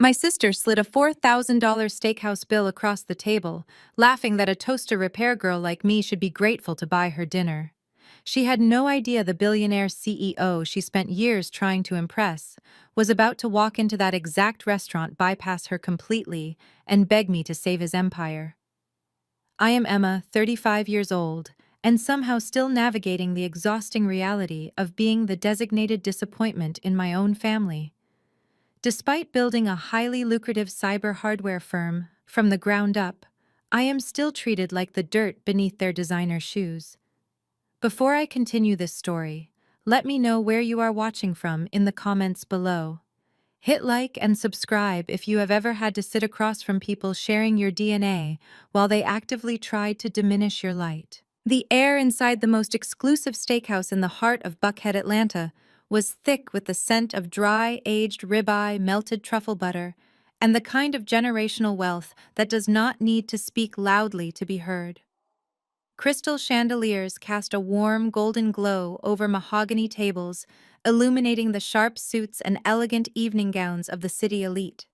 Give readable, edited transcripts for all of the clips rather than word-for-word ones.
My sister slid a $4,000 steakhouse bill across the table, laughing that a toaster repair girl like me should be grateful to buy her dinner. She had no idea the billionaire CEO she spent years trying to impress was about to walk into that exact restaurant, bypass her completely, and beg me to save his empire. I am Emma, 35 years old, and somehow still navigating the exhausting reality of being the designated disappointment in my own family. Despite building a highly lucrative cyber hardware firm from the ground up, I am still treated like the dirt beneath their designer shoes. Before I continue this story, let me know where you are watching from in the comments below. Hit like and subscribe if you have ever had to sit across from people sharing your DNA while they actively tried to diminish your light. The air inside the most exclusive steakhouse in the heart of Buckhead, Atlanta, was thick with the scent of dry, aged ribeye, melted truffle butter, and the kind of generational wealth that does not need to speak loudly to be heard. Crystal chandeliers cast a warm golden glow over mahogany tables, illuminating the sharp suits and elegant evening gowns of the city elite.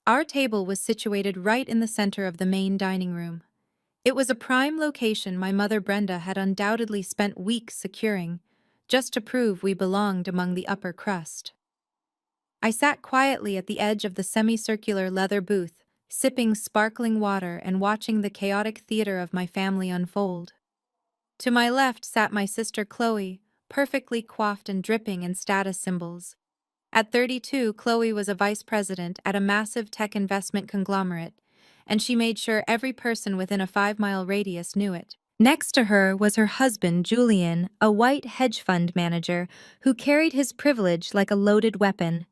Our table was situated right in the center of the main dining room. It was a prime location my mother Brenda had undoubtedly spent weeks securing, just to prove we belonged among the upper crust. I sat quietly at the edge of the semicircular leather booth, sipping sparkling water and watching the chaotic theater of my family unfold. To my left sat my sister Chloe, perfectly coiffed and dripping in status symbols. At 32, Chloe was a vice president at a massive tech investment conglomerate, and she made sure every person within a 5-mile radius knew it. Next to her was her husband, Julian, a white hedge fund manager who carried his privilege like a loaded weapon.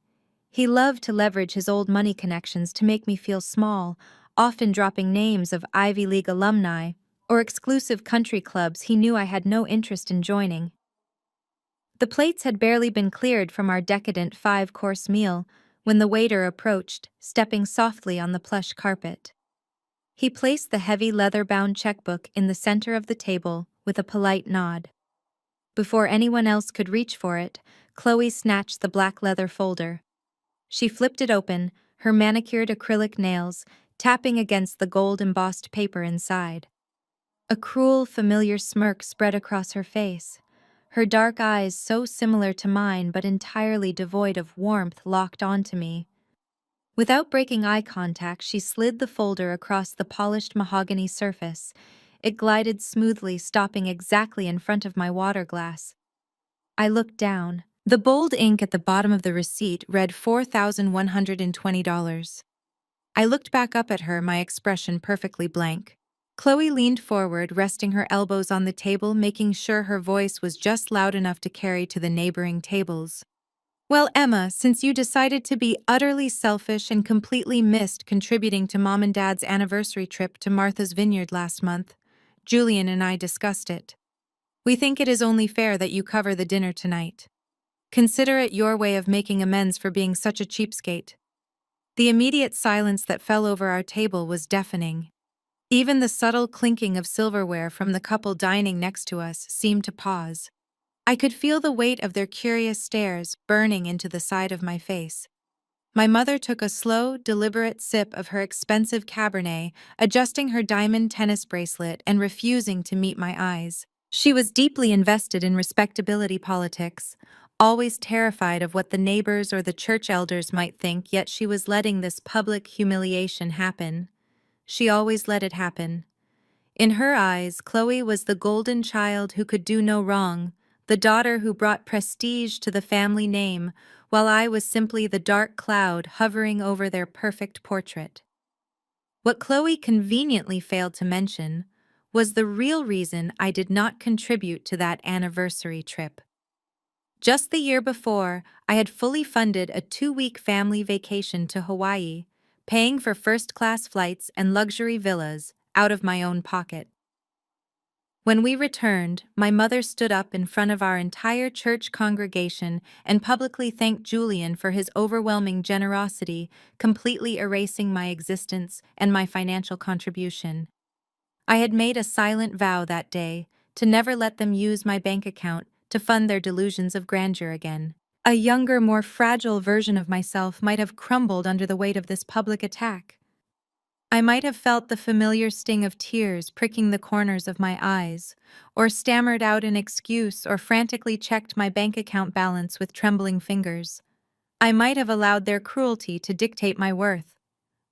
He loved to leverage his old money connections to make me feel small, often dropping names of Ivy League alumni or exclusive country clubs he knew I had no interest in joining. The plates had barely been cleared from our decadent 5-course meal when the waiter approached, stepping softly on the plush carpet. He placed the heavy leather-bound checkbook in the center of the table with a polite nod. Before anyone else could reach for it, Chloe snatched the black leather folder. She flipped it open, her manicured acrylic nails tapping against the gold-embossed paper inside. A cruel, familiar smirk spread across her face. Her dark eyes, so similar to mine but entirely devoid of warmth, locked onto me. Without breaking eye contact, she slid the folder across the polished mahogany surface. It glided smoothly, stopping exactly in front of my water glass. I looked down. The bold ink at the bottom of the receipt read $4,120. I looked back up at her, my expression perfectly blank. Chloe leaned forward, resting her elbows on the table, making sure her voice was just loud enough to carry to the neighboring tables. Well, Emma, since you decided to be utterly selfish and completely missed contributing to Mom and Dad's anniversary trip to Martha's Vineyard last month, Julian and I discussed it. We think it is only fair that you cover the dinner tonight. Consider it your way of making amends for being such a cheapskate. The immediate silence that fell over our table was deafening. Even the subtle clinking of silverware from the couple dining next to us seemed to pause. I could feel the weight of their curious stares burning into the side of my face. My mother took a slow, deliberate sip of her expensive Cabernet, adjusting her diamond tennis bracelet and refusing to meet my eyes. She was deeply invested in respectability politics, always terrified of what the neighbors or the church elders might think, yet she was letting this public humiliation happen. She always let it happen. In her eyes, Chloe was the golden child who could do no wrong, the daughter who brought prestige to the family name, while I was simply the dark cloud hovering over their perfect portrait. What Chloe conveniently failed to mention was the real reason I did not contribute to that anniversary trip. Just the year before, I had fully funded a 2-week family vacation to Hawaii, paying for first-class flights and luxury villas out of my own pocket. When we returned, my mother stood up in front of our entire church congregation and publicly thanked Julian for his overwhelming generosity, completely erasing my existence and my financial contribution. I had made a silent vow that day to never let them use my bank account to fund their delusions of grandeur again. A younger, more fragile version of myself might have crumbled under the weight of this public attack. I might have felt the familiar sting of tears pricking the corners of my eyes, or stammered out an excuse or frantically checked my bank account balance with trembling fingers. I might have allowed their cruelty to dictate my worth,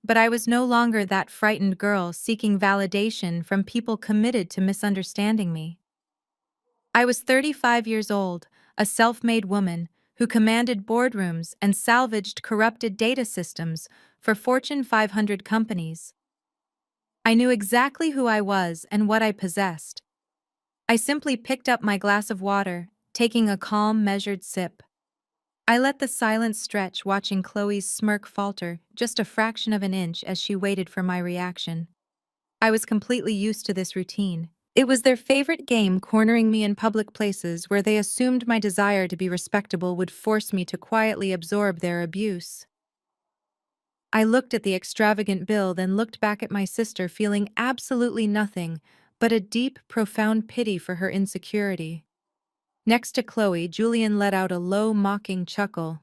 but I was no longer that frightened girl seeking validation from people committed to misunderstanding me. I was 35 years old, a self-made woman who commanded boardrooms and salvaged corrupted data systems for Fortune 500 companies. I knew exactly who I was and what I possessed. I simply picked up my glass of water, taking a calm, measured sip. I let the silence stretch, watching Chloe's smirk falter just a fraction of an inch as she waited for my reaction. I was completely used to this routine. It was their favorite game, cornering me in public places where they assumed my desire to be respectable would force me to quietly absorb their abuse. I looked at the extravagant bill, then looked back at my sister, feeling absolutely nothing but a deep, profound pity for her insecurity. Next to Chloe, Julian let out a low, mocking chuckle.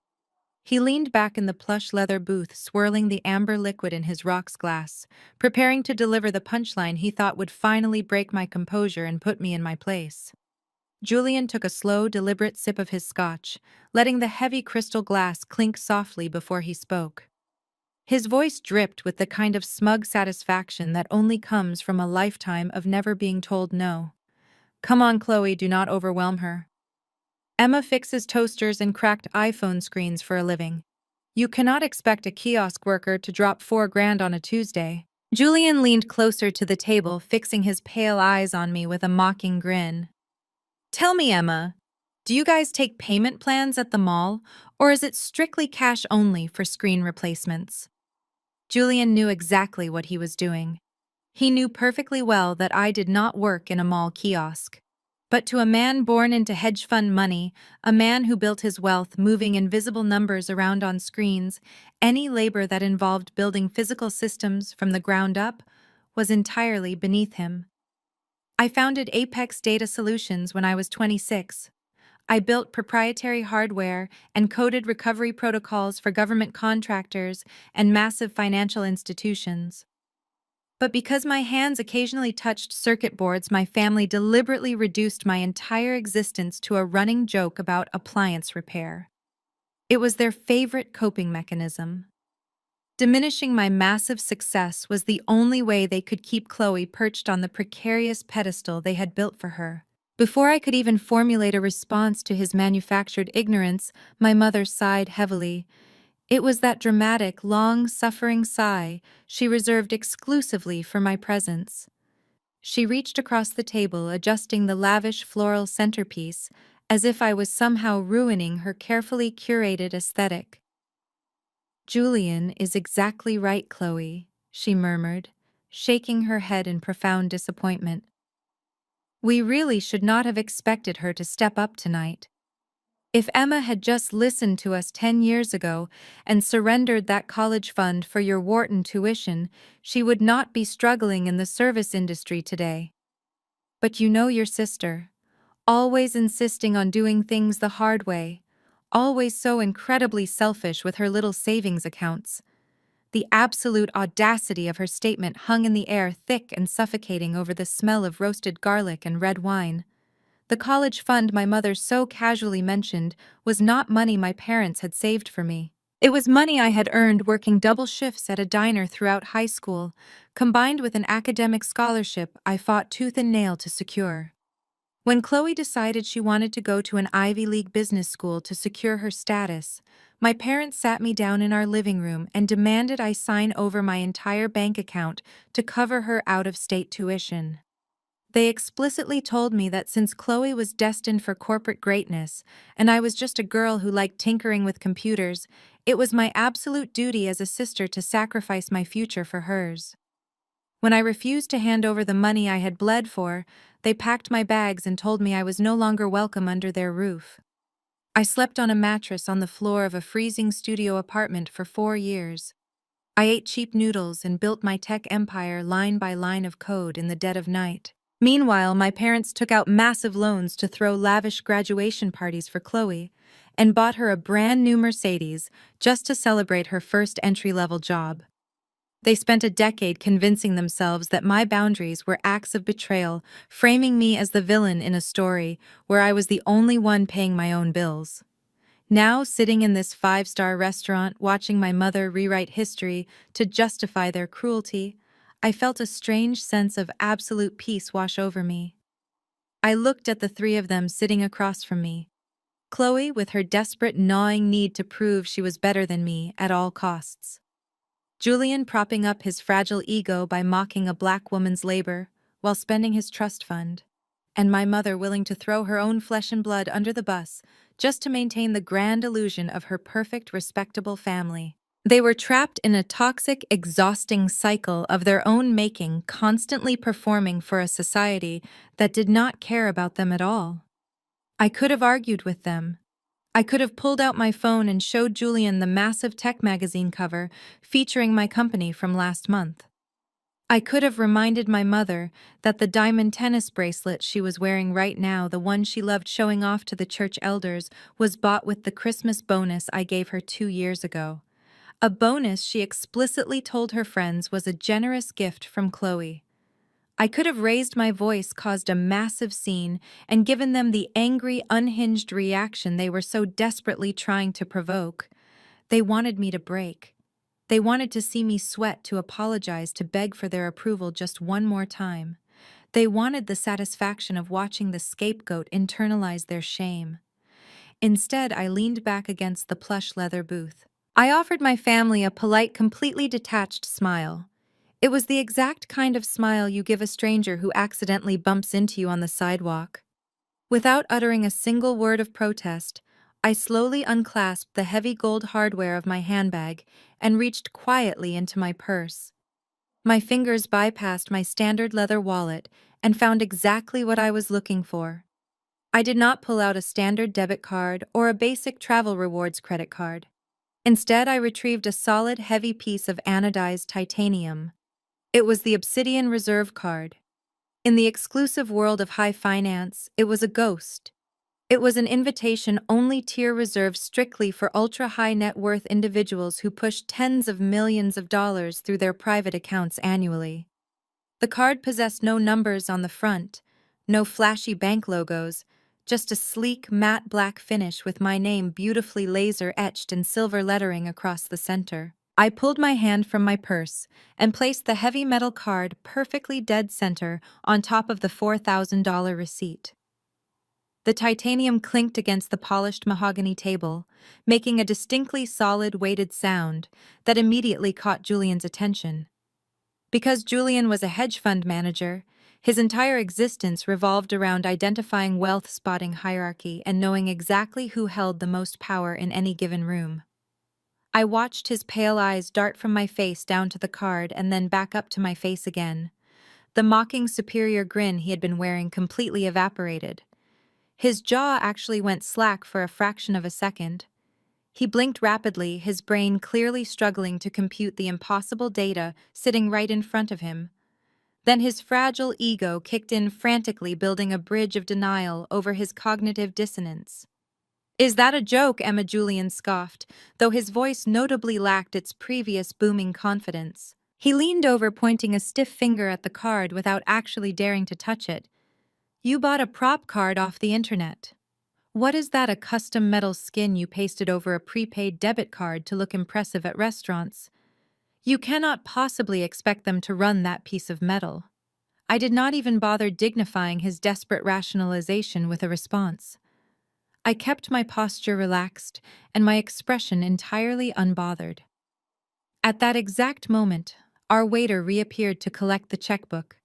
He leaned back in the plush leather booth, swirling the amber liquid in his rocks glass, preparing to deliver the punchline he thought would finally break my composure and put me in my place. Julian took a slow, deliberate sip of his scotch, letting the heavy crystal glass clink softly before he spoke. His voice dripped with the kind of smug satisfaction that only comes from a lifetime of never being told no. Come on, Chloe, do not overwhelm her. Emma fixes toasters and cracked iPhone screens for a living. You cannot expect a kiosk worker to drop $4,000 on a Tuesday. Julian leaned closer to the table, fixing his pale eyes on me with a mocking grin. Tell me, Emma, do you guys take payment plans at the mall, or is it strictly cash only for screen replacements? Julian knew exactly what he was doing. He knew perfectly well that I did not work in a mall kiosk. But to a man born into hedge fund money, a man who built his wealth moving invisible numbers around on screens, any labor that involved building physical systems from the ground up was entirely beneath him. I founded Apex Data Solutions when I was 26. I built proprietary hardware and coded recovery protocols for government contractors and massive financial institutions. But because my hands occasionally touched circuit boards, my family deliberately reduced my entire existence to a running joke about appliance repair. It was their favorite coping mechanism. Diminishing my massive success was the only way they could keep Chloe perched on the precarious pedestal they had built for her. Before I could even formulate a response to his manufactured ignorance, my mother sighed heavily. It was that dramatic, long-suffering sigh she reserved exclusively for my presence. She reached across the table, adjusting the lavish floral centerpiece, as if I was somehow ruining her carefully curated aesthetic. Julian is exactly right, Chloe, she murmured, shaking her head in profound disappointment. We really should not have expected her to step up tonight. If Emma had just listened to us 10 years ago and surrendered that college fund for your Wharton tuition, she would not be struggling in the service industry today. But you know your sister, always insisting on doing things the hard way, always so incredibly selfish with her little savings accounts. The absolute audacity of her statement hung in the air, thick and suffocating over the smell of roasted garlic and red wine. The college fund my mother so casually mentioned was not money my parents had saved for me. It was money I had earned working double shifts at a diner throughout high school, combined with an academic scholarship I fought tooth and nail to secure. When Chloe decided she wanted to go to an Ivy League business school to secure her status, my parents sat me down in our living room and demanded I sign over my entire bank account to cover her out-of-state tuition. They explicitly told me that since Chloe was destined for corporate greatness, and I was just a girl who liked tinkering with computers, it was my absolute duty as a sister to sacrifice my future for hers. When I refused to hand over the money I had bled for, they packed my bags and told me I was no longer welcome under their roof. I slept on a mattress on the floor of a freezing studio apartment for 4 years. I ate cheap noodles and built my tech empire line by line of code in the dead of night. Meanwhile, my parents took out massive loans to throw lavish graduation parties for Chloe, and bought her a brand new Mercedes just to celebrate her first entry-level job. They spent a decade convincing themselves that my boundaries were acts of betrayal, framing me as the villain in a story where I was the only one paying my own bills. Now, sitting in this five-star restaurant, watching my mother rewrite history to justify their cruelty, I felt a strange sense of absolute peace wash over me. I looked at the three of them sitting across from me. Chloe, with her desperate, gnawing need to prove she was better than me at all costs. Julian propping up his fragile ego by mocking a black woman's labor while spending his trust fund. And my mother willing to throw her own flesh and blood under the bus just to maintain the grand illusion of her perfect, respectable family. They were trapped in a toxic, exhausting cycle of their own making, constantly performing for a society that did not care about them at all. I could have argued with them. I could have pulled out my phone and showed Julian the massive tech magazine cover featuring my company from last month. I could have reminded my mother that the diamond tennis bracelet she was wearing right now, the one she loved showing off to the church elders, was bought with the Christmas bonus I gave her 2 years ago. A bonus she explicitly told her friends was a generous gift from Chloe. I could have raised my voice, caused a massive scene, and given them the angry, unhinged reaction they were so desperately trying to provoke. They wanted me to break. They wanted to see me sweat, to apologize, to beg for their approval just one more time. They wanted the satisfaction of watching the scapegoat internalize their shame. Instead, I leaned back against the plush leather booth. I offered my family a polite, completely detached smile. It was the exact kind of smile you give a stranger who accidentally bumps into you on the sidewalk. Without uttering a single word of protest, I slowly unclasped the heavy gold hardware of my handbag and reached quietly into my purse. My fingers bypassed my standard leather wallet and found exactly what I was looking for. I did not pull out a standard debit card or a basic travel rewards credit card. Instead, I retrieved a solid, heavy piece of anodized titanium. It was the Obsidian Reserve card. In the exclusive world of high finance, it was a ghost. It was an invitation-only tier reserved strictly for ultra-high net worth individuals who pushed tens of millions of dollars through their private accounts annually. The card possessed no numbers on the front, no flashy bank logos, just a sleek, matte black finish with my name beautifully laser-etched in silver lettering across the center. I pulled my hand from my purse and placed the heavy metal card perfectly dead center on top of the $4,000 receipt. The titanium clinked against the polished mahogany table, making a distinctly solid, weighted sound that immediately caught Julian's attention. Because Julian was a hedge fund manager, his entire existence revolved around identifying wealth-spotting hierarchy and knowing exactly who held the most power in any given room. I watched his pale eyes dart from my face down to the card and then back up to my face again. The mocking, superior grin he had been wearing completely evaporated. His jaw actually went slack for a fraction of a second. He blinked rapidly, his brain clearly struggling to compute the impossible data sitting right in front of him. Then his fragile ego kicked in frantically, building a bridge of denial over his cognitive dissonance. "Is that a joke?" Emma Julian scoffed, though his voice notably lacked its previous booming confidence. He leaned over, pointing a stiff finger at the card without actually daring to touch it. "You bought a prop card off the internet. What is that, a custom metal skin you pasted over a prepaid debit card to look impressive at restaurants? You cannot possibly expect them to run that piece of metal." I did not even bother dignifying his desperate rationalization with a response. I kept my posture relaxed and my expression entirely unbothered. At that exact moment, our waiter reappeared to collect the checkbook.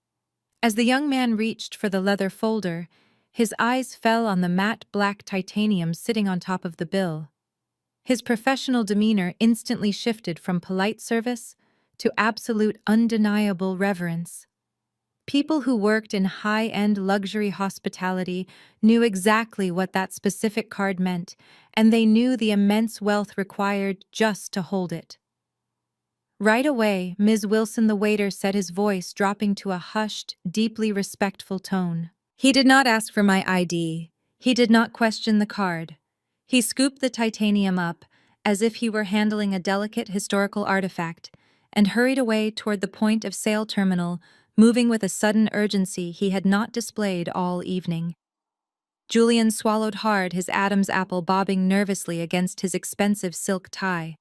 As the young man reached for the leather folder, his eyes fell on the matte black titanium sitting on top of the bill. His professional demeanor instantly shifted from polite service to absolute undeniable reverence. People who worked in high-end luxury hospitality knew exactly what that specific card meant, and they knew the immense wealth required just to hold it. Right away, Ms. Wilson, the waiter, said, his voice dropping to a hushed, deeply respectful tone. He did not ask for my ID. He did not question the card. He scooped the titanium up, as if he were handling a delicate historical artifact, and hurried away toward the point of sale terminal, moving with a sudden urgency he had not displayed all evening. Julian swallowed hard, his Adam's apple bobbing nervously against his expensive silk tie.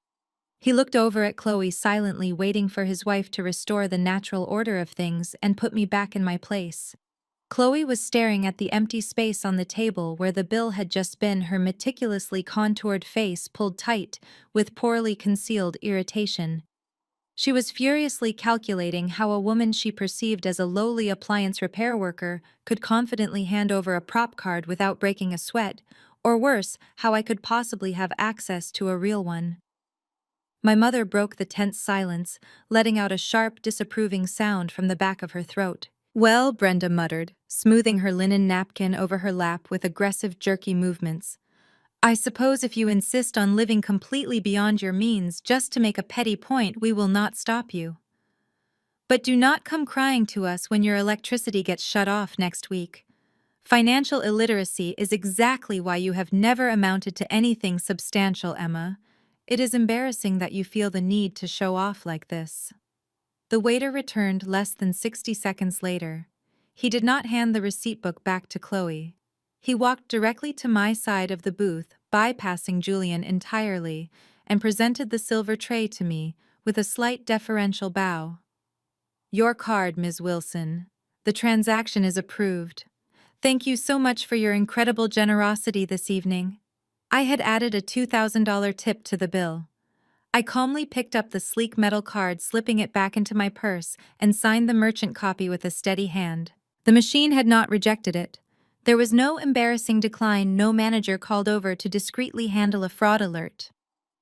He looked over at Chloe, silently waiting for his wife to restore the natural order of things and put me back in my place. Chloe was staring at the empty space on the table where the bill had just been, her meticulously contoured face pulled tight with poorly concealed irritation. She was furiously calculating how a woman she perceived as a lowly appliance repair worker could confidently hand over a prop card without breaking a sweat, or worse, how I could possibly have access to a real one. My mother broke the tense silence, letting out a sharp, disapproving sound from the back of her throat. "Well," Brenda muttered, smoothing her linen napkin over her lap with aggressive, jerky movements, "I suppose if you insist on living completely beyond your means just to make a petty point, we will not stop you. But do not come crying to us when your electricity gets shut off next week. Financial illiteracy is exactly why you have never amounted to anything substantial, Emma. It is embarrassing that you feel the need to show off like this." The waiter returned less than 60 seconds later. He did not hand the receipt book back to Chloe. He walked directly to my side of the booth, bypassing Julian entirely, and presented the silver tray to me with a slight deferential bow. "Your card, Ms. Wilson. The transaction is approved. Thank you so much for your incredible generosity this evening." I had added a $2,000 tip to the bill. I calmly picked up the sleek metal card, slipping it back into my purse, and signed the merchant copy with a steady hand. The machine had not rejected it. There was no embarrassing decline, no manager called over to discreetly handle a fraud alert.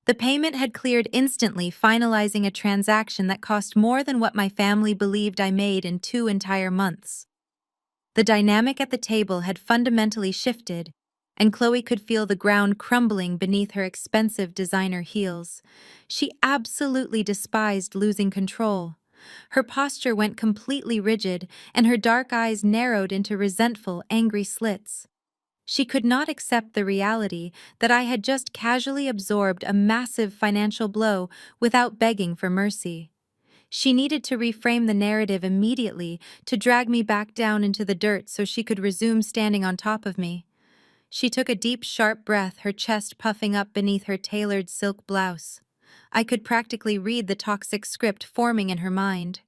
The payment had cleared instantly, finalizing a transaction that cost more than what my family believed I made in 2 entire months. The dynamic at the table had fundamentally shifted, and Chloe could feel the ground crumbling beneath her expensive designer heels. She absolutely despised losing control. Her posture went completely rigid, and her dark eyes narrowed into resentful, angry slits. She could not accept the reality that I had just casually absorbed a massive financial blow without begging for mercy. She needed to reframe the narrative immediately, to drag me back down into the dirt so she could resume standing on top of me. She took a deep, sharp breath, her chest puffing up beneath her tailored silk blouse. I could practically read the toxic script forming in her mind.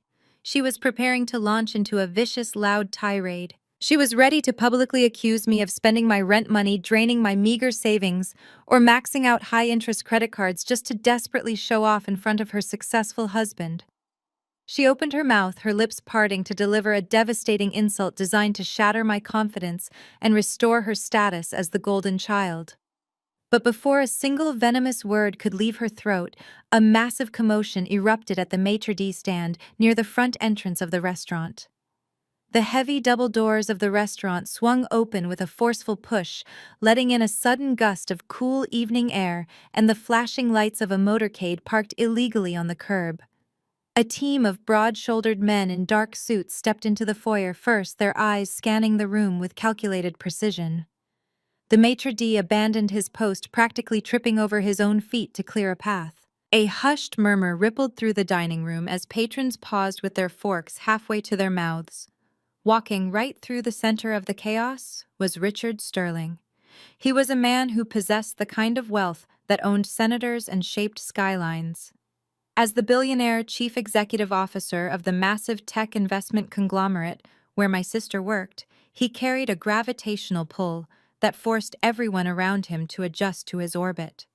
She was preparing to launch into a vicious, loud tirade. She was ready to publicly accuse me of spending my rent money, draining my meager savings, or maxing out high-interest credit cards just to desperately show off in front of her successful husband. She opened her mouth, her lips parting to deliver a devastating insult designed to shatter my confidence and restore her status as the golden child. But before a single venomous word could leave her throat, a massive commotion erupted at the maitre d' stand near the front entrance of the restaurant. The heavy double doors of the restaurant swung open with a forceful push, letting in a sudden gust of cool evening air and the flashing lights of a motorcade parked illegally on the curb. A team of broad-shouldered men in dark suits stepped into the foyer first, their eyes scanning the room with calculated precision. The maitre d' abandoned his post, practically tripping over his own feet to clear a path. A hushed murmur rippled through the dining room as patrons paused with their forks halfway to their mouths. Walking right through the center of the chaos was Richard Sterling. He was a man who possessed the kind of wealth that owned senators and shaped skylines. As the billionaire chief executive officer of the massive tech investment conglomerate where my sister worked, he carried a gravitational pull that forced everyone around him to adjust to his orbit.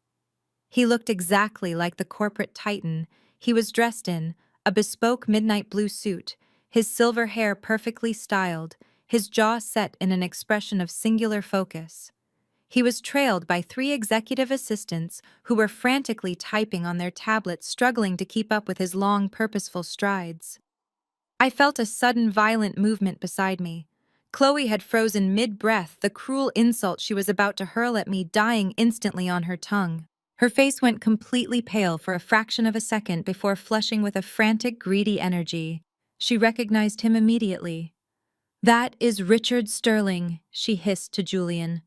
He looked exactly like the corporate titan he was dressed in, a bespoke midnight blue suit, his silver hair perfectly styled, his jaw set in an expression of singular focus. He was trailed by 3 executive assistants who were frantically typing on their tablets, struggling to keep up with his long, purposeful strides. I felt a sudden, violent movement beside me. Chloe had frozen mid-breath, the cruel insult she was about to hurl at me dying instantly on her tongue. Her face went completely pale for a fraction of a second before flushing with a frantic, greedy energy. She recognized him immediately. "That is Richard Sterling," she hissed to Julian.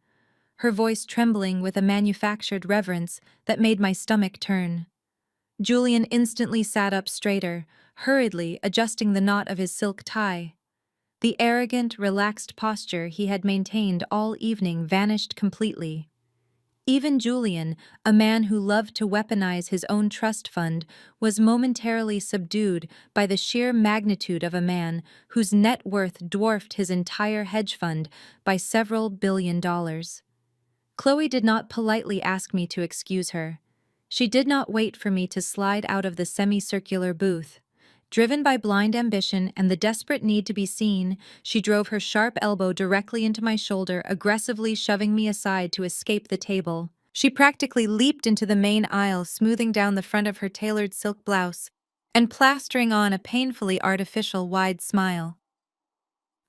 her voice trembling with a manufactured reverence that made my stomach turn. Julian instantly sat up straighter, hurriedly adjusting the knot of his silk tie. The arrogant, relaxed posture he had maintained all evening vanished completely. Even Julian, a man who loved to weaponize his own trust fund, was momentarily subdued by the sheer magnitude of a man whose net worth dwarfed his entire hedge fund by several $1 billion. Chloe did not politely ask me to excuse her. She did not wait for me to slide out of the semicircular booth. Driven by blind ambition and the desperate need to be seen, she drove her sharp elbow directly into my shoulder, aggressively shoving me aside to escape the table. She practically leaped into the main aisle, smoothing down the front of her tailored silk blouse and plastering on a painfully artificial wide smile.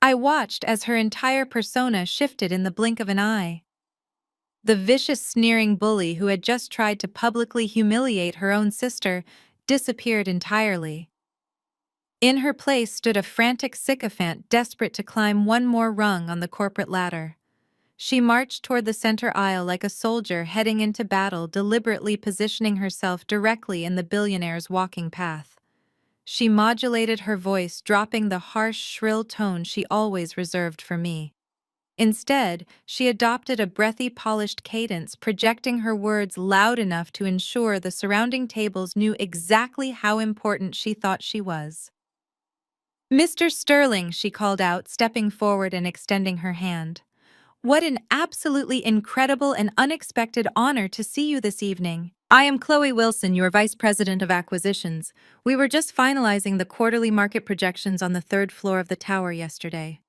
I watched as her entire persona shifted in the blink of an eye. The vicious, sneering bully who had just tried to publicly humiliate her own sister disappeared entirely. In her place stood a frantic sycophant desperate to climb one more rung on the corporate ladder. She marched toward the center aisle like a soldier heading into battle, deliberately positioning herself directly in the billionaire's walking path. She modulated her voice, dropping the harsh, shrill tone she always reserved for me. Instead, she adopted a breathy, polished cadence, projecting her words loud enough to ensure the surrounding tables knew exactly how important she thought she was. "Mr. Sterling," she called out, stepping forward and extending her hand. "What an absolutely incredible and unexpected honor to see you this evening. I am Chloe Wilson, your Vice President of Acquisitions. We were just finalizing the quarterly market projections on the third floor of the tower yesterday."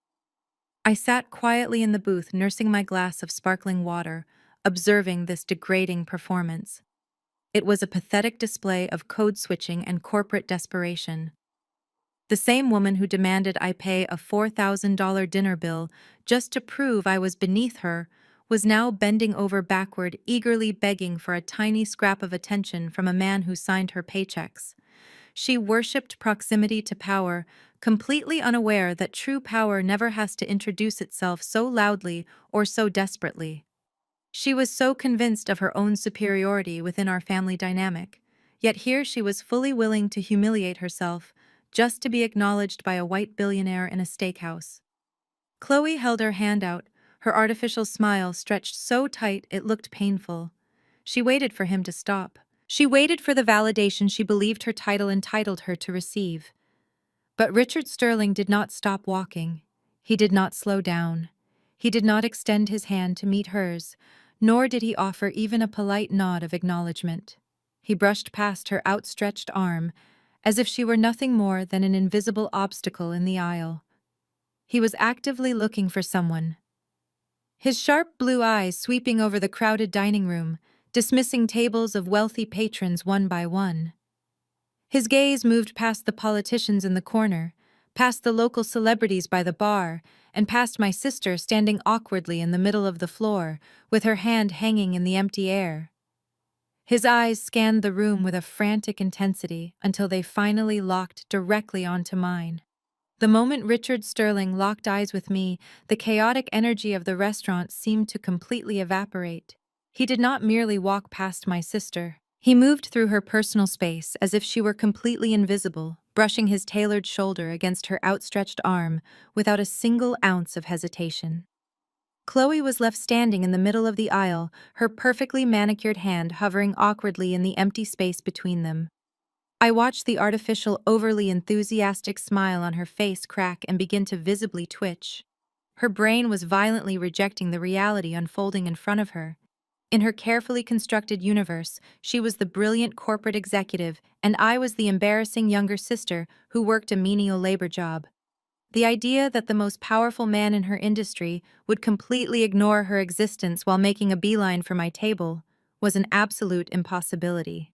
I sat quietly in the booth, nursing my glass of sparkling water, observing this degrading performance. It was a pathetic display of code switching and corporate desperation. The same woman who demanded I pay a $4,000 dinner bill just to prove I was beneath her was now bending over backward, eagerly begging for a tiny scrap of attention from a man who signed her paychecks. She worshipped proximity to power, completely unaware that true power never has to introduce itself so loudly or so desperately. She was so convinced of her own superiority within our family dynamic, yet here she was fully willing to humiliate herself just to be acknowledged by a white billionaire in a steakhouse. Chloe held her hand out, her artificial smile stretched so tight it looked painful. She waited for him to stop. She waited for the validation she believed her title entitled her to receive. But Richard Sterling did not stop walking. He did not slow down. He did not extend his hand to meet hers, nor did he offer even a polite nod of acknowledgement. He brushed past her outstretched arm, as if she were nothing more than an invisible obstacle in the aisle. He was actively looking for someone. His sharp blue eyes sweeping over the crowded dining room, dismissing tables of wealthy patrons one by one. His gaze moved past the politicians in the corner, past the local celebrities by the bar, and past my sister standing awkwardly in the middle of the floor, with her hand hanging in the empty air. His eyes scanned the room with a frantic intensity until they finally locked directly onto mine. The moment Richard Sterling locked eyes with me, the chaotic energy of the restaurant seemed to completely evaporate. He did not merely walk past my sister. He moved through her personal space as if she were completely invisible, brushing his tailored shoulder against her outstretched arm without a single ounce of hesitation. Chloe was left standing in the middle of the aisle, her perfectly manicured hand hovering awkwardly in the empty space between them. I watched the artificial, overly enthusiastic smile on her face crack and begin to visibly twitch. Her brain was violently rejecting the reality unfolding in front of her. In her carefully constructed universe, she was the brilliant corporate executive, and I was the embarrassing younger sister who worked a menial labor job. The idea that the most powerful man in her industry would completely ignore her existence while making a beeline for my table was an absolute impossibility.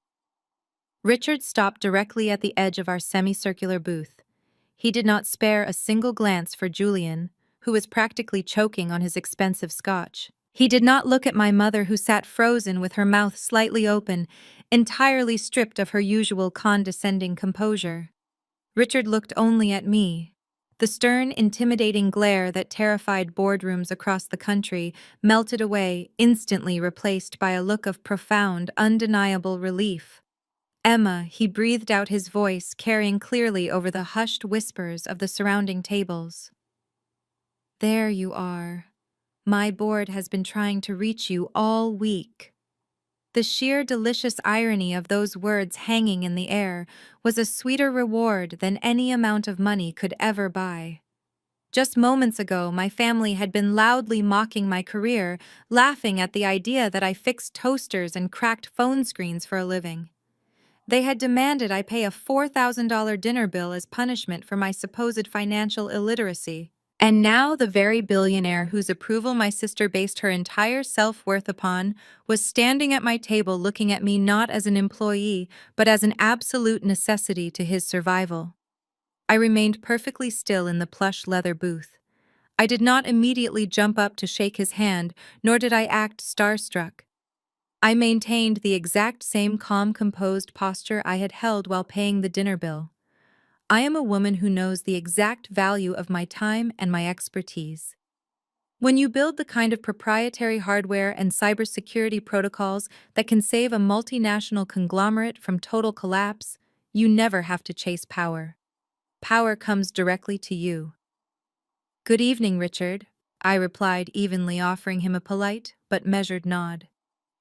Richard stopped directly at the edge of our semicircular booth. He did not spare a single glance for Julian, who was practically choking on his expensive scotch. He did not look at my mother, who sat frozen with her mouth slightly open, entirely stripped of her usual condescending composure. Richard looked only at me. The stern, intimidating glare that terrified boardrooms across the country melted away, instantly replaced by a look of profound, undeniable relief. Emma, he breathed out his voice, carrying clearly over the hushed whispers of the surrounding tables. There you are. My board has been trying to reach you all week. The sheer delicious irony of those words hanging in the air was a sweeter reward than any amount of money could ever buy. Just moments ago, my family had been loudly mocking my career, laughing at the idea that I fixed toasters and cracked phone screens for a living. They had demanded I pay a $4,000 dinner bill as punishment for my supposed financial illiteracy. And now the very billionaire whose approval my sister based her entire self-worth upon was standing at my table looking at me not as an employee, but as an absolute necessity to his survival. I remained perfectly still in the plush leather booth. I did not immediately jump up to shake his hand, nor did I act starstruck. I maintained the exact same calm, composed posture I had held while paying the dinner bill. I am a woman who knows the exact value of my time and my expertise. When you build the kind of proprietary hardware and cybersecurity protocols that can save a multinational conglomerate from total collapse, you never have to chase power. Power comes directly to you. Good evening, Richard, I replied evenly, offering him a polite but measured nod.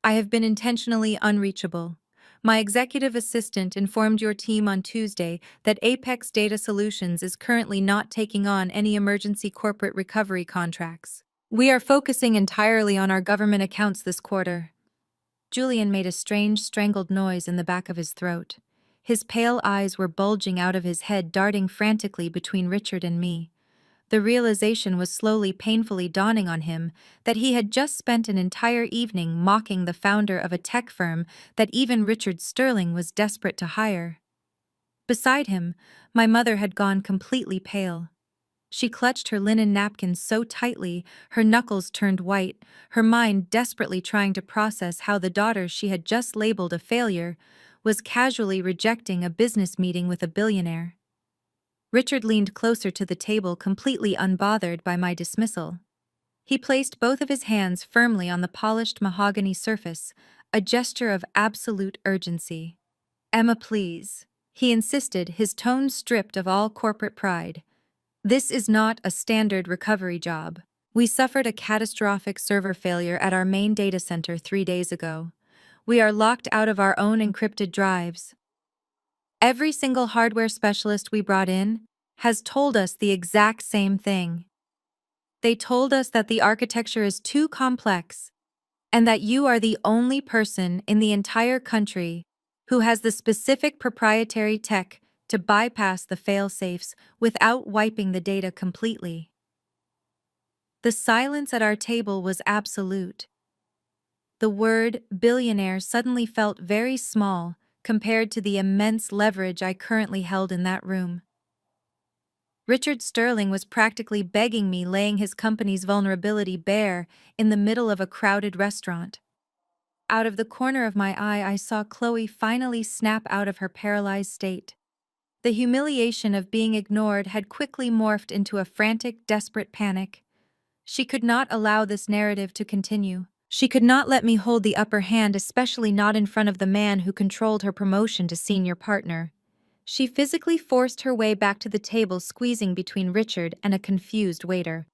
I have been intentionally unreachable. My executive assistant informed your team on Tuesday that Apex Data Solutions is currently not taking on any emergency corporate recovery contracts. We are focusing entirely on our government accounts this quarter. Julian made a strange, strangled noise in the back of his throat. His pale eyes were bulging out of his head, darting frantically between Richard and me. The realization was slowly, painfully dawning on him that he had just spent an entire evening mocking the founder of a tech firm that even Richard Sterling was desperate to hire. Beside him, my mother had gone completely pale. She clutched her linen napkin so tightly, her knuckles turned white, her mind desperately trying to process how the daughter she had just labeled a failure was casually rejecting a business meeting with a billionaire. Richard leaned closer to the table, completely unbothered by my dismissal. He placed both of his hands firmly on the polished mahogany surface, a gesture of absolute urgency. Emma, please, he insisted, his tone stripped of all corporate pride. This is not a standard recovery job. We suffered a catastrophic server failure at our main data center 3 days ago. We are locked out of our own encrypted drives. Every single hardware specialist we brought in has told us the exact same thing. They told us that the architecture is too complex and that you are the only person in the entire country who has the specific proprietary tech to bypass the fail-safes without wiping the data completely. The silence at our table was absolute. The word billionaire suddenly felt very small compared to the immense leverage I currently held in that room. Richard Sterling was practically begging me, laying his company's vulnerability bare in the middle of a crowded restaurant. Out of the corner of my eye, I saw Chloe finally snap out of her paralyzed state. The humiliation of being ignored had quickly morphed into a frantic, desperate panic. She could not allow this narrative to continue. She could not let me hold the upper hand, especially not in front of the man who controlled her promotion to senior partner. She physically forced her way back to the table, squeezing between Richard and a confused waiter.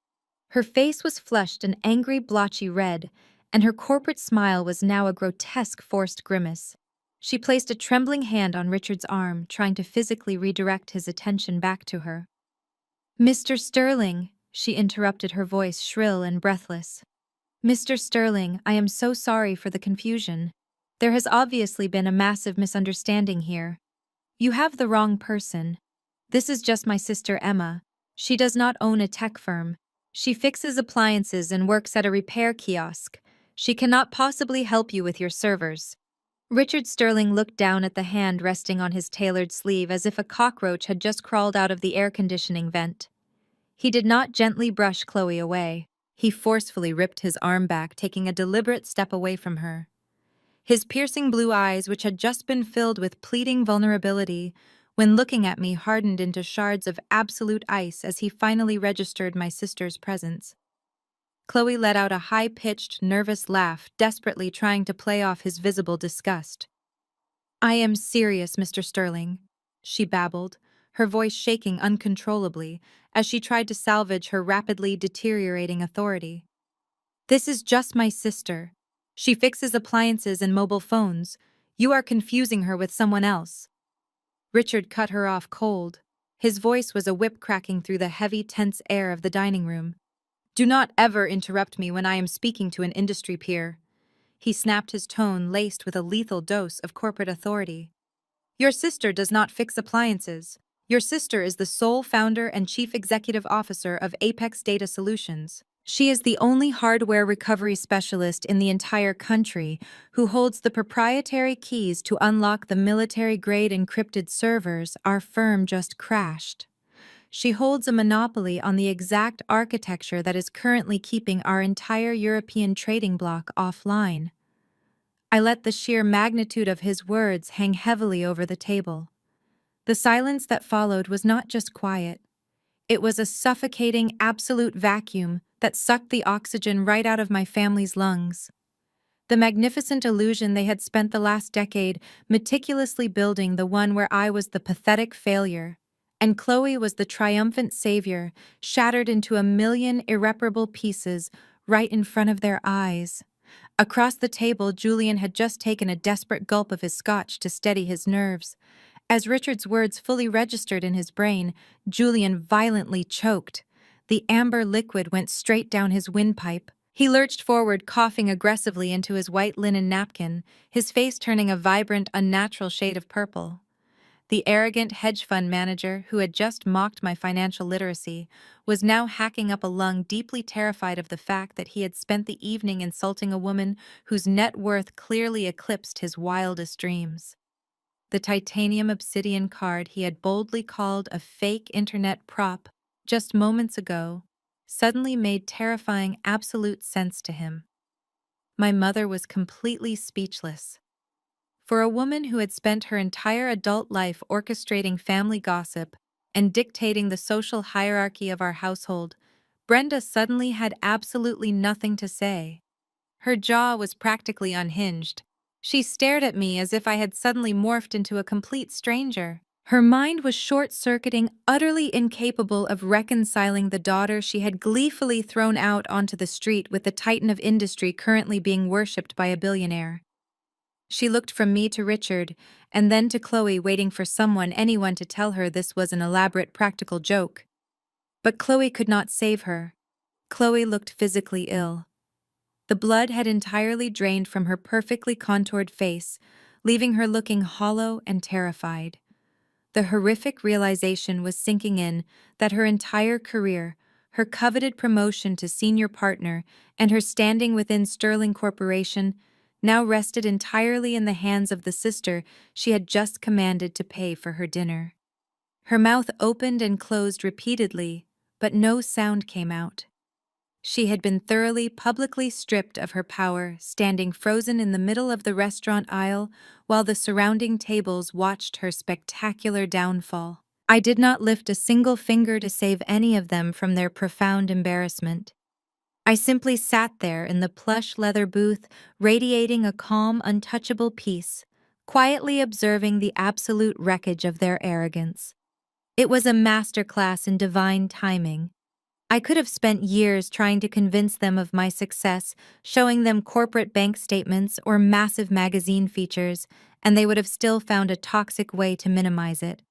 Her face was flushed an angry, blotchy red, and her corporate smile was now a grotesque, forced grimace. She placed a trembling hand on Richard's arm, trying to physically redirect his attention back to her. "Mr. Sterling," she interrupted, her voice shrill and breathless. "Mr. Sterling, I am so sorry for the confusion. There has obviously been a massive misunderstanding here. You have the wrong person. This is just my sister Emma. She does not own a tech firm. She fixes appliances and works at a repair kiosk. She cannot possibly help you with your servers." Richard Sterling looked down at the hand resting on his tailored sleeve as if a cockroach had just crawled out of the air conditioning vent. He did not gently brush Chloe away. He forcefully ripped his arm back, taking a deliberate step away from her. His piercing blue eyes, which had just been filled with pleading vulnerability, when looking at me hardened into shards of absolute ice as he finally registered my sister's presence. Chloe let out a high-pitched, nervous laugh, desperately trying to play off his visible disgust. "I am serious, Mr. Sterling," she babbled, her voice shaking uncontrollably as she tried to salvage her rapidly deteriorating authority. "This is just my sister. She fixes appliances and mobile phones. You are confusing her with someone else." Richard cut her off cold. His voice was a whip cracking through the heavy, tense air of the dining room. "Do not ever interrupt me when I am speaking to an industry peer." He snapped, his tone laced with a lethal dose of corporate authority. "Your sister does not fix appliances. Your sister is the sole founder and chief executive officer of Apex Data Solutions. She is the only hardware recovery specialist in the entire country who holds the proprietary keys to unlock the military-grade encrypted servers our firm just crashed. She holds a monopoly on the exact architecture that is currently keeping our entire European trading bloc offline." I let the sheer magnitude of his words hang heavily over the table. The silence that followed was not just quiet. It was a suffocating, absolute vacuum that sucked the oxygen right out of my family's lungs. The magnificent illusion they had spent the last decade meticulously building, the one where I was the pathetic failure, and Chloe was the triumphant savior, shattered into a million irreparable pieces right in front of their eyes. Across the table, Julian had just taken a desperate gulp of his scotch to steady his nerves. As Richard's words fully registered in his brain, Julian violently choked. The amber liquid went straight down his windpipe. He lurched forward, coughing aggressively into his white linen napkin, his face turning a vibrant, unnatural shade of purple. The arrogant hedge fund manager, who had just mocked my financial literacy, was now hacking up a lung, deeply terrified of the fact that he had spent the evening insulting a woman whose net worth clearly eclipsed his wildest dreams. The titanium obsidian card he had boldly called a fake internet prop just moments ago suddenly made terrifying absolute sense to him. My mother was completely speechless. For a woman who had spent her entire adult life orchestrating family gossip and dictating the social hierarchy of our household, Brenda suddenly had absolutely nothing to say. Her jaw was practically unhinged. She stared at me as if I had suddenly morphed into a complete stranger. Her mind was short-circuiting, utterly incapable of reconciling the daughter she had gleefully thrown out onto the street with the titan of industry currently being worshipped by a billionaire. She looked from me to Richard, and then to Chloe, waiting for anyone to tell her this was an elaborate practical joke. But Chloe could not save her. Chloe looked physically ill. The blood had entirely drained from her perfectly contoured face, leaving her looking hollow and terrified. The horrific realization was sinking in that her entire career, her coveted promotion to senior partner, and her standing within Sterling Corporation now rested entirely in the hands of the sister she had just commanded to pay for her dinner. Her mouth opened and closed repeatedly, but no sound came out. She had been thoroughly, publicly stripped of her power, standing frozen in the middle of the restaurant aisle while the surrounding tables watched her spectacular downfall. I did not lift a single finger to save any of them from their profound embarrassment. I simply sat there in the plush leather booth, radiating a calm, untouchable peace, quietly observing the absolute wreckage of their arrogance. It was a masterclass in divine timing. I could have spent years trying to convince them of my success, showing them corporate bank statements or massive magazine features, and they would have still found a toxic way to minimize it.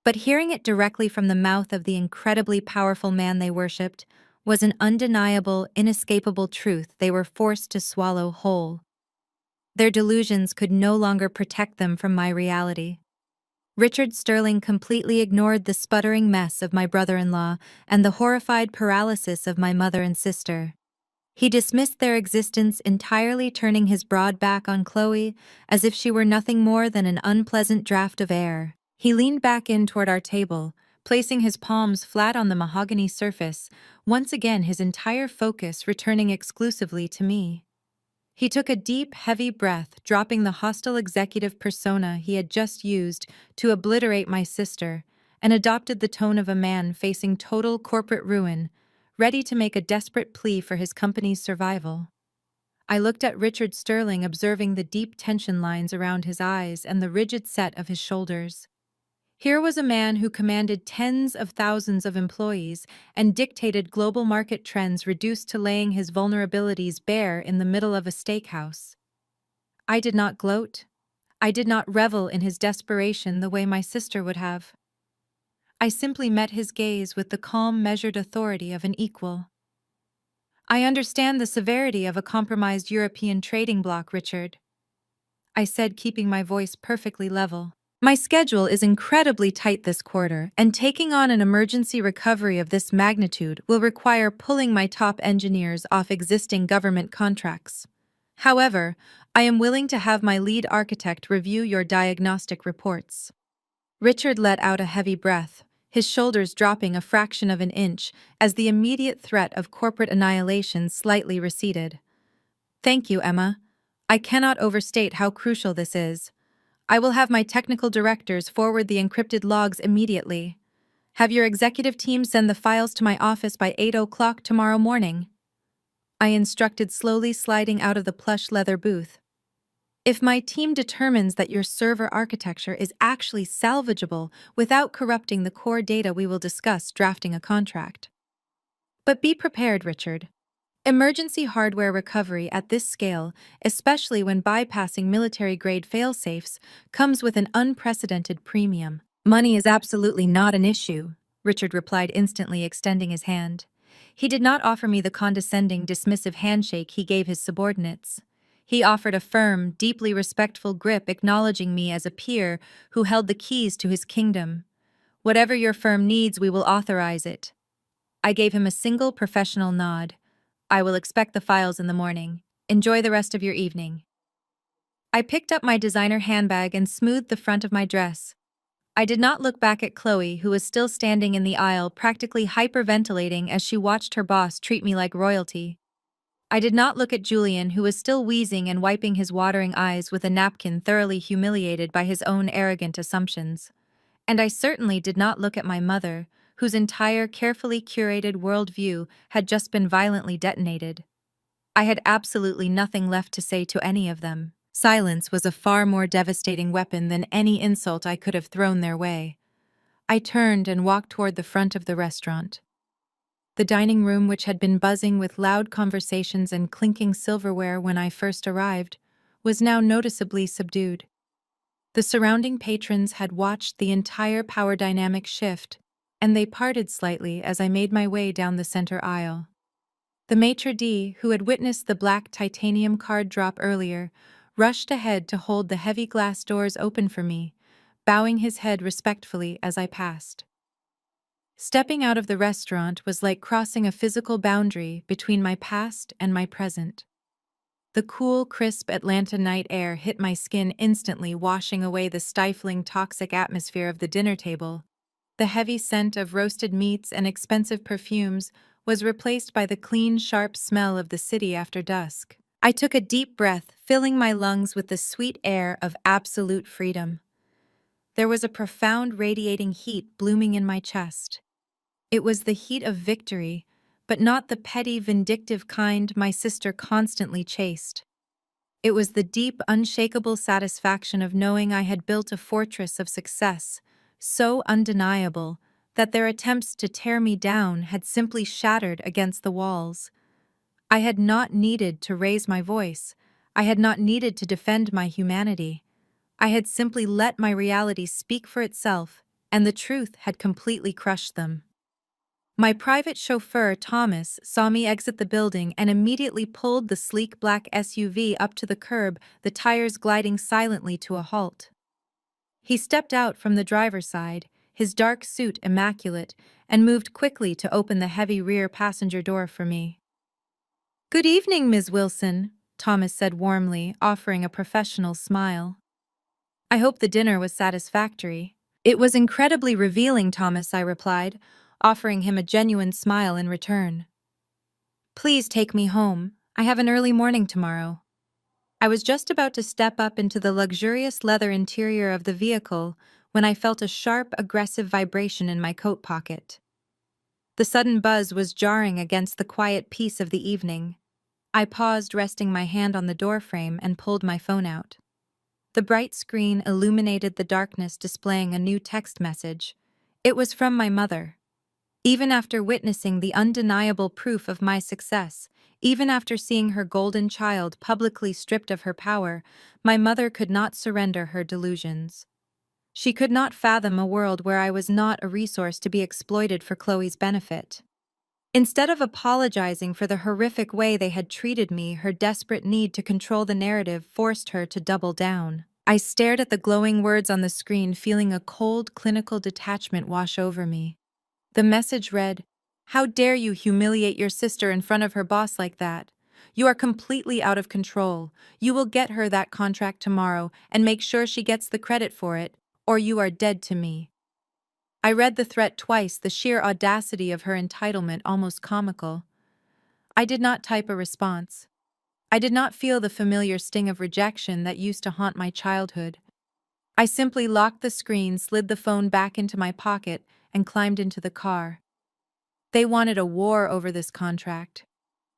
But hearing it directly from the mouth of the incredibly powerful man they worshipped was an undeniable, inescapable truth they were forced to swallow whole. Their delusions could no longer protect them from my reality. Richard Sterling completely ignored the sputtering mess of my brother-in-law and the horrified paralysis of my mother and sister. He dismissed their existence entirely, turning his broad back on Chloe as if she were nothing more than an unpleasant draft of air. He leaned back in toward our table, placing his palms flat on the mahogany surface, once again his entire focus returning exclusively to me. He took a deep, heavy breath, dropping the hostile executive persona he had just used to obliterate my sister, and adopted the tone of a man facing total corporate ruin, ready to make a desperate plea for his company's survival. I looked at Richard Sterling, observing the deep tension lines around his eyes and the rigid set of his shoulders. Here was a man who commanded tens of thousands of employees and dictated global market trends, reduced to laying his vulnerabilities bare in the middle of a steakhouse. I did not gloat. I did not revel in his desperation the way my sister would have. I simply met his gaze with the calm, measured authority of an equal. "I understand the severity of a compromised European trading bloc, Richard," I said, keeping my voice perfectly level. "My schedule is incredibly tight this quarter, and taking on an emergency recovery of this magnitude will require pulling my top engineers off existing government contracts. However, I am willing to have my lead architect review your diagnostic reports." Richard let out a heavy breath, his shoulders dropping a fraction of an inch as the immediate threat of corporate annihilation slightly receded. "Thank you, Emma. I cannot overstate how crucial this is. I will have my technical directors forward the encrypted logs immediately. Have your executive team send the files to my office by 8 o'clock tomorrow morning," I instructed, slowly sliding out of the plush leather booth. "If my team determines that your server architecture is actually salvageable without corrupting the core data, we will discuss drafting a contract. But be prepared, Richard. Emergency hardware recovery at this scale, especially when bypassing military-grade failsafes, comes with an unprecedented premium." "Money is absolutely not an issue," Richard replied, instantly extending his hand. He did not offer me the condescending, dismissive handshake he gave his subordinates. He offered a firm, deeply respectful grip, acknowledging me as a peer who held the keys to his kingdom. "Whatever your firm needs, we will authorize it." I gave him a single professional nod. "I will expect the files in the morning. Enjoy the rest of your evening." I picked up my designer handbag and smoothed the front of my dress. I did not look back at Chloe, who was still standing in the aisle, practically hyperventilating as she watched her boss treat me like royalty. I did not look at Julian, who was still wheezing and wiping his watering eyes with a napkin, thoroughly humiliated by his own arrogant assumptions. And I certainly did not look at my mother, whose entire carefully curated worldview had just been violently detonated. I had absolutely nothing left to say to any of them. Silence was a far more devastating weapon than any insult I could have thrown their way. I turned and walked toward the front of the restaurant. The dining room, which had been buzzing with loud conversations and clinking silverware when I first arrived, was now noticeably subdued. The surrounding patrons had watched the entire power dynamic shift, and they parted slightly as I made my way down the center aisle. The maitre d', who had witnessed the black titanium card drop earlier, rushed ahead to hold the heavy glass doors open for me, bowing his head respectfully as I passed. Stepping out of the restaurant was like crossing a physical boundary between my past and my present. The cool, crisp Atlanta night air hit my skin instantly, washing away the stifling, toxic atmosphere of the dinner table. The heavy scent of roasted meats and expensive perfumes was replaced by the clean, sharp smell of the city after dusk. I took a deep breath, filling my lungs with the sweet air of absolute freedom. There was a profound, radiating heat blooming in my chest. It was the heat of victory, but not the petty, vindictive kind my sister constantly chased. It was the deep, unshakable satisfaction of knowing I had built a fortress of success, so undeniable that their attempts to tear me down had simply shattered against the walls. I had not needed to raise my voice. I had not needed to defend my humanity. I had simply let my reality speak for itself, and the truth had completely crushed them. My private chauffeur, Thomas, saw me exit the building and immediately pulled the sleek black SUV up to the curb, the tires gliding silently to a halt. He stepped out from the driver's side, his dark suit immaculate, and moved quickly to open the heavy rear passenger door for me. "Good evening, Ms. Wilson," Thomas said warmly, offering a professional smile. "I hope the dinner was satisfactory." "It was incredibly revealing, Thomas," I replied, offering him a genuine smile in return. "Please take me home. I have an early morning tomorrow." I was just about to step up into the luxurious leather interior of the vehicle when I felt a sharp, aggressive vibration in my coat pocket. The sudden buzz was jarring against the quiet peace of the evening. I paused, resting my hand on the doorframe, and pulled my phone out. The bright screen illuminated the darkness, displaying a new text message. It was from my mother. Even after witnessing the undeniable proof of my success, even after seeing her golden child publicly stripped of her power, my mother could not surrender her delusions. She could not fathom a world where I was not a resource to be exploited for Chloe's benefit. Instead of apologizing for the horrific way they had treated me, her desperate need to control the narrative forced her to double down. I stared at the glowing words on the screen, feeling a cold, clinical detachment wash over me. The message read, "How dare you humiliate your sister in front of her boss like that? You are completely out of control. You will get her that contract tomorrow and make sure she gets the credit for it, or you are dead to me." I read the threat twice, the sheer audacity of her entitlement almost comical. I did not type a response. I did not feel the familiar sting of rejection that used to haunt my childhood. I simply locked the screen, slid the phone back into my pocket, and climbed into the car. They wanted a war over this contract.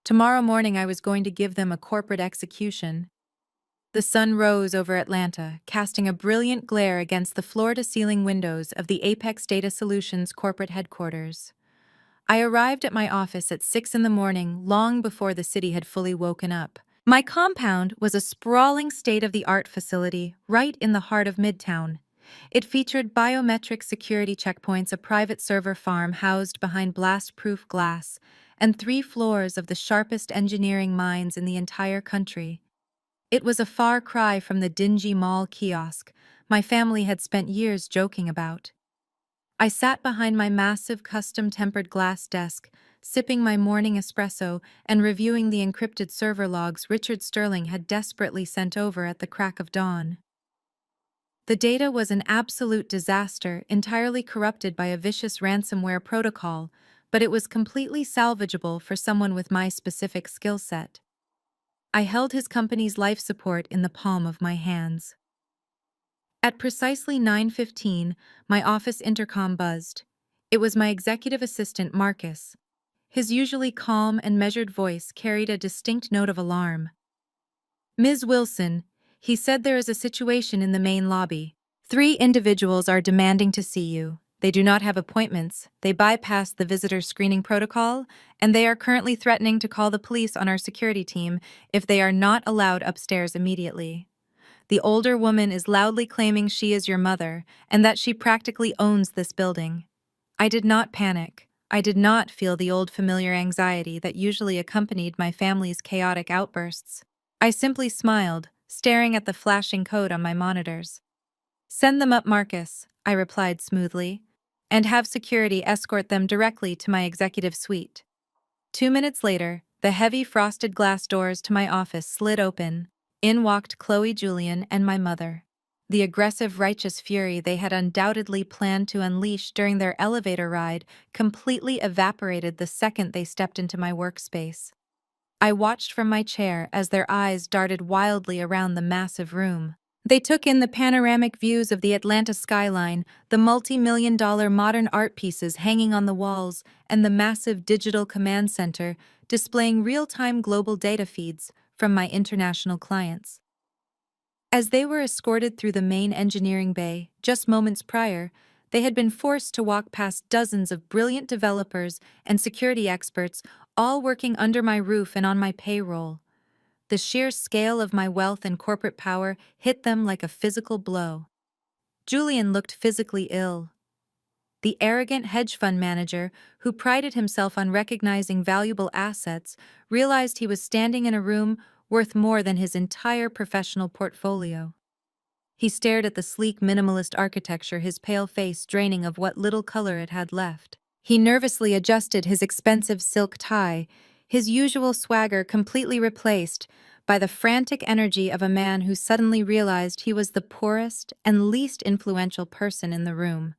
Tomorrow morning I was going to give them a corporate execution. The sun rose over Atlanta, casting a brilliant glare against the floor-to-ceiling windows of the Apex Data Solutions corporate headquarters. I arrived at my office at 6 in the morning, long before the city had fully woken up. My compound was a sprawling state-of-the-art facility right in the heart of Midtown. It featured biometric security checkpoints, a private server farm housed behind blast-proof glass, and 3 floors of the sharpest engineering minds in the entire country. It was a far cry from the dingy mall kiosk my family had spent years joking about. I sat behind my massive custom-tempered glass desk, sipping my morning espresso and reviewing the encrypted server logs Richard Sterling had desperately sent over at the crack of dawn. The data was an absolute disaster, entirely corrupted by a vicious ransomware protocol, but it was completely salvageable for someone with my specific skill set. I held his company's life support in the palm of my hands. At precisely 9:15, my office intercom buzzed. It was my executive assistant, Marcus. His usually calm and measured voice carried a distinct note of alarm. "Ms. Wilson," he said, "there is a situation in the main lobby. 3 individuals are demanding to see you. They do not have appointments, they bypassed the visitor screening protocol, and they are currently threatening to call the police on our security team if they are not allowed upstairs immediately. The older woman is loudly claiming she is your mother and that she practically owns this building." I did not panic. I did not feel the old familiar anxiety that usually accompanied my family's chaotic outbursts. I simply smiled, staring at the flashing code on my monitors. "Send them up, Marcus," I replied smoothly, "and have security escort them directly to my executive suite." 2 minutes later, the heavy frosted glass doors to my office slid open. In walked Chloe, Julian, and my mother. The aggressive, righteous fury they had undoubtedly planned to unleash during their elevator ride completely evaporated the second they stepped into my workspace. I watched from my chair as their eyes darted wildly around the massive room. They took in the panoramic views of the Atlanta skyline, the multi-million-dollar modern art pieces hanging on the walls, and the massive digital command center displaying real-time global data feeds from my international clients. As they were escorted through the main engineering bay, just moments prior, they had been forced to walk past dozens of brilliant developers and security experts, all working under my roof and on my payroll. The sheer scale of my wealth and corporate power hit them like a physical blow. Julian looked physically ill. The arrogant hedge fund manager, who prided himself on recognizing valuable assets, realized he was standing in a room worth more than his entire professional portfolio. He stared at the sleek minimalist architecture, his pale face draining of what little color it had left. He nervously adjusted his expensive silk tie, his usual swagger completely replaced by the frantic energy of a man who suddenly realized he was the poorest and least influential person in the room.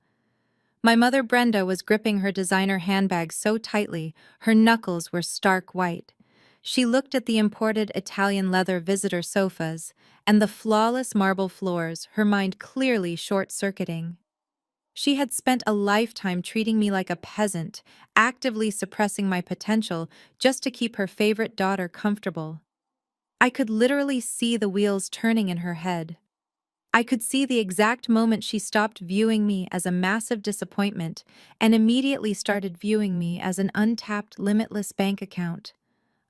My mother Brenda was gripping her designer handbag so tightly, her knuckles were stark white. She looked at the imported Italian leather visitor sofas and the flawless marble floors, her mind clearly short-circuiting. She had spent a lifetime treating me like a peasant, actively suppressing my potential just to keep her favorite daughter comfortable. I could literally see the wheels turning in her head. I could see the exact moment she stopped viewing me as a massive disappointment and immediately started viewing me as an untapped, limitless bank account.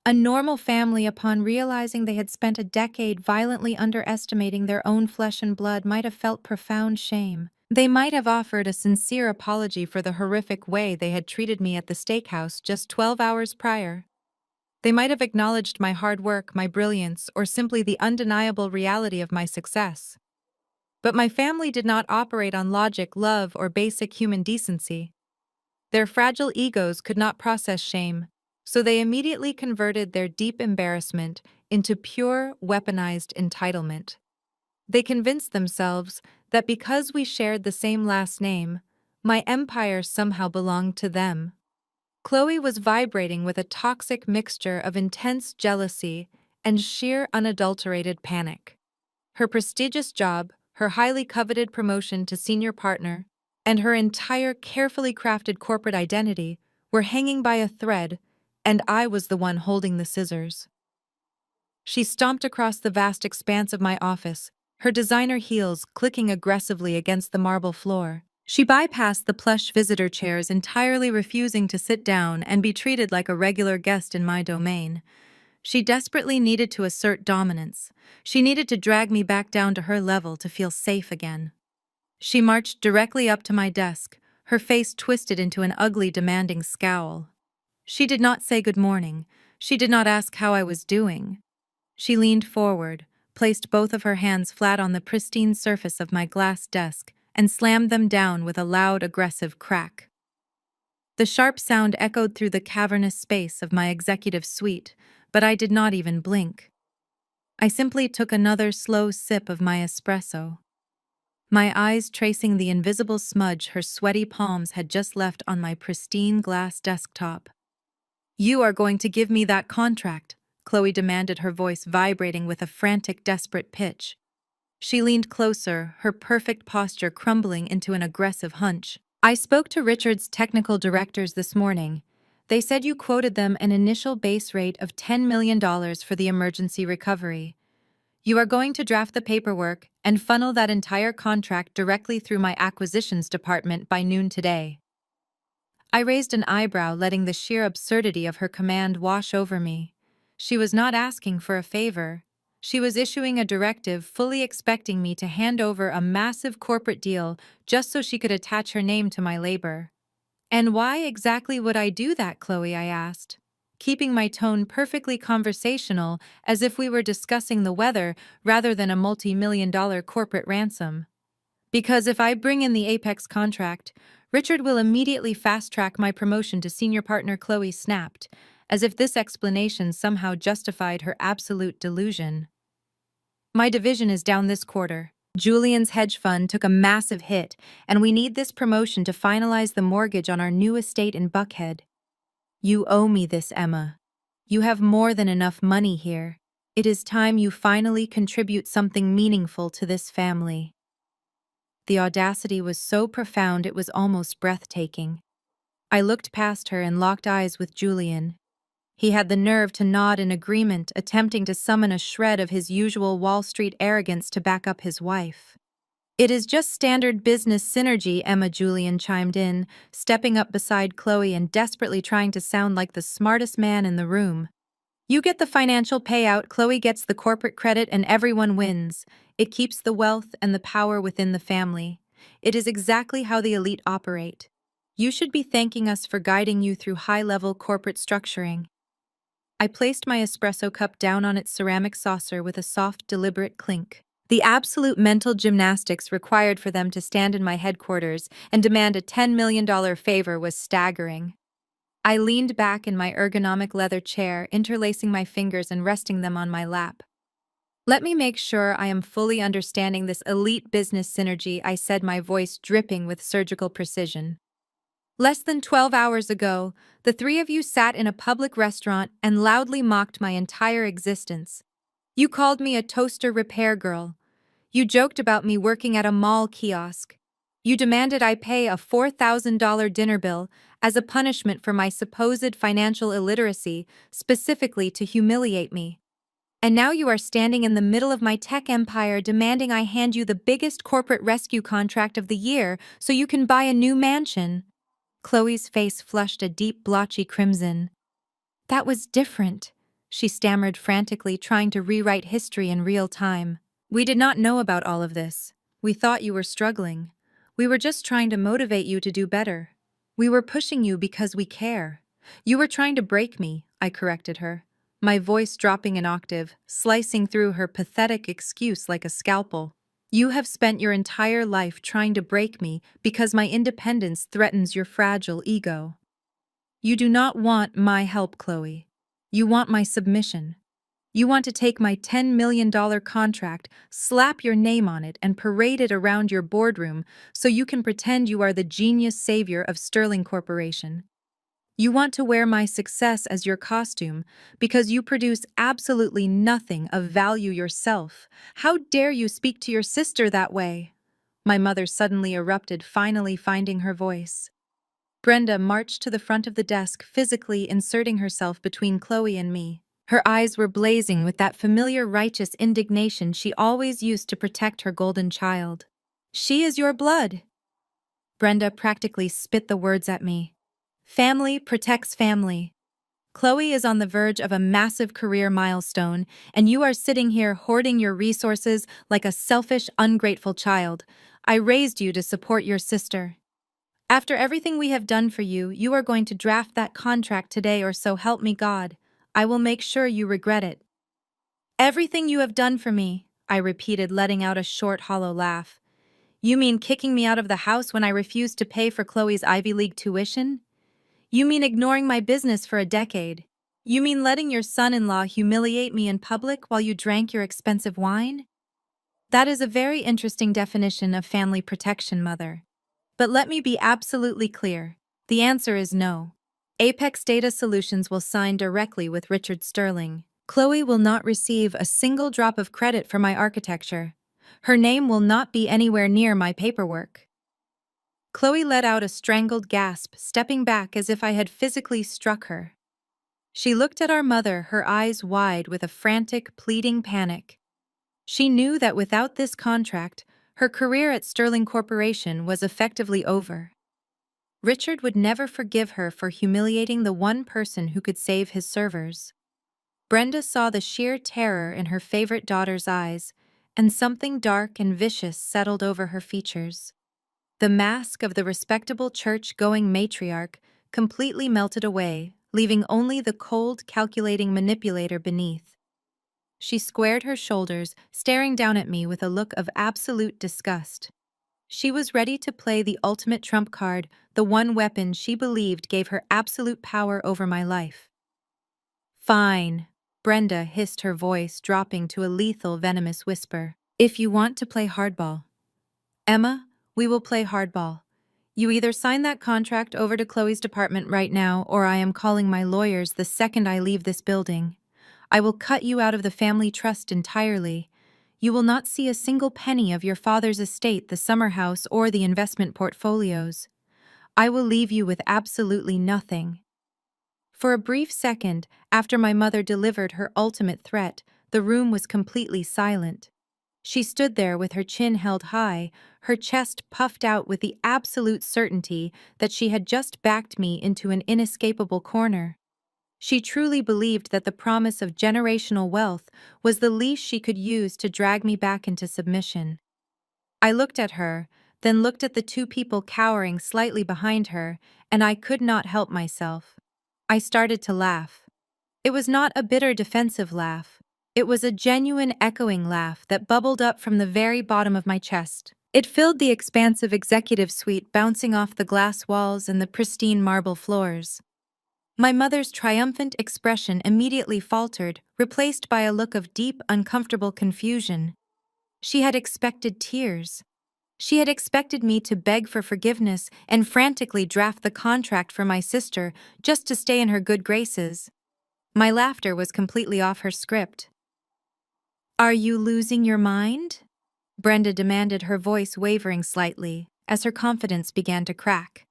A normal family, upon realizing they had spent a decade violently underestimating their own flesh and blood, might have felt profound shame. They might have offered a sincere apology for the horrific way they had treated me at the steakhouse just 12 hours prior. They might have acknowledged my hard work, my brilliance, or simply the undeniable reality of my success. But my family did not operate on logic, love, or basic human decency. Their fragile egos could not process shame, so they immediately converted their deep embarrassment into pure, weaponized entitlement. They convinced themselves that because we shared the same last name, my empire somehow belonged to them. Chloe was vibrating with a toxic mixture of intense jealousy and sheer unadulterated panic. Her prestigious job, her highly coveted promotion to senior partner, and her entire carefully crafted corporate identity were hanging by a thread, and I was the one holding the scissors. She stomped across the vast expanse of my office, her designer heels clicking aggressively against the marble floor. She bypassed the plush visitor chairs, entirely refusing to sit down and be treated like a regular guest in my domain. She desperately needed to assert dominance. She needed to drag me back down to her level to feel safe again. She marched directly up to my desk, her face twisted into an ugly, demanding scowl. She did not say good morning. She did not ask how I was doing. She leaned forward, placed both of her hands flat on the pristine surface of my glass desk, and slammed them down with a loud, aggressive crack. The sharp sound echoed through the cavernous space of my executive suite, but I did not even blink. I simply took another slow sip of my espresso, my eyes tracing the invisible smudge her sweaty palms had just left on my pristine glass desktop. "You are going to give me that contract," Chloe demanded, her voice vibrating with a frantic, desperate pitch. She leaned closer, her perfect posture crumbling into an aggressive hunch. "I spoke to Richard's technical directors this morning. They said you quoted them an initial base rate of $10 million for the emergency recovery. You are going to draft the paperwork and funnel that entire contract directly through my acquisitions department by noon today." I raised an eyebrow, letting the sheer absurdity of her command wash over me. She was not asking for a favor. She was issuing a directive, fully expecting me to hand over a massive corporate deal just so she could attach her name to my labor. "And why exactly would I do that, Chloe?" I asked, keeping my tone perfectly conversational, as if we were discussing the weather rather than a multi-million-dollar corporate ransom. "Because if I bring in the Apex contract, Richard will immediately fast-track my promotion to senior partner." Chloe snapped, as if this explanation somehow justified her absolute delusion. "My division is down this quarter. Julian's hedge fund took a massive hit, and we need this promotion to finalize the mortgage on our new estate in Buckhead. You owe me this, Emma. You have more than enough money here. It is time you finally contribute something meaningful to this family." The audacity was so profound it was almost breathtaking. I looked past her and locked eyes with Julian. He had the nerve to nod in agreement, attempting to summon a shred of his usual Wall Street arrogance to back up his wife. "It is just standard business synergy," Emma. Julian chimed in, stepping up beside Chloe and desperately trying to sound like the smartest man in the room. "You get the financial payout, Chloe gets the corporate credit, and everyone wins. It keeps the wealth and the power within the family. It is exactly how the elite operate. You should be thanking us for guiding you through high-level corporate structuring." I placed my espresso cup down on its ceramic saucer with a soft, deliberate clink. The absolute mental gymnastics required for them to stand in my headquarters and demand a $10 million favor was staggering. I leaned back in my ergonomic leather chair, interlacing my fingers and resting them on my lap. "Let me make sure I am fully understanding this elite business synergy," I said, my voice dripping with surgical precision. Less than 12 hours ago, the three of you sat in a public restaurant and loudly mocked my entire existence. You called me a toaster repair girl. You joked about me working at a mall kiosk. You demanded I pay a $4,000 dinner bill as a punishment for my supposed financial illiteracy, specifically to humiliate me. And now you are standing in the middle of my tech empire demanding I hand you the biggest corporate rescue contract of the year so you can buy a new mansion. Chloe's face flushed a deep, blotchy crimson. That was different, she stammered frantically, trying to rewrite history in real time. We did not know about all of this. We thought you were struggling. We were just trying to motivate you to do better. We were pushing you because we care. You were trying to break me, I corrected her, my voice dropping an octave, slicing through her pathetic excuse like a scalpel. You have spent your entire life trying to break me because my independence threatens your fragile ego. You do not want my help, Chloe. You want my submission. You want to take my $10 million contract, slap your name on it, and parade it around your boardroom so you can pretend you are the genius savior of Sterling Corporation. You want to wear my success as your costume because you produce absolutely nothing of value yourself. How dare you speak to your sister that way? My mother suddenly erupted, finally finding her voice. Brenda marched to the front of the desk, physically inserting herself between Chloe and me. Her eyes were blazing with that familiar righteous indignation she always used to protect her golden child. She is your blood. Brenda practically spit the words at me. Family protects family. Chloe is on the verge of a massive career milestone, and you are sitting here hoarding your resources like a selfish, ungrateful child. I raised you to support your sister. After everything we have done for you, you are going to draft that contract today, or so help me God. I will make sure you regret it. Everything you have done for me, I repeated, letting out a short, hollow laugh. You mean kicking me out of the house when I refused to pay for Chloe's Ivy League tuition? You mean ignoring my business for a decade? You mean letting your son-in-law humiliate me in public while you drank your expensive wine? That is a very interesting definition of family protection, Mother. But let me be absolutely clear. The answer is no. Apex Data Solutions will sign directly with Richard Sterling. Chloe will not receive a single drop of credit for my architecture. Her name will not be anywhere near my paperwork. Chloe let out a strangled gasp, stepping back as if I had physically struck her. She looked at our mother, her eyes wide with a frantic, pleading panic. She knew that without this contract, her career at Sterling Corporation was effectively over. Richard would never forgive her for humiliating the one person who could save his servers. Brenda saw the sheer terror in her favorite daughter's eyes, and something dark and vicious settled over her features. The mask of the respectable church-going matriarch completely melted away, leaving only the cold, calculating manipulator beneath. She squared her shoulders, staring down at me with a look of absolute disgust. She was ready to play the ultimate trump card, the one weapon she believed gave her absolute power over my life. Fine, Brenda hissed, her voice dropping to a lethal, venomous whisper. If you want to play hardball. Emma, we will play hardball. You either sign that contract over to Chloe's department right now, or I am calling my lawyers the second I leave this building. I will cut you out of the family trust entirely. You will not see a single penny of your father's estate, the summer house, or the investment portfolios. I will leave you with absolutely nothing. For a brief second, after my mother delivered her ultimate threat, the room was completely silent. She stood there with her chin held high, her chest puffed out with the absolute certainty that she had just backed me into an inescapable corner. She truly believed that the promise of generational wealth was the leash she could use to drag me back into submission. I looked at her, then looked at the two people cowering slightly behind her, and I could not help myself. I started to laugh. It was not a bitter, defensive laugh. It was a genuine, echoing laugh that bubbled up from the very bottom of my chest. It filled the expansive executive suite, bouncing off the glass walls and the pristine marble floors. My mother's triumphant expression immediately faltered, replaced by a look of deep, uncomfortable confusion. She had expected tears. She had expected me to beg for forgiveness and frantically draft the contract for my sister just to stay in her good graces. My laughter was completely off her script. "Are you losing your mind?" Brenda demanded, her voice wavering slightly as her confidence began to crack.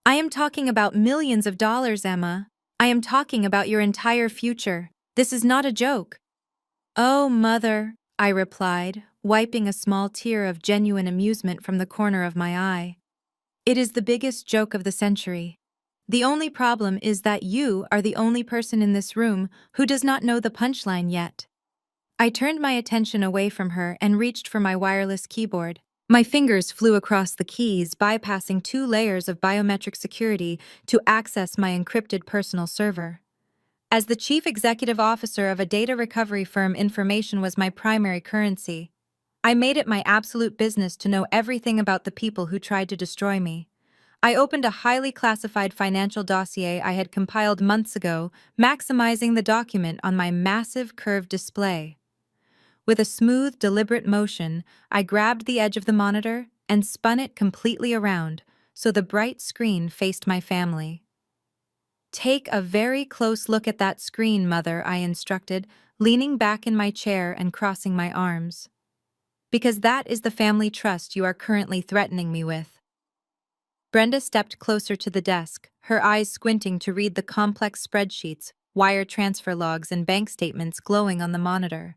"I am talking about millions of dollars, Emma. I am talking about your entire future. This is not a joke." "Oh, Mother," I replied, wiping a small tear of genuine amusement from the corner of my eye. "It is the biggest joke of the century. The only problem is that you are the only person in this room who does not know the punchline yet." I turned my attention away from her and reached for my wireless keyboard. My fingers flew across the keys, bypassing 2 layers of biometric security to access my encrypted personal server. As the chief executive officer of a data recovery firm, information was my primary currency. I made it my absolute business to know everything about the people who tried to destroy me. I opened a highly classified financial dossier I had compiled months ago, maximizing the document on my massive curved display. With a smooth, deliberate motion, I grabbed the edge of the monitor and spun it completely around so the bright screen faced my family. "Take a very close look at that screen, Mother," I instructed, leaning back in my chair and crossing my arms. "Because that is the family trust you are currently threatening me with." Brenda stepped closer to the desk, her eyes squinting to read the complex spreadsheets, wire transfer logs, and bank statements glowing on the monitor.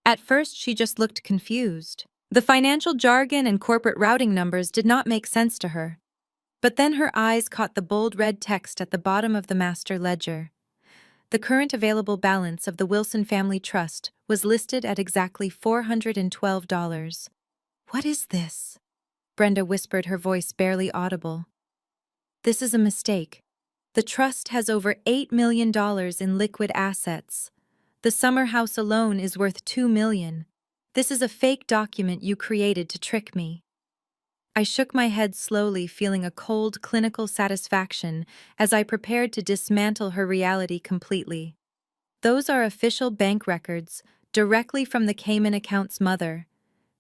At first, she just looked confused. The financial jargon and corporate routing numbers did not make sense to her. But then her eyes caught the bold red text at the bottom of the master ledger. The current available balance of the Wilson Family Trust was listed at exactly $412. "What is this?" Brenda whispered, her voice barely audible. "This is a mistake. The trust has over $8 million in liquid assets. The summer house alone is worth $2 million. This is a fake document you created to trick me." I shook my head slowly, feeling a cold, clinical satisfaction as I prepared to dismantle her reality completely. "Those are official bank records, directly from the Cayman account's mother.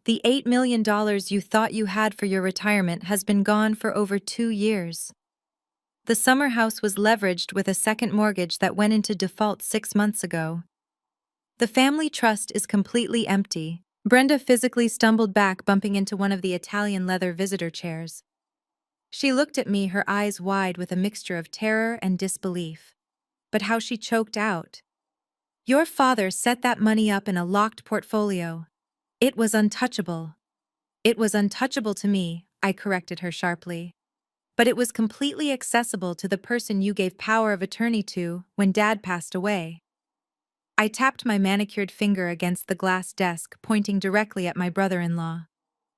The $8 million you thought you had for your retirement has been gone for over 2 years. The summer house was leveraged with a second mortgage that went into default 6 months ago. The family trust is completely empty." Brenda physically stumbled back, bumping into one of the Italian leather visitor chairs. She looked at me, her eyes wide with a mixture of terror and disbelief. But how she choked out, "Your father set that money up in a locked portfolio. It was untouchable." "It was untouchable to me," I corrected her sharply. "But it was completely accessible to the person you gave power of attorney to when Dad passed away." I tapped my manicured finger against the glass desk, pointing directly at my brother-in-law.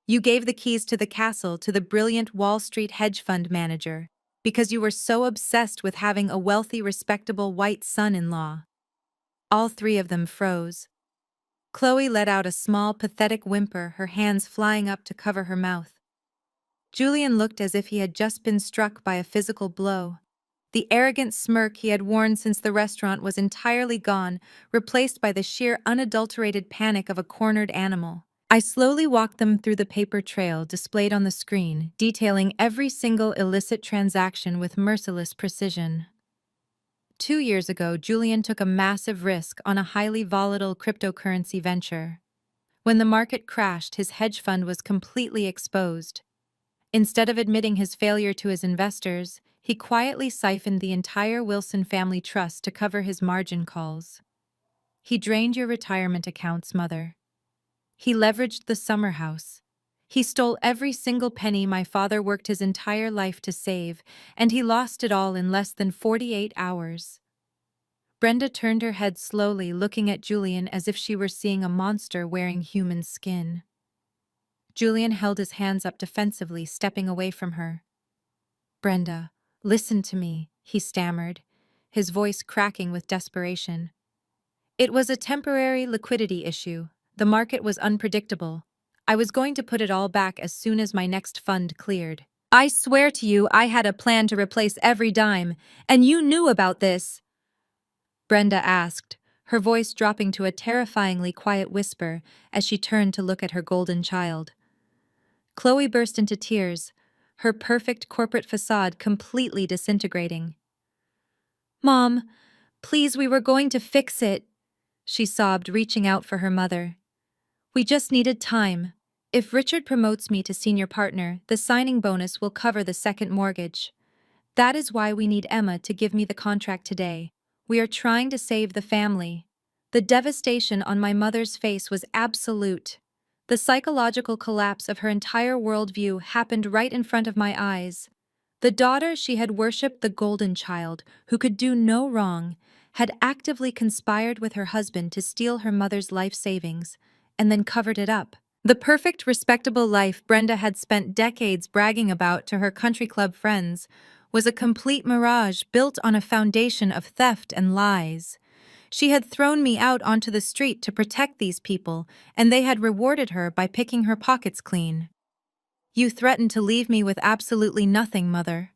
"You gave the keys to the castle to the brilliant Wall Street hedge fund manager because you were so obsessed with having a wealthy, respectable white son-in-law." All 3 of them froze. Chloe let out a small, pathetic whimper, her hands flying up to cover her mouth. Julian looked as if he had just been struck by a physical blow. The arrogant smirk he had worn since the restaurant was entirely gone, replaced by the sheer, unadulterated panic of a cornered animal. I slowly walked them through the paper trail displayed on the screen, detailing every single illicit transaction with merciless precision. 2 years ago, Julian took a massive risk on a highly volatile cryptocurrency venture. When the market crashed, his hedge fund was completely exposed. Instead of admitting his failure to his investors, he quietly siphoned the entire Wilson family trust to cover his margin calls. He drained your retirement accounts, Mother. He leveraged the summer house. He stole every single penny my father worked his entire life to save, and he lost it all in less than 48 hours. Brenda turned her head slowly, looking at Julian as if she were seeing a monster wearing human skin. Julian held his hands up defensively, stepping away from her. "Brenda, listen to me," he stammered, his voice cracking with desperation. "It was a temporary liquidity issue. The market was unpredictable. I was going to put it all back as soon as my next fund cleared. I swear to you, I had a plan to replace every dime, and you knew about this?" Brenda asked, her voice dropping to a terrifyingly quiet whisper as she turned to look at her golden child. Chloe burst into tears, her perfect corporate facade completely disintegrating. "Mom, please, we were going to fix it," she sobbed, reaching out for her mother. "We just needed time. If Richard promotes me to senior partner, the signing bonus will cover the second mortgage. That is why we need Emma to give me the contract today. We are trying to save the family." The devastation on my mother's face was absolute. The psychological collapse of her entire worldview happened right in front of my eyes. The daughter she had worshipped, the golden child, who could do no wrong, had actively conspired with her husband to steal her mother's life savings, and then covered it up. The perfect, respectable life Brenda had spent decades bragging about to her country club friends was a complete mirage built on a foundation of theft and lies. She had thrown me out onto the street to protect these people, and they had rewarded her by picking her pockets clean. "You threatened to leave me with absolutely nothing, Mother,"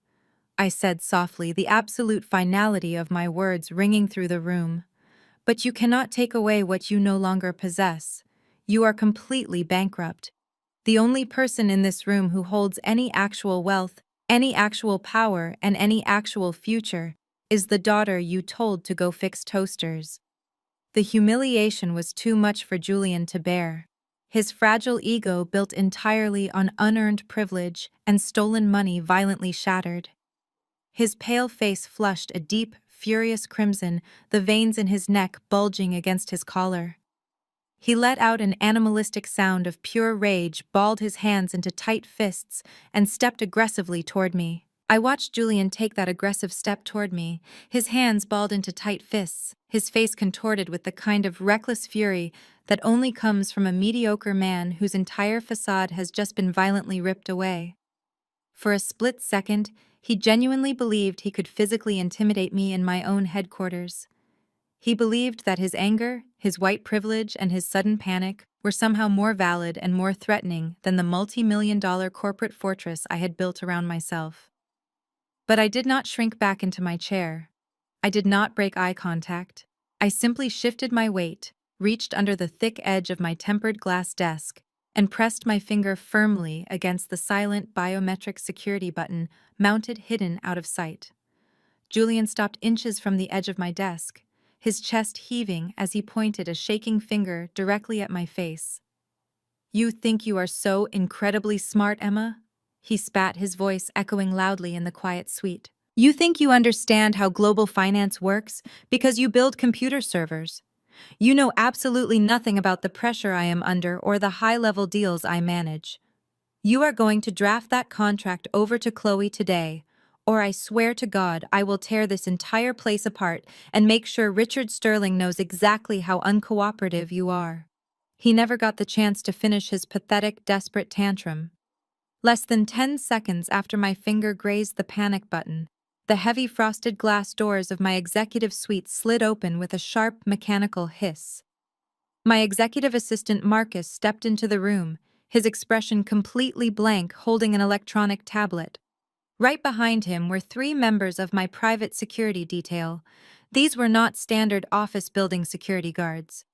I said softly, the absolute finality of my words ringing through the room. "But you cannot take away what you no longer possess. You are completely bankrupt. The only person in this room who holds any actual wealth, any actual power, and any actual future is the daughter you told to go fix toasters." The humiliation was too much for Julian to bear. His fragile ego, built entirely on unearned privilege and stolen money, violently shattered. His pale face flushed a deep, furious crimson, the veins in his neck bulging against his collar. He let out an animalistic sound of pure rage, balled his hands into tight fists, and stepped aggressively toward me. I watched Julian take that aggressive step toward me, his hands balled into tight fists, his face contorted with the kind of reckless fury that only comes from a mediocre man whose entire facade has just been violently ripped away. For a split second, he genuinely believed he could physically intimidate me in my own headquarters. He believed that his anger, his white privilege, and his sudden panic were somehow more valid and more threatening than the multi-million-dollar corporate fortress I had built around myself. But I did not shrink back into my chair. I did not break eye contact. I simply shifted my weight, reached under the thick edge of my tempered glass desk, and pressed my finger firmly against the silent biometric security button mounted hidden out of sight. Julian stopped inches from the edge of my desk, his chest heaving as he pointed a shaking finger directly at my face. "You think you are so incredibly smart, Emma?" He spat, his voice echoing loudly in the quiet suite. "You think you understand how global finance works because you build computer servers. You know absolutely nothing about the pressure I am under or the high-level deals I manage. You are going to draft that contract over to Chloe today, or I swear to God I will tear this entire place apart and make sure Richard Sterling knows exactly how uncooperative you are." He never got the chance to finish his pathetic, desperate tantrum. Less than 10 seconds after my finger grazed the panic button, the heavy frosted glass doors of my executive suite slid open with a sharp, mechanical hiss. My executive assistant Marcus stepped into the room, his expression completely blank, holding an electronic tablet. Right behind him were 3 members of my private security detail. These were not standard office building security guards.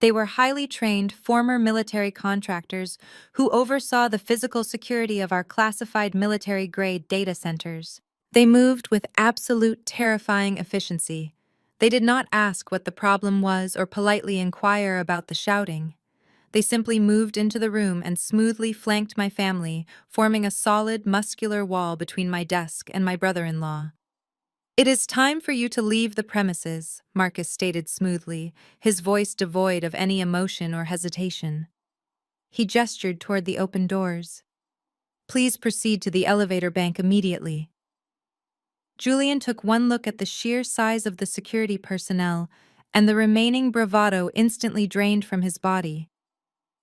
They were highly trained former military contractors who oversaw the physical security of our classified military-grade data centers. They moved with absolute terrifying efficiency. They did not ask what the problem was or politely inquire about the shouting. They simply moved into the room and smoothly flanked my family, forming a solid, muscular wall between my desk and my brother-in-law. "It is time for you to leave the premises," Marcus stated smoothly, his voice devoid of any emotion or hesitation. He gestured toward the open doors. "Please proceed to the elevator bank immediately." Julian took one look at the sheer size of the security personnel, and the remaining bravado instantly drained from his body.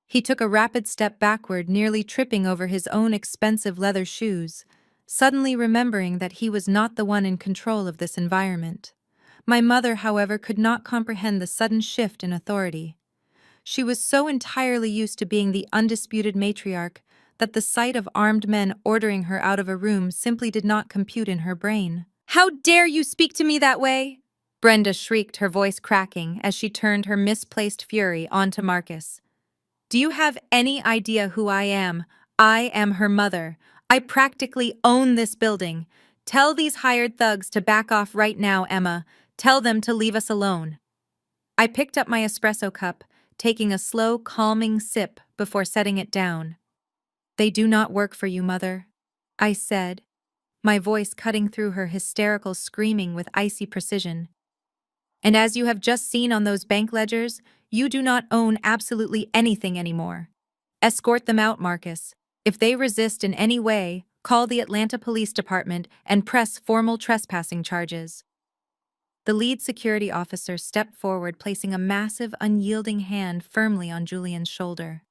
He took a rapid step backward, nearly tripping over his own expensive leather shoes, suddenly remembering that he was not the one in control of this environment. My mother, however, could not comprehend the sudden shift in authority. She was so entirely used to being the undisputed matriarch that the sight of armed men ordering her out of a room simply did not compute in her brain. "How dare you speak to me that way?" Brenda shrieked, her voice cracking as she turned her misplaced fury onto Marcus. "Do you have any idea who I am? I am her mother. I practically own this building. Tell these hired thugs to back off right now, Emma. Tell them to leave us alone. I picked up my espresso cup, taking a slow, calming sip before setting it down. They do not work for you, mother, I said, my voice cutting through her hysterical screaming with icy precision. And as you have just seen on those bank ledgers, you do not own absolutely anything anymore. Escort them out, Marcus. If they resist in any way, call the Atlanta Police Department and press formal trespassing charges. The lead security officer stepped forward, placing a massive, unyielding hand firmly on Julian's shoulder.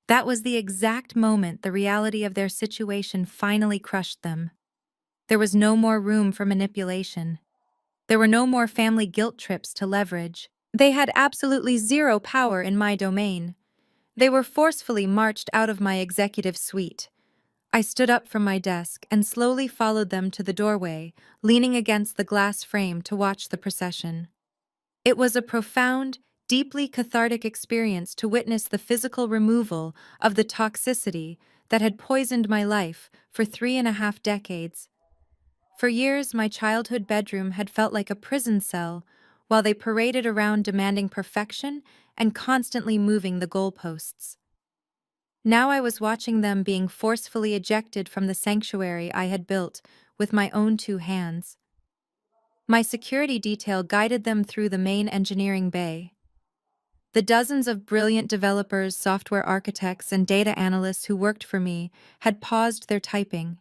That was the exact moment the reality of their situation finally crushed them. There was no more room for manipulation. There were no more family guilt trips to leverage. They had absolutely zero power in my domain. They were forcefully marched out of my executive suite. I stood up from my desk and slowly followed them to the doorway, leaning against the glass frame to watch the procession. It was a profound, deeply cathartic experience to witness the physical removal of the toxicity that had poisoned my life for 3.5 decades. For years, my childhood bedroom had felt like a prison cell, while they paraded around demanding perfection and constantly moving the goalposts. Now I was watching them being forcefully ejected from the sanctuary I had built with my own 2 hands. My security detail guided them through the main engineering bay. The dozens of brilliant developers, software architects, and data analysts who worked for me had paused their typing.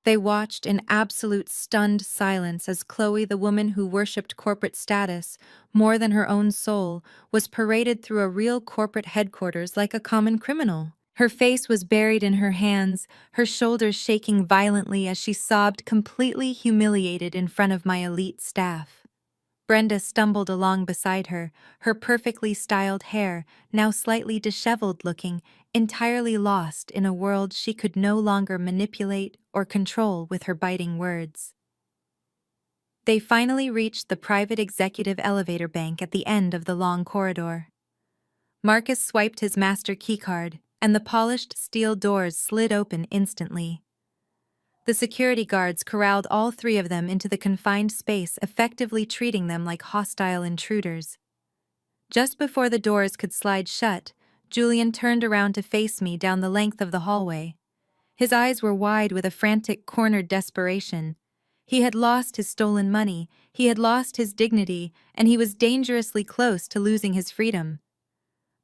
They watched in absolute stunned silence as Chloe, the woman who worshipped corporate status more than her own soul, was paraded through a real corporate headquarters like a common criminal. Her face was buried in her hands, her shoulders shaking violently as she sobbed, completely humiliated in front of my elite staff. Brenda stumbled along beside her, her perfectly styled hair, now slightly disheveled looking, entirely lost in a world she could no longer manipulate or control with her biting words. They finally reached the private executive elevator bank at the end of the long corridor. Marcus swiped his master keycard, and the polished steel doors slid open instantly. The security guards corralled all 3 of them into the confined space, effectively treating them like hostile intruders. Just before the doors could slide shut, Julian turned around to face me down the length of the hallway. His eyes were wide with a frantic, cornered desperation. He had lost his stolen money, he had lost his dignity, and he was dangerously close to losing his freedom.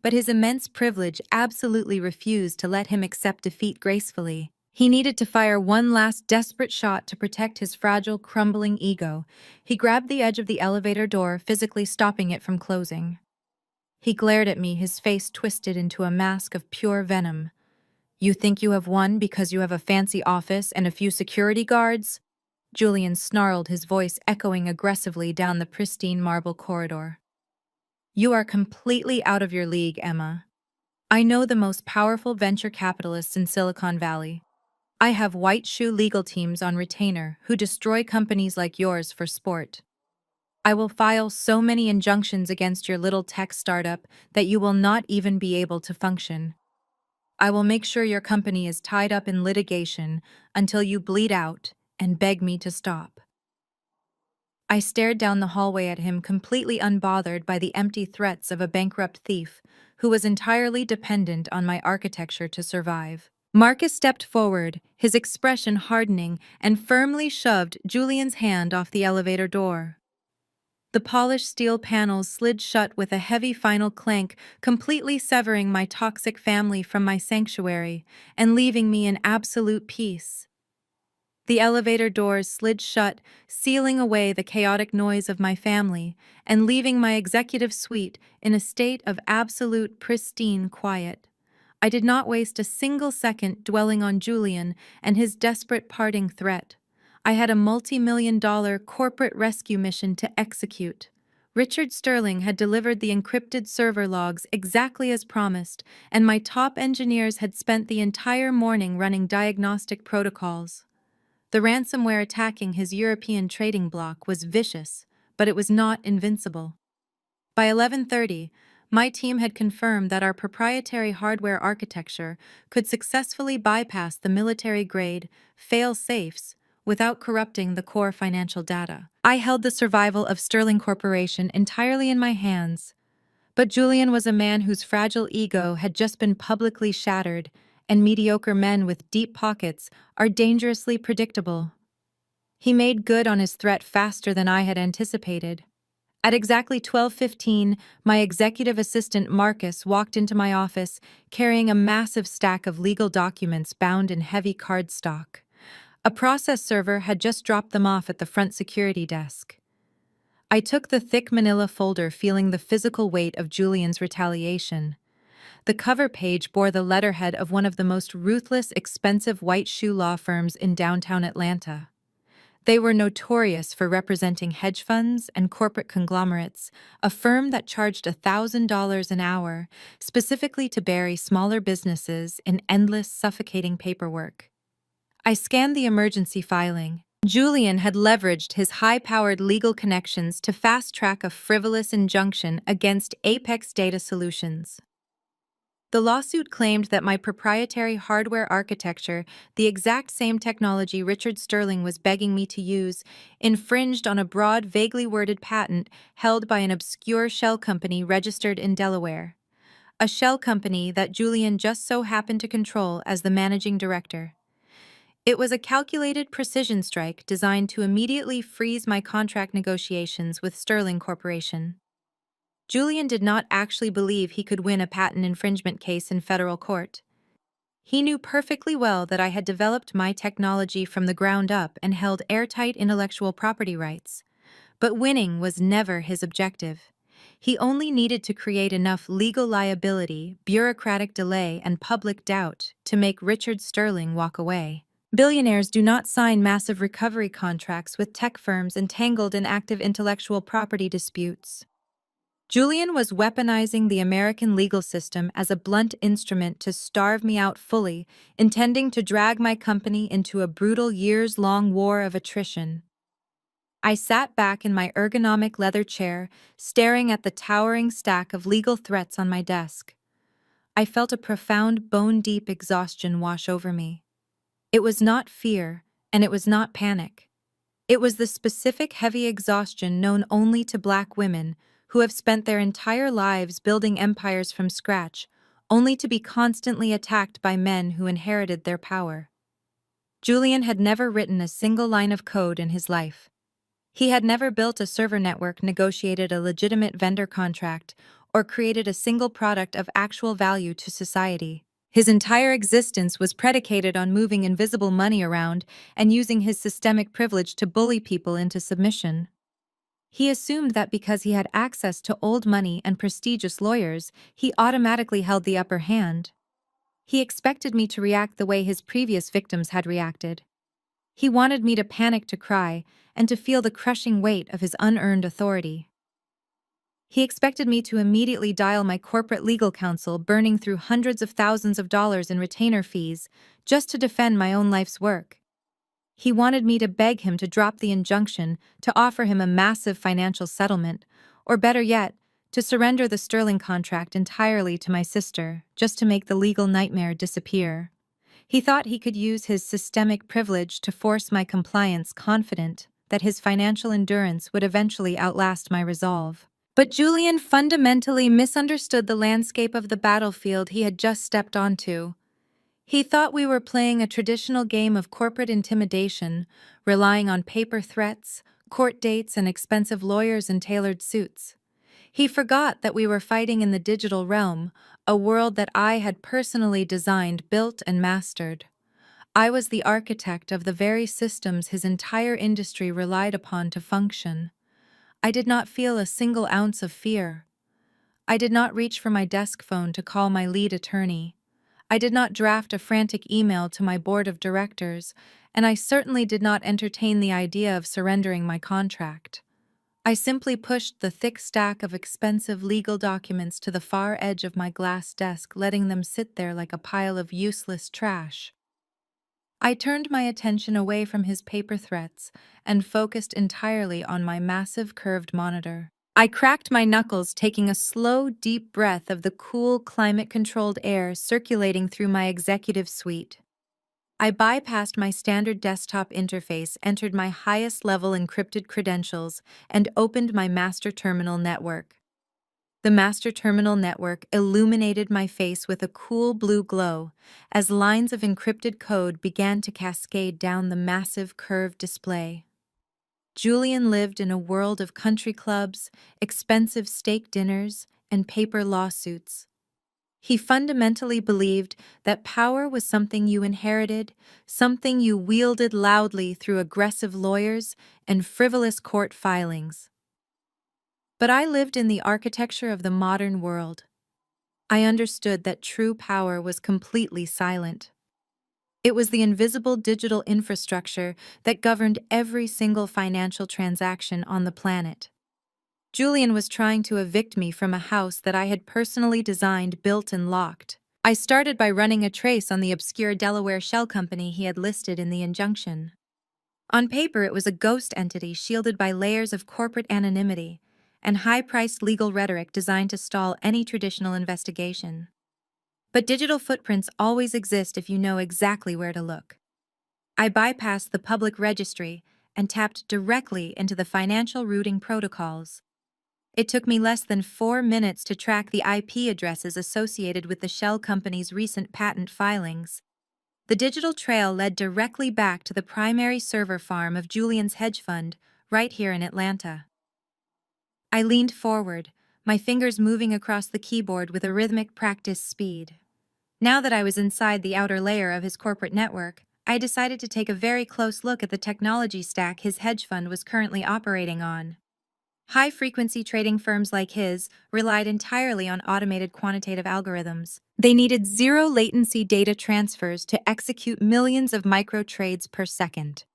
But his immense privilege absolutely refused to let him accept defeat gracefully. He needed to fire one last desperate shot to protect his fragile, crumbling ego. He grabbed the edge of the elevator door, physically stopping it from closing. He glared at me, his face twisted into a mask of pure venom. "You think you have won because you have a fancy office and a few security guards?" Julian snarled, his voice echoing aggressively down the pristine marble corridor. "You are completely out of your league, Emma. I know the most powerful venture capitalists in Silicon Valley. I have white shoe legal teams on retainer who destroy companies like yours for sport. I will file so many injunctions against your little tech startup that you will not even be able to function. I will make sure your company is tied up in litigation until you bleed out and beg me to stop." I stared down the hallway at him, completely unbothered by the empty threats of a bankrupt thief who was entirely dependent on my architecture to survive. Marcus stepped forward, his expression hardening, and firmly shoved Julian's hand off the elevator door. The polished steel panels slid shut with a heavy final clank, completely severing my toxic family from my sanctuary and leaving me in absolute peace. The elevator doors slid shut, sealing away the chaotic noise of my family and leaving my executive suite in a state of absolute pristine quiet. I did not waste a single second dwelling on Julian and his desperate parting threat. I had a multi-million-dollar corporate rescue mission to execute. Richard Sterling had delivered the encrypted server logs exactly as promised, and my top engineers had spent the entire morning running diagnostic protocols. The ransomware attacking his European trading bloc was vicious, but it was not invincible. By 11:30, My team had confirmed that our proprietary hardware architecture could successfully bypass the military-grade fail-safes without corrupting the core financial data. I held the survival of Sterling Corporation entirely in my hands, but Julian was a man whose fragile ego had just been publicly shattered, and mediocre men with deep pockets are dangerously predictable. He made good on his threat faster than I had anticipated. At exactly 12:15, my executive assistant Marcus walked into my office carrying a massive stack of legal documents bound in heavy cardstock. A process server had just dropped them off at the front security desk. I took the thick manila folder, feeling the physical weight of Julian's retaliation. The cover page bore the letterhead of one of the most ruthless, expensive white shoe law firms in downtown Atlanta. They were notorious for representing hedge funds and corporate conglomerates, a firm that charged $1,000 an hour, specifically to bury smaller businesses in endless, suffocating paperwork. I scanned the emergency filing. Julian had leveraged his high-powered legal connections to fast-track a frivolous injunction against Apex Data Solutions. The lawsuit claimed that my proprietary hardware architecture, the exact same technology Richard Sterling was begging me to use, infringed on a broad, vaguely worded patent held by an obscure shell company registered in Delaware. A shell company that Julian just so happened to control as the managing director. It was a calculated precision strike designed to immediately freeze my contract negotiations with Sterling Corporation. Julian did not actually believe he could win a patent infringement case in federal court. He knew perfectly well that I had developed my technology from the ground up and held airtight intellectual property rights. But winning was never his objective. He only needed to create enough legal liability, bureaucratic delay, and public doubt to make Richard Sterling walk away. Billionaires do not sign massive recovery contracts with tech firms entangled in active intellectual property disputes. Julian was weaponizing the American legal system as a blunt instrument to starve me out fully, intending to drag my company into a brutal years-long war of attrition. I sat back in my ergonomic leather chair, staring at the towering stack of legal threats on my desk. I felt a profound, bone-deep exhaustion wash over me. It was not fear, and it was not panic. It was the specific heavy exhaustion known only to Black women who have spent their entire lives building empires from scratch, only to be constantly attacked by men who inherited their power. Julian had never written a single line of code in his life. He had never built a server network, negotiated a legitimate vendor contract, or created a single product of actual value to society. His entire existence was predicated on moving invisible money around and using his systemic privilege to bully people into submission. He assumed that because he had access to old money and prestigious lawyers, he automatically held the upper hand. He expected me to react the way his previous victims had reacted. He wanted me to panic, to cry, and to feel the crushing weight of his unearned authority. He expected me to immediately dial my corporate legal counsel, burning through hundreds of thousands of dollars in retainer fees, just to defend my own life's work. He wanted me to beg him to drop the injunction, to offer him a massive financial settlement, or better yet, to surrender the Sterling contract entirely to my sister, just to make the legal nightmare disappear. He thought he could use his systemic privilege to force my compliance, confident that his financial endurance would eventually outlast my resolve. But Julian fundamentally misunderstood the landscape of the battlefield he had just stepped onto. He thought we were playing a traditional game of corporate intimidation, relying on paper threats, court dates, and expensive lawyers and tailored suits. He forgot that we were fighting in the digital realm, a world that I had personally designed, built, and mastered. I was the architect of the very systems his entire industry relied upon to function. I did not feel a single ounce of fear. I did not reach for my desk phone to call my lead attorney. I did not draft a frantic email to my board of directors, and I certainly did not entertain the idea of surrendering my contract. I simply pushed the thick stack of expensive legal documents to the far edge of my glass desk, letting them sit there like a pile of useless trash. I turned my attention away from his paper threats and focused entirely on my massive curved monitor. I cracked my knuckles, taking a slow, deep breath of the cool, climate-controlled air circulating through my executive suite. I bypassed my standard desktop interface, entered my highest-level encrypted credentials, and opened my master terminal network. The master terminal network illuminated my face with a cool blue glow as lines of encrypted code began to cascade down the massive curved display. Julian lived in a world of country clubs, expensive steak dinners, and paper lawsuits. He fundamentally believed that power was something you inherited, something you wielded loudly through aggressive lawyers and frivolous court filings. But I lived in the architecture of the modern world. I understood that true power was completely silent. It was the invisible digital infrastructure that governed every single financial transaction on the planet. Julian was trying to evict me from a house that I had personally designed, built, and locked. I started by running a trace on the obscure Delaware shell company he had listed in the injunction. On paper, it was a ghost entity shielded by layers of corporate anonymity and high-priced legal rhetoric designed to stall any traditional investigation. But digital footprints always exist if you know exactly where to look. I bypassed the public registry and tapped directly into the financial routing protocols. It took me less than 4 minutes to track the IP addresses associated with the shell company's recent patent filings. The digital trail led directly back to the primary server farm of Julian's hedge fund, right here in Atlanta. I leaned forward, my fingers moving across the keyboard with a rhythmic practice speed. Now that I was inside the outer layer of his corporate network, I decided to take a very close look at the technology stack his hedge fund was currently operating on. High-frequency trading firms like his relied entirely on automated quantitative algorithms. They needed zero-latency data transfers to execute millions of micro-trades per second.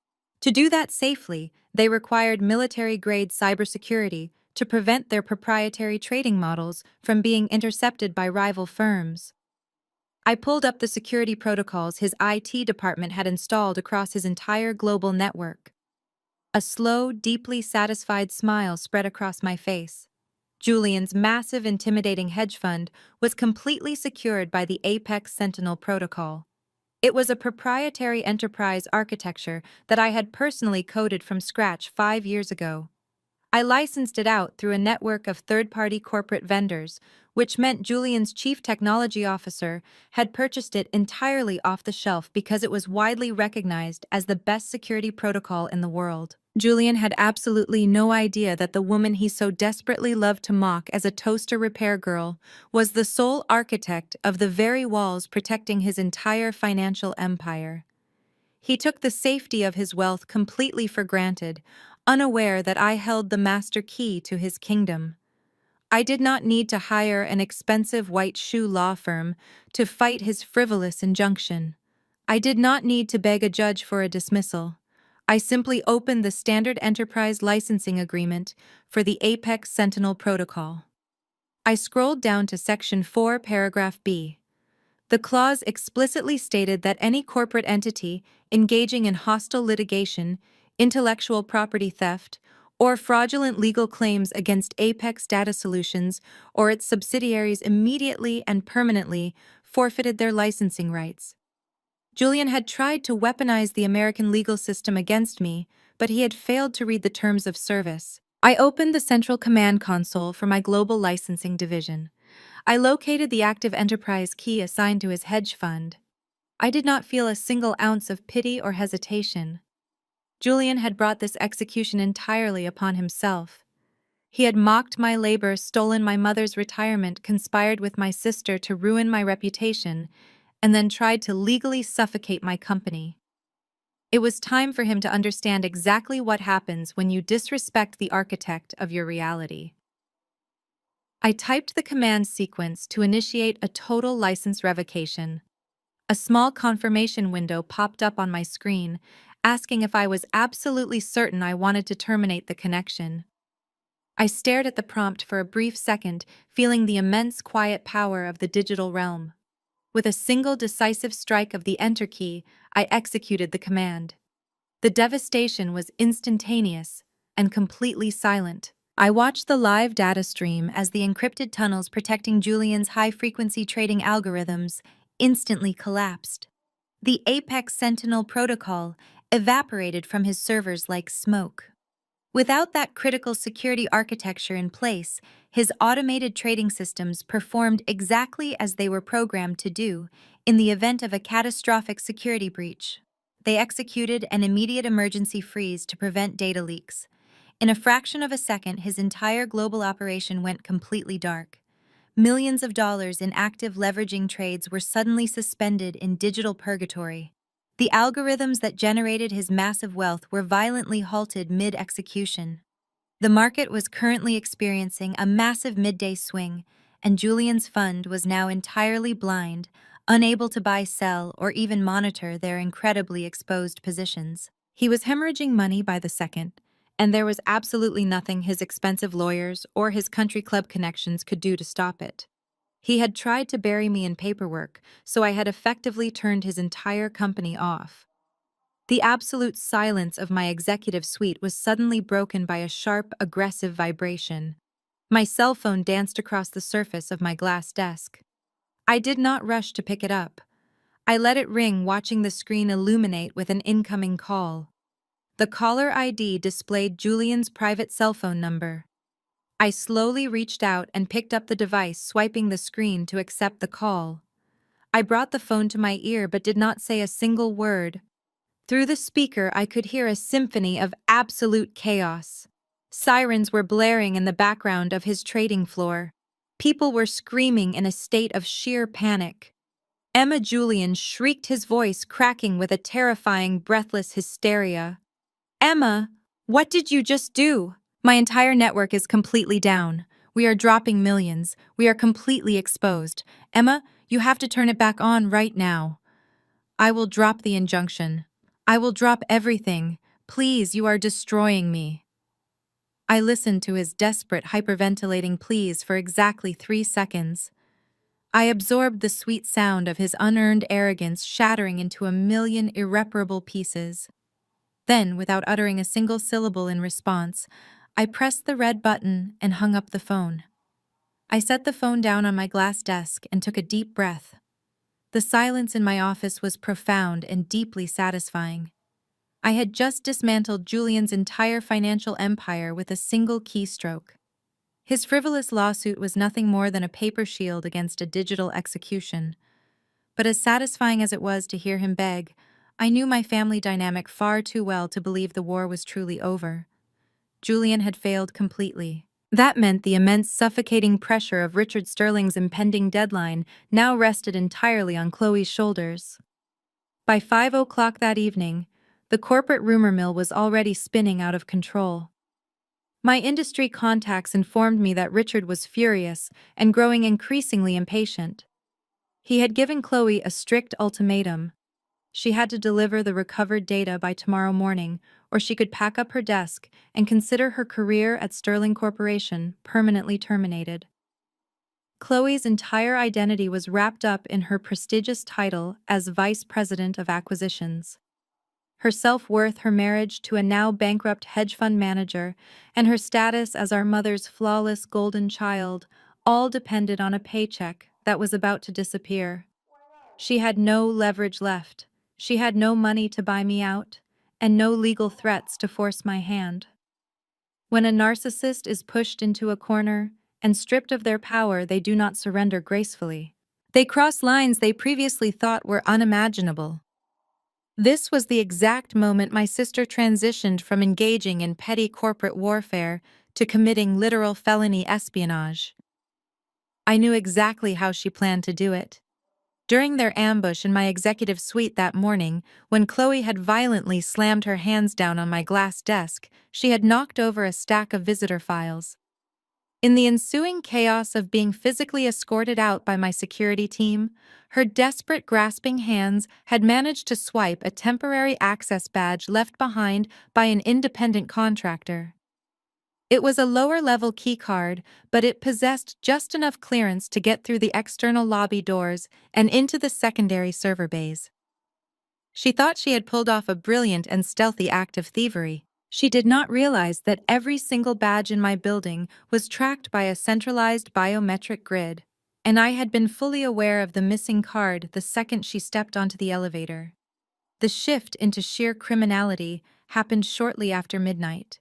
To do that safely, they required military-grade cybersecurity to prevent their proprietary trading models from being intercepted by rival firms. I pulled up the security protocols his IT department had installed across his entire global network. A slow, deeply satisfied smile spread across my face. Julian's massive, intimidating hedge fund was completely secured by the Apex Sentinel protocol. It was a proprietary enterprise architecture that I had personally coded from scratch 5 years ago. I licensed it out through a network of third-party corporate vendors, which meant Julian's chief technology officer had purchased it entirely off the shelf because it was widely recognized as the best security protocol in the world. Julian had absolutely no idea that the woman he so desperately loved to mock as a toaster repair girl was the sole architect of the very walls protecting his entire financial empire. He took the safety of his wealth completely for granted, unaware that I held the master key to his kingdom. I did not need to hire an expensive white shoe law firm to fight his frivolous injunction. I did not need to beg a judge for a dismissal. I simply opened the standard enterprise licensing agreement for the Apex Sentinel protocol. I scrolled down to Section 4, Paragraph B. The clause explicitly stated that any corporate entity engaging in hostile litigation, intellectual property theft, or fraudulent legal claims against Apex Data Solutions or its subsidiaries immediately and permanently forfeited their licensing rights. Julian had tried to weaponize the American legal system against me, but he had failed to read the terms of service. I opened the central command console for my global licensing division. I located the active enterprise key assigned to his hedge fund. I did not feel a single ounce of pity or hesitation. Julian had brought this execution entirely upon himself. He had mocked my labor, stolen my mother's retirement, conspired with my sister to ruin my reputation, and then tried to legally suffocate my company. It was time for him to understand exactly what happens when you disrespect the architect of your reality. I typed the command sequence to initiate a total license revocation. A small confirmation window popped up on my screen, asking if I was absolutely certain I wanted to terminate the connection. I stared at the prompt for a brief second, feeling the immense quiet power of the digital realm. With a single decisive strike of the Enter key, I executed the command. The devastation was instantaneous and completely silent. I watched the live data stream as the encrypted tunnels protecting Julian's high-frequency trading algorithms instantly collapsed. The Apex Sentinel protocol evaporated from his servers like smoke. Without that critical security architecture in place, his automated trading systems performed exactly as they were programmed to do in the event of a catastrophic security breach. They executed an immediate emergency freeze to prevent data leaks. In a fraction of a second, his entire global operation went completely dark. Millions of dollars in active leveraging trades were suddenly suspended in digital purgatory. The algorithms that generated his massive wealth were violently halted mid-execution. The market was currently experiencing a massive midday swing, and Julian's fund was now entirely blind, unable to buy, sell, or even monitor their incredibly exposed positions. He was hemorrhaging money by the second, and there was absolutely nothing his expensive lawyers or his country club connections could do to stop it. He had tried to bury me in paperwork, so I had effectively turned his entire company off. The absolute silence of my executive suite was suddenly broken by a sharp, aggressive vibration. My cell phone danced across the surface of my glass desk. I did not rush to pick it up. I let it ring, watching the screen illuminate with an incoming call. The caller ID displayed Julian's private cell phone number. I slowly reached out and picked up the device, swiping the screen to accept the call. I brought the phone to my ear but did not say a single word. Through the speaker, I could hear a symphony of absolute chaos. Sirens were blaring in the background of his trading floor. People were screaming in a state of sheer panic. Emma Julian shrieked, his voice cracking with a terrifying, breathless hysteria. "Emma, what did you just do? My entire network is completely down. We are dropping millions. We are completely exposed. Emma, you have to turn it back on right now." "I will drop the injunction. I will drop everything. Please, you are destroying me." I listened to his desperate, hyperventilating pleas for exactly 3 seconds. I absorbed the sweet sound of his unearned arrogance shattering into a million irreparable pieces. Then, without uttering a single syllable in response, I pressed the red button and hung up the phone. I set the phone down on my glass desk and took a deep breath. The silence in my office was profound and deeply satisfying. I had just dismantled Julian's entire financial empire with a single keystroke. His frivolous lawsuit was nothing more than a paper shield against a digital execution. But as satisfying as it was to hear him beg, I knew my family dynamic far too well to believe the war was truly over. Julian had failed completely. That meant the immense suffocating pressure of Richard Sterling's impending deadline now rested entirely on Chloe's shoulders. By 5 o'clock that evening, the corporate rumor mill was already spinning out of control. My industry contacts informed me that Richard was furious and growing increasingly impatient. He had given Chloe a strict ultimatum. She had to deliver the recovered data by tomorrow morning, or she could pack up her desk and consider her career at Sterling Corporation permanently terminated. Chloe's entire identity was wrapped up in her prestigious title as Vice President of Acquisitions. Her self-worth, her marriage to a now bankrupt hedge fund manager, and her status as our mother's flawless golden child all depended on a paycheck that was about to disappear. She had no leverage left. She had no money to buy me out, and no legal threats to force my hand. When a narcissist is pushed into a corner and stripped of their power, they do not surrender gracefully. They cross lines they previously thought were unimaginable. This was the exact moment my sister transitioned from engaging in petty corporate warfare to committing literal felony espionage. I knew exactly how she planned to do it. During their ambush in my executive suite that morning, when Chloe had violently slammed her hands down on my glass desk, she had knocked over a stack of visitor files. In the ensuing chaos of being physically escorted out by my security team, her desperate, grasping hands had managed to swipe a temporary access badge left behind by an independent contractor. It was a lower-level keycard, but it possessed just enough clearance to get through the external lobby doors and into the secondary server bays. She thought she had pulled off a brilliant and stealthy act of thievery. She did not realize that every single badge in my building was tracked by a centralized biometric grid, and I had been fully aware of the missing card the second she stepped onto the elevator. The shift into sheer criminality happened shortly after midnight.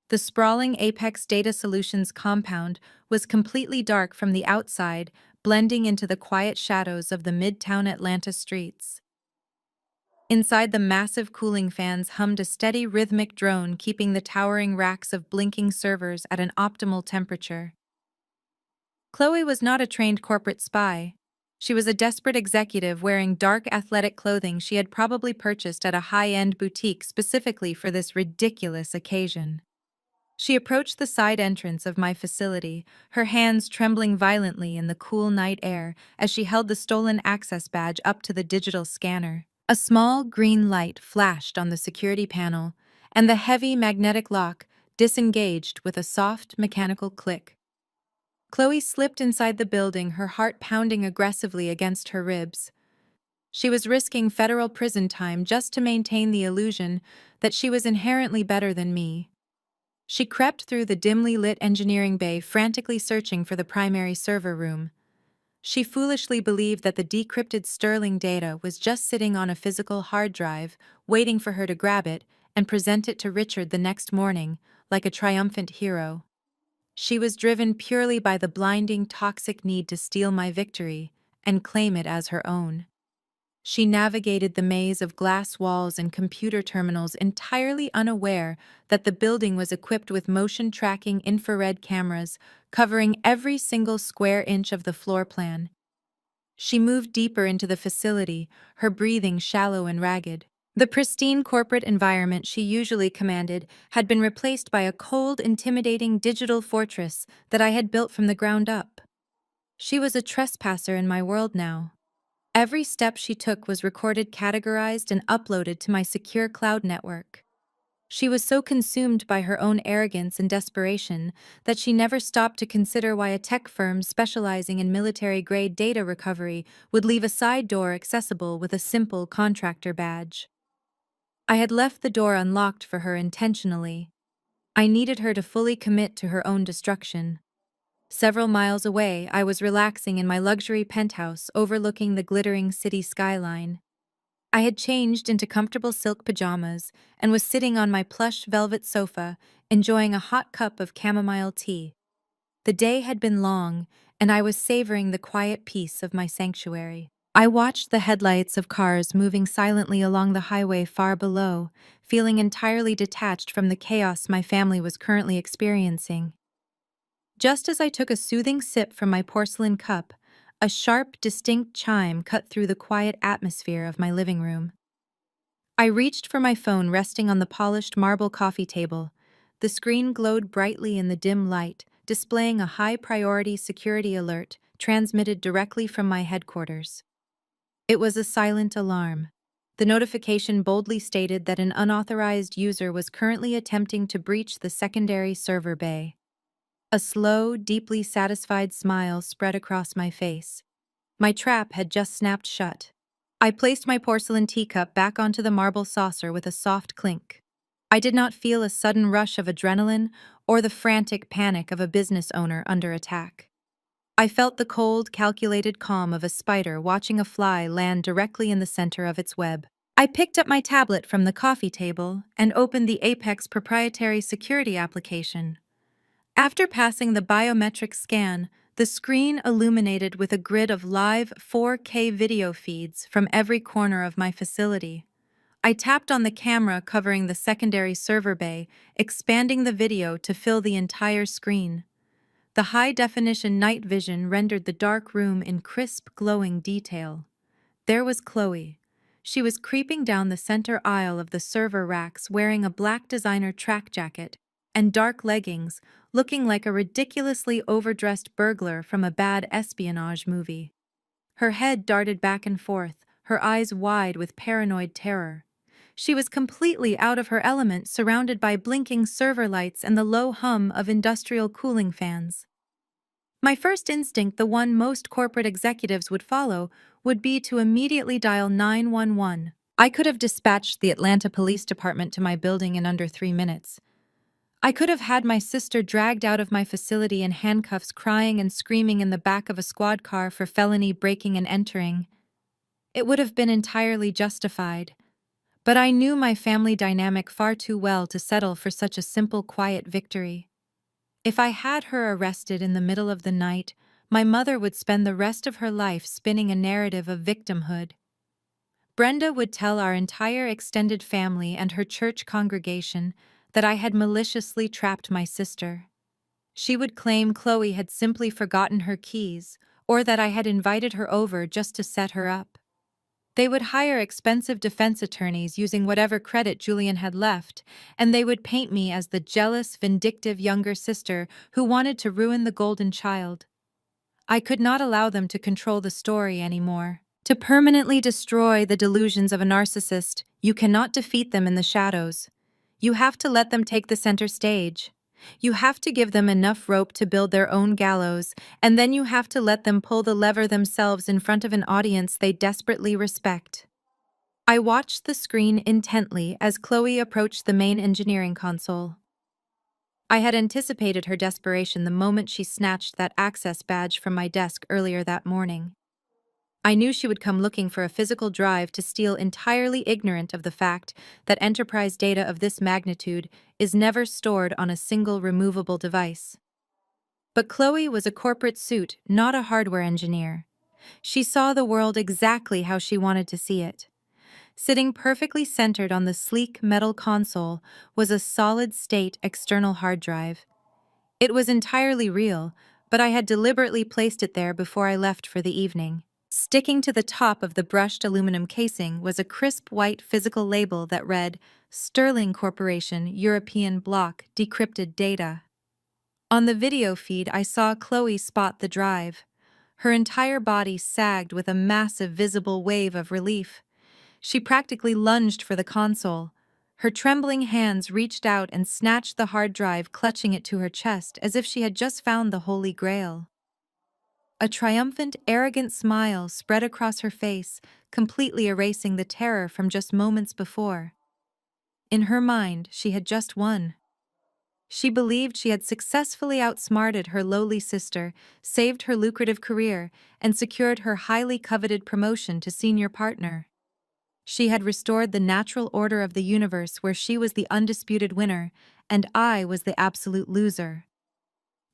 The sprawling Apex Data Solutions compound was completely dark from the outside, blending into the quiet shadows of the midtown Atlanta streets. Inside, the massive cooling fans hummed a steady rhythmic drone, keeping the towering racks of blinking servers at an optimal temperature. Chloe was not a trained corporate spy. She was a desperate executive wearing dark athletic clothing she had probably purchased at a high-end boutique specifically for this ridiculous occasion. She approached the side entrance of my facility, her hands trembling violently in the cool night air as she held the stolen access badge up to the digital scanner. A small green light flashed on the security panel, and the heavy magnetic lock disengaged with a soft mechanical click. Chloe slipped inside the building, her heart pounding aggressively against her ribs. She was risking federal prison time just to maintain the illusion that she was inherently better than me. She crept through the dimly lit engineering bay, frantically searching for the primary server room. She foolishly believed that the decrypted Sterling data was just sitting on a physical hard drive, waiting for her to grab it and present it to Richard the next morning, like a triumphant hero. She was driven purely by the blinding, toxic need to steal my victory and claim it as her own. She navigated the maze of glass walls and computer terminals, entirely unaware that the building was equipped with motion-tracking infrared cameras covering every single square inch of the floor plan. She moved deeper into the facility, her breathing shallow and ragged. The pristine corporate environment she usually commanded had been replaced by a cold, intimidating digital fortress that I had built from the ground up. She was a trespasser in my world now. Every step she took was recorded, categorized, and uploaded to my secure cloud network. She was so consumed by her own arrogance and desperation that she never stopped to consider why a tech firm specializing in military-grade data recovery would leave a side door accessible with a simple contractor badge. I had left the door unlocked for her intentionally. I needed her to fully commit to her own destruction. Several miles away, I was relaxing in my luxury penthouse overlooking the glittering city skyline. I had changed into comfortable silk pajamas and was sitting on my plush velvet sofa, enjoying a hot cup of chamomile tea. The day had been long, and I was savoring the quiet peace of my sanctuary. I watched the headlights of cars moving silently along the highway far below, feeling entirely detached from the chaos my family was currently experiencing. Just as I took a soothing sip from my porcelain cup, a sharp, distinct chime cut through the quiet atmosphere of my living room. I reached for my phone resting on the polished marble coffee table. The screen glowed brightly in the dim light, displaying a high-priority security alert transmitted directly from my headquarters. It was a silent alarm. The notification boldly stated that an unauthorized user was currently attempting to breach the secondary server bay. A slow, deeply satisfied smile spread across my face. My trap had just snapped shut. I placed my porcelain teacup back onto the marble saucer with a soft clink. I did not feel a sudden rush of adrenaline or the frantic panic of a business owner under attack. I felt the cold, calculated calm of a spider watching a fly land directly in the center of its web. I picked up my tablet from the coffee table and opened the Apex proprietary security application. After passing the biometric scan, the screen illuminated with a grid of live 4K video feeds from every corner of my facility. I tapped on the camera covering the secondary server bay, expanding the video to fill the entire screen. The high-definition night vision rendered the dark room in crisp, glowing detail. There was Chloe. She was creeping down the center aisle of the server racks wearing a black designer track jacket and dark leggings, looking like a ridiculously overdressed burglar from a bad espionage movie. Her head darted back and forth, her eyes wide with paranoid terror. She was completely out of her element, surrounded by blinking server lights and the low hum of industrial cooling fans. My first instinct, the one most corporate executives would follow, would be to immediately dial 911. I could have dispatched the Atlanta Police Department to my building in under 3 minutes. I could have had my sister dragged out of my facility in handcuffs, crying and screaming in the back of a squad car for felony breaking and entering. It would have been entirely justified. But I knew my family dynamic far too well to settle for such a simple, quiet victory. If I had her arrested in the middle of the night, my mother would spend the rest of her life spinning a narrative of victimhood. Brenda would tell our entire extended family and her church congregation that I had maliciously trapped my sister. She would claim Chloe had simply forgotten her keys, or that I had invited her over just to set her up. They would hire expensive defense attorneys using whatever credit Julian had left, and they would paint me as the jealous, vindictive younger sister who wanted to ruin the golden child. I could not allow them to control the story anymore. To permanently destroy the delusions of a narcissist, you cannot defeat them in the shadows. You have to let them take the center stage. You have to give them enough rope to build their own gallows, and then you have to let them pull the lever themselves in front of an audience they desperately respect. I watched the screen intently as Chloe approached the main engineering console. I had anticipated her desperation the moment she snatched that access badge from my desk earlier that morning. I knew she would come looking for a physical drive to steal, entirely ignorant of the fact that enterprise data of this magnitude is never stored on a single removable device. But Chloe was a corporate suit, not a hardware engineer. She saw the world exactly how she wanted to see it. Sitting perfectly centered on the sleek metal console was a solid-state external hard drive. It was entirely real, but I had deliberately placed it there before I left for the evening. Sticking to the top of the brushed aluminum casing was a crisp white physical label that read, "Sterling Corporation, European Block, Decrypted Data." On the video feed, I saw Chloe spot the drive. Her entire body sagged with a massive visible wave of relief. She practically lunged for the console. Her trembling hands reached out and snatched the hard drive, clutching it to her chest as if she had just found the Holy Grail. A triumphant, arrogant smile spread across her face, completely erasing the terror from just moments before. In her mind, she had just won. She believed she had successfully outsmarted her lowly sister, saved her lucrative career, and secured her highly coveted promotion to senior partner. She had restored the natural order of the universe where she was the undisputed winner, and I was the absolute loser.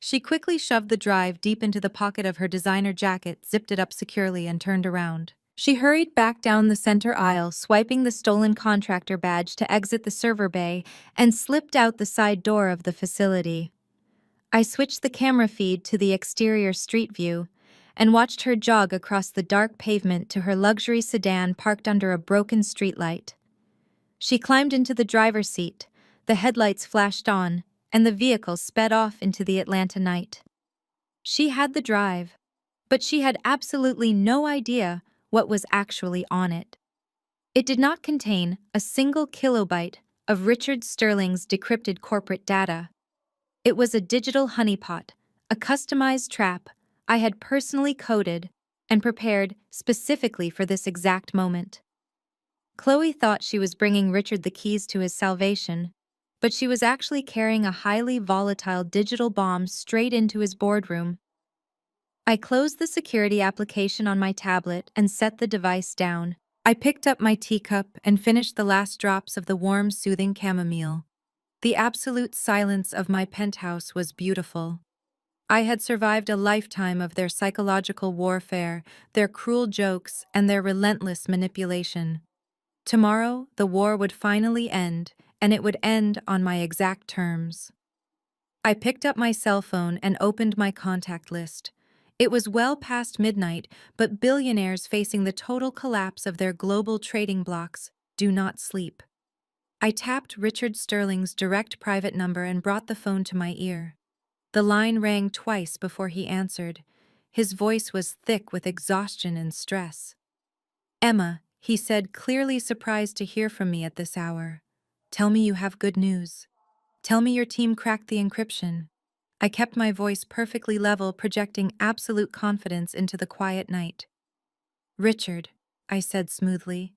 She quickly shoved the drive deep into the pocket of her designer jacket, zipped it up securely, and turned around. She hurried back down the center aisle, swiping the stolen contractor badge to exit the server bay, and slipped out the side door of the facility. I switched the camera feed to the exterior street view and watched her jog across the dark pavement to her luxury sedan parked under a broken streetlight. She climbed into the driver's seat, the headlights flashed on, and the vehicle sped off into the Atlanta night. She had the drive, but she had absolutely no idea what was actually on it. It did not contain a single kilobyte of Richard Sterling's decrypted corporate data. It was a digital honeypot, a customized trap I had personally coded and prepared specifically for this exact moment. Chloe thought she was bringing Richard the keys to his salvation, but she was actually carrying a highly volatile digital bomb straight into his boardroom. I closed the security application on my tablet and set the device down. I picked up my teacup and finished the last drops of the warm, soothing chamomile. The absolute silence of my penthouse was beautiful. I had survived a lifetime of their psychological warfare, their cruel jokes, and their relentless manipulation. Tomorrow, the war would finally end, and it would end on my exact terms. I picked up my cell phone and opened my contact list. It was well past midnight, but billionaires facing the total collapse of their global trading blocks do not sleep. I tapped Richard Sterling's direct private number and brought the phone to my ear. The line rang twice before he answered. His voice was thick with exhaustion and stress. "Emma," he said, clearly surprised to hear from me at this hour. "Tell me you have good news. Tell me your team cracked the encryption." I kept my voice perfectly level, projecting absolute confidence into the quiet night. "Richard," I said smoothly,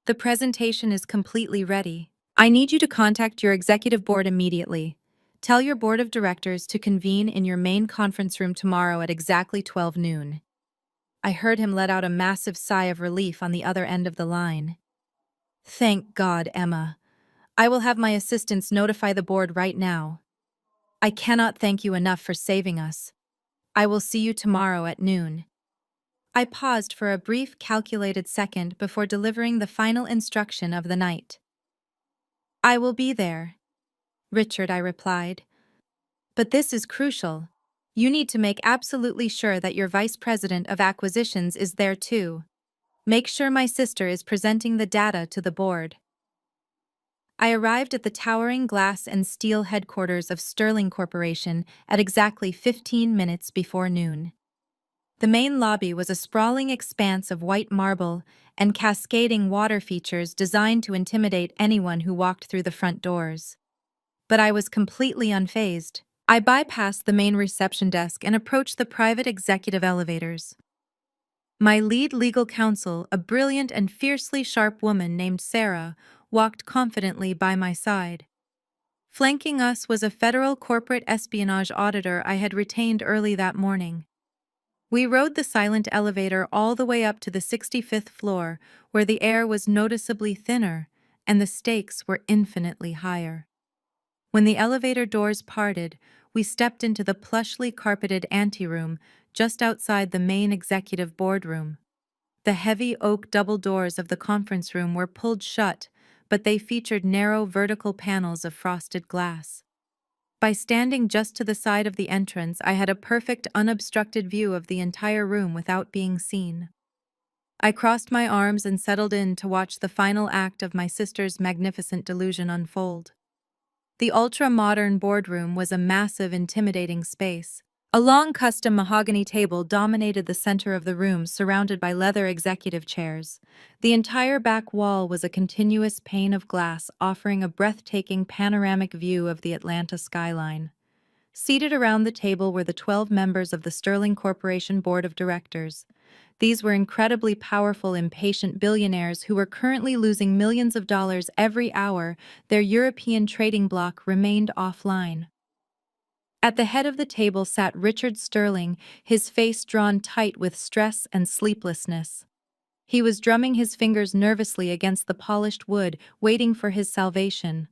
The presentation is completely ready. I need you to contact your executive board immediately. Tell your board of directors to convene in your main conference room tomorrow at exactly 12 noon. I heard him let out a massive sigh of relief on the other end of the line. Thank God, Emma. I will have my assistants notify the board right now. I cannot thank you enough for saving us. I will see you tomorrow at noon. I paused for a brief, calculated second before delivering the final instruction of the night. I will be there, Richard, I replied. But this is crucial. You need to make absolutely sure that your vice president of acquisitions is there too. Make sure my sister is presenting the data to the board. I arrived at the towering glass and steel headquarters of Sterling Corporation at exactly 15 minutes before noon. The main lobby was a sprawling expanse of white marble and cascading water features designed to intimidate anyone who walked through the front doors. But I was completely unfazed. I bypassed the main reception desk and approached the private executive elevators. My lead legal counsel, a brilliant and fiercely sharp woman named Sarah, walked confidently by my side. Flanking us was a federal corporate espionage auditor I had retained early that morning. We rode the silent elevator all the way up to the 65th floor, where the air was noticeably thinner and the stakes were infinitely higher. When the elevator doors parted, we stepped into the plushly carpeted anteroom just outside the main executive boardroom. The heavy oak double doors of the conference room were pulled shut, but they featured narrow vertical panels of frosted glass. By standing just to the side of the entrance, I had a perfect unobstructed view of the entire room without being seen. I crossed my arms and settled in to watch the final act of my sister's magnificent delusion unfold. The ultra-modern boardroom was a massive, intimidating space. A long custom mahogany table dominated the center of the room, surrounded by leather executive chairs. The entire back wall was a continuous pane of glass, offering a breathtaking panoramic view of the Atlanta skyline. Seated around the table were the 12 members of the Sterling Corporation Board of Directors. These were incredibly powerful, impatient billionaires who were currently losing millions of dollars every hour. Their European trading bloc remained offline. At the head of the table sat Richard Sterling, his face drawn tight with stress and sleeplessness. He was drumming his fingers nervously against the polished wood, waiting for his salvation.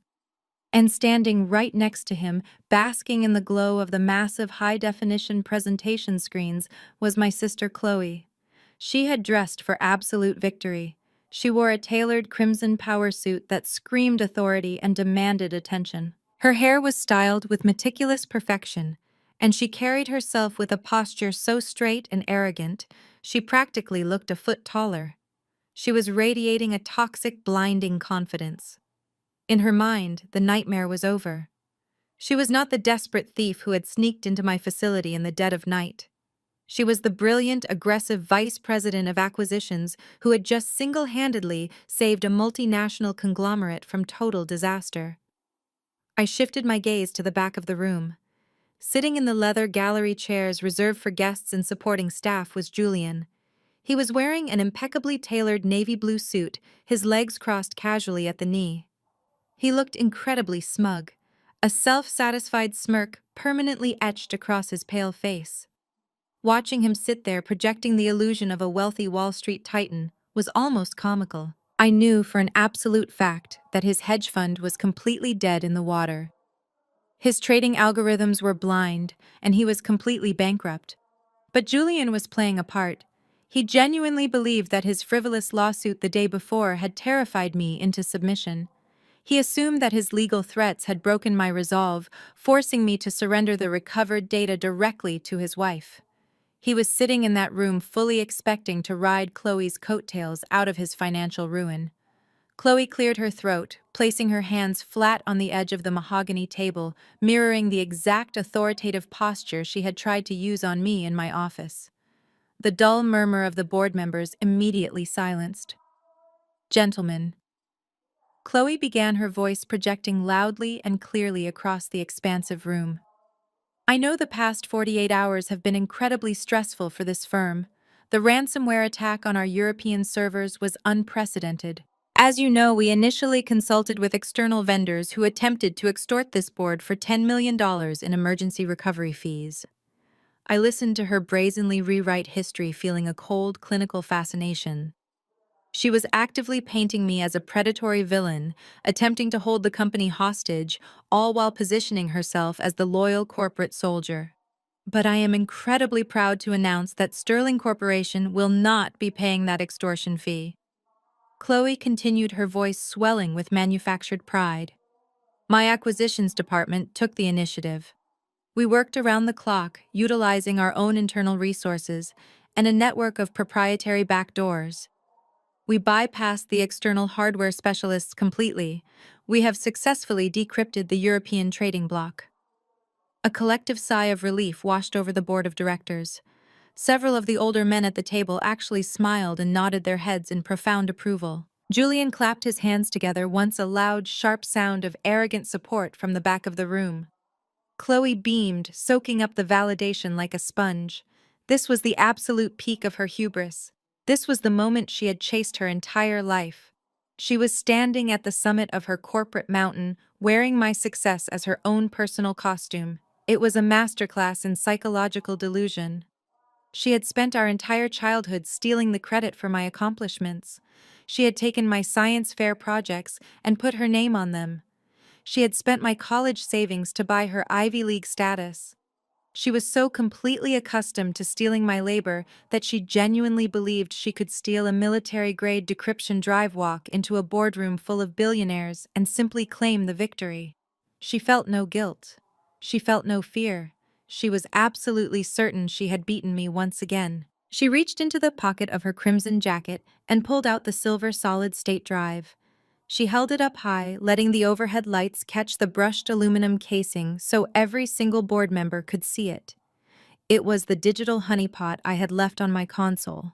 And standing right next to him, basking in the glow of the massive high-definition presentation screens, was my sister Chloe. She had dressed for absolute victory. She wore a tailored crimson power suit that screamed authority and demanded attention. Her hair was styled with meticulous perfection, and she carried herself with a posture so straight and arrogant, she practically looked a foot taller. She was radiating a toxic, blinding confidence. In her mind, the nightmare was over. She was not the desperate thief who had sneaked into my facility in the dead of night. She was the brilliant, aggressive vice president of acquisitions who had just single-handedly saved a multinational conglomerate from total disaster. I shifted my gaze to the back of the room. Sitting in the leather gallery chairs reserved for guests and supporting staff was Julian. He was wearing an impeccably tailored navy blue suit, his legs crossed casually at the knee. He looked incredibly smug, a self-satisfied smirk permanently etched across his pale face. Watching him sit there projecting the illusion of a wealthy Wall Street titan was almost comical. I knew for an absolute fact that his hedge fund was completely dead in the water. His trading algorithms were blind, and he was completely bankrupt. But Julian was playing a part. He genuinely believed that his frivolous lawsuit the day before had terrified me into submission. He assumed that his legal threats had broken my resolve, forcing me to surrender the recovered data directly to his wife. He was sitting in that room fully expecting to ride Chloe's coattails out of his financial ruin. Chloe cleared her throat, placing her hands flat on the edge of the mahogany table, mirroring the exact authoritative posture she had tried to use on me in my office. The dull murmur of the board members immediately silenced. Gentlemen. Chloe began, her voice projecting loudly and clearly across the expansive room. I know the past 48 hours have been incredibly stressful for this firm. The ransomware attack on our European servers was unprecedented. As you know, we initially consulted with external vendors who attempted to extort this board for $10 million in emergency recovery fees. I listened to her brazenly rewrite history, feeling a cold, clinical fascination. She was actively painting me as a predatory villain, attempting to hold the company hostage, all while positioning herself as the loyal corporate soldier. But I am incredibly proud to announce that Sterling Corporation will not be paying that extortion fee. Chloe continued, her voice swelling with manufactured pride. My acquisitions department took the initiative. We worked around the clock, utilizing our own internal resources and a network of proprietary backdoors. We bypassed the external hardware specialists completely. We have successfully decrypted the European trading bloc. A collective sigh of relief washed over the board of directors. Several of the older men at the table actually smiled and nodded their heads in profound approval. Julian clapped his hands together, once a loud, sharp sound of arrogant support from the back of the room. Chloe beamed, soaking up the validation like a sponge. This was the absolute peak of her hubris. This was the moment she had chased her entire life. She was standing at the summit of her corporate mountain, wearing my success as her own personal costume. It was a masterclass in psychological delusion. She had spent our entire childhood stealing the credit for my accomplishments. She had taken my science fair projects and put her name on them. She had spent my college savings to buy her Ivy League status. She was so completely accustomed to stealing my labor that she genuinely believed she could steal a military-grade decryption drive walk into a boardroom full of billionaires and simply claim the victory. She felt no guilt. She felt no fear. She was absolutely certain she had beaten me once again. She reached into the pocket of her crimson jacket and pulled out the silver solid-state drive. She held it up high, letting the overhead lights catch the brushed aluminum casing so every single board member could see it. It was the digital honeypot I had left on my console.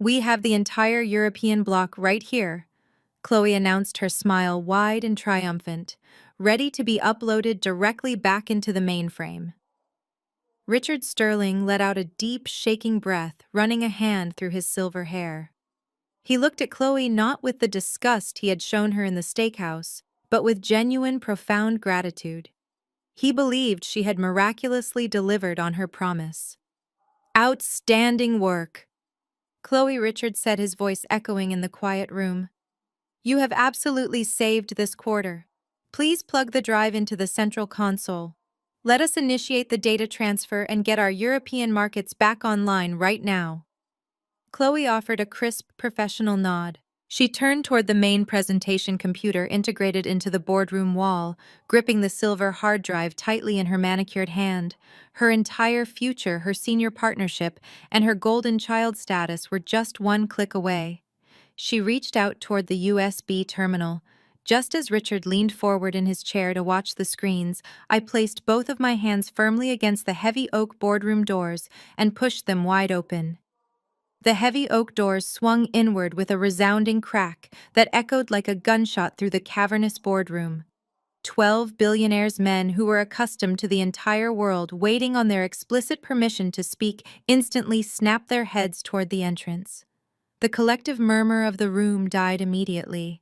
"We have the entire European bloc right here," Chloe announced, her smile wide and triumphant, ready to be uploaded directly back into the mainframe. Richard Sterling let out a deep, shaking breath, running a hand through his silver hair. He looked at Chloe not with the disgust he had shown her in the steakhouse, but with genuine, profound gratitude. He believed she had miraculously delivered on her promise. "Outstanding work," Chloe Richard said, his voice echoing in the quiet room. "You have absolutely saved this quarter. Please plug the drive into the central console. Let us initiate the data transfer and get our European markets back online right now." Chloe offered a crisp, professional nod. She turned toward the main presentation computer integrated into the boardroom wall, gripping the silver hard drive tightly in her manicured hand. Her entire future, her senior partnership, and her golden child status were just one click away. She reached out toward the USB terminal. Just as Richard leaned forward in his chair to watch the screens, I placed both of my hands firmly against the heavy oak boardroom doors and pushed them wide open. The heavy oak doors swung inward with a resounding crack that echoed like a gunshot through the cavernous boardroom. 12 billionaires' men who were accustomed to the entire world waiting on their explicit permission to speak instantly snapped their heads toward the entrance. The collective murmur of the room died immediately.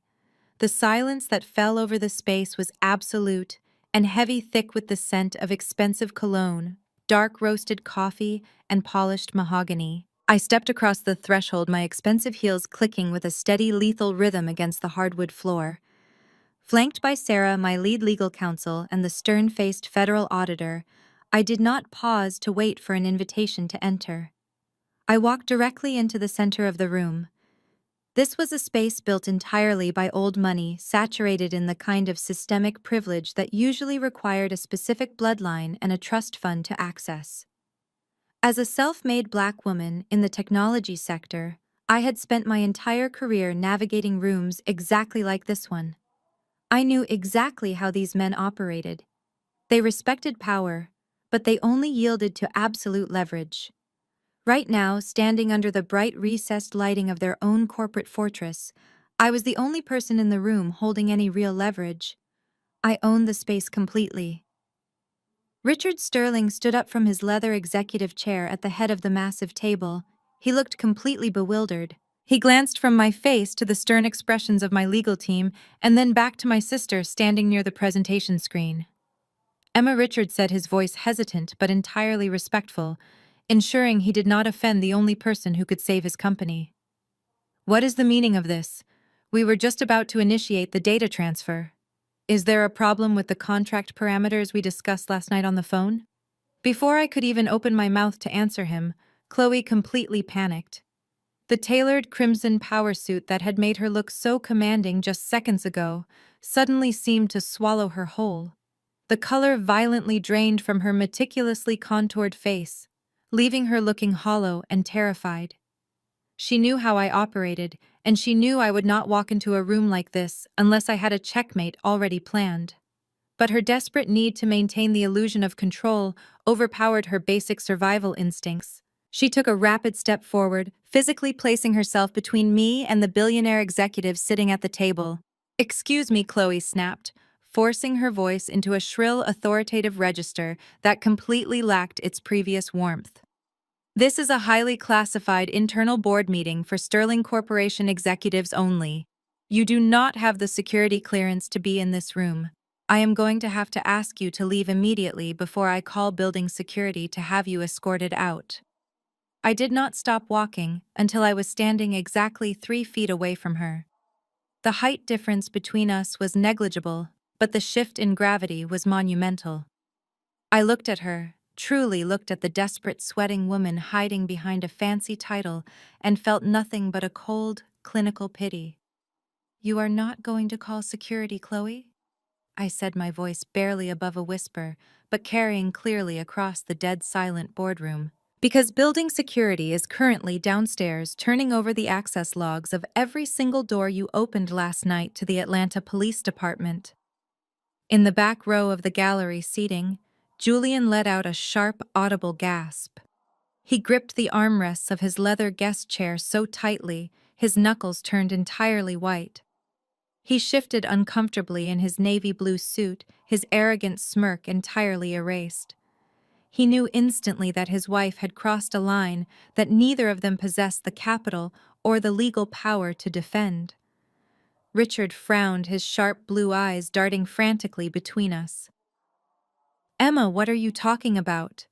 The silence that fell over the space was absolute and heavy, thick with the scent of expensive cologne, dark roasted coffee, and polished mahogany. I stepped across the threshold, my expensive heels clicking with a steady, lethal rhythm against the hardwood floor. Flanked by Sarah, my lead legal counsel, and the stern-faced federal auditor, I did not pause to wait for an invitation to enter. I walked directly into the center of the room. This was a space built entirely by old money, saturated in the kind of systemic privilege that usually required a specific bloodline and a trust fund to access. As a self-made Black woman in the technology sector, I had spent my entire career navigating rooms exactly like this one. I knew exactly how these men operated. They respected power, but they only yielded to absolute leverage. Right now, standing under the bright recessed lighting of their own corporate fortress, I was the only person in the room holding any real leverage. I owned the space completely. Richard Sterling stood up from his leather executive chair at the head of the massive table. He looked completely bewildered. He glanced from my face to the stern expressions of my legal team and then back to my sister standing near the presentation screen. Emma Richards said, his voice hesitant but entirely respectful, ensuring he did not offend the only person who could save his company. "What is the meaning of this? We were just about to initiate the data transfer. Is there a problem with the contract parameters we discussed last night on the phone?" Before I could even open my mouth to answer him, Chloe completely panicked. The tailored crimson power suit that had made her look so commanding just seconds ago suddenly seemed to swallow her whole. The color violently drained from her meticulously contoured face, leaving her looking hollow and terrified. She knew how I operated, and she knew I would not walk into a room like this unless I had a checkmate already planned. But her desperate need to maintain the illusion of control overpowered her basic survival instincts. She took a rapid step forward, physically placing herself between me and the billionaire executive sitting at the table. "Excuse me," Chloe snapped, forcing her voice into a shrill, authoritative register that completely lacked its previous warmth. "This is a highly classified internal board meeting for Sterling Corporation executives only. You do not have the security clearance to be in this room. I am going to have to ask you to leave immediately before I call building security to have you escorted out." I did not stop walking until I was standing exactly 3 feet away from her. The height difference between us was negligible, but the shift in gravity was monumental. I looked at her, truly looked at the desperate, sweating woman hiding behind a fancy title, and felt nothing but a cold, clinical pity. "You are not going to call security, Chloe?" I said, my voice barely above a whisper, but carrying clearly across the dead-silent boardroom. "Because building security is currently downstairs turning over the access logs of every single door you opened last night to the Atlanta Police Department." In the back row of the gallery seating, Julian let out a sharp, audible gasp. He gripped the armrests of his leather guest chair so tightly, his knuckles turned entirely white. He shifted uncomfortably in his navy blue suit, his arrogant smirk entirely erased. He knew instantly that his wife had crossed a line that neither of them possessed the capital or the legal power to defend. Richard frowned, his sharp blue eyes darting frantically between us. "Emma, what are you talking about?"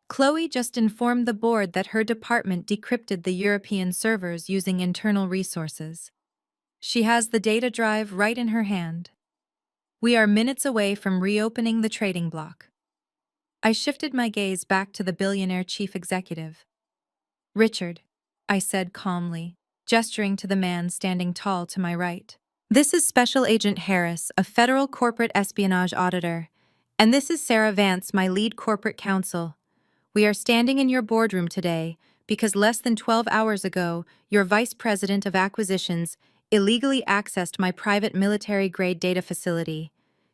Chloe just informed the board that her department decrypted the European servers using internal resources. She has the data drive right in her hand. We are minutes away from reopening the trading block. I shifted my gaze back to the billionaire chief executive. "Richard," I said calmly, gesturing to the man standing tall to my right. "This is Special Agent Harris, a federal corporate espionage auditor, and this is Sarah Vance, my lead corporate counsel. We are standing in your boardroom today because less than 12 hours ago, your vice president of acquisitions illegally accessed my private military-grade data facility.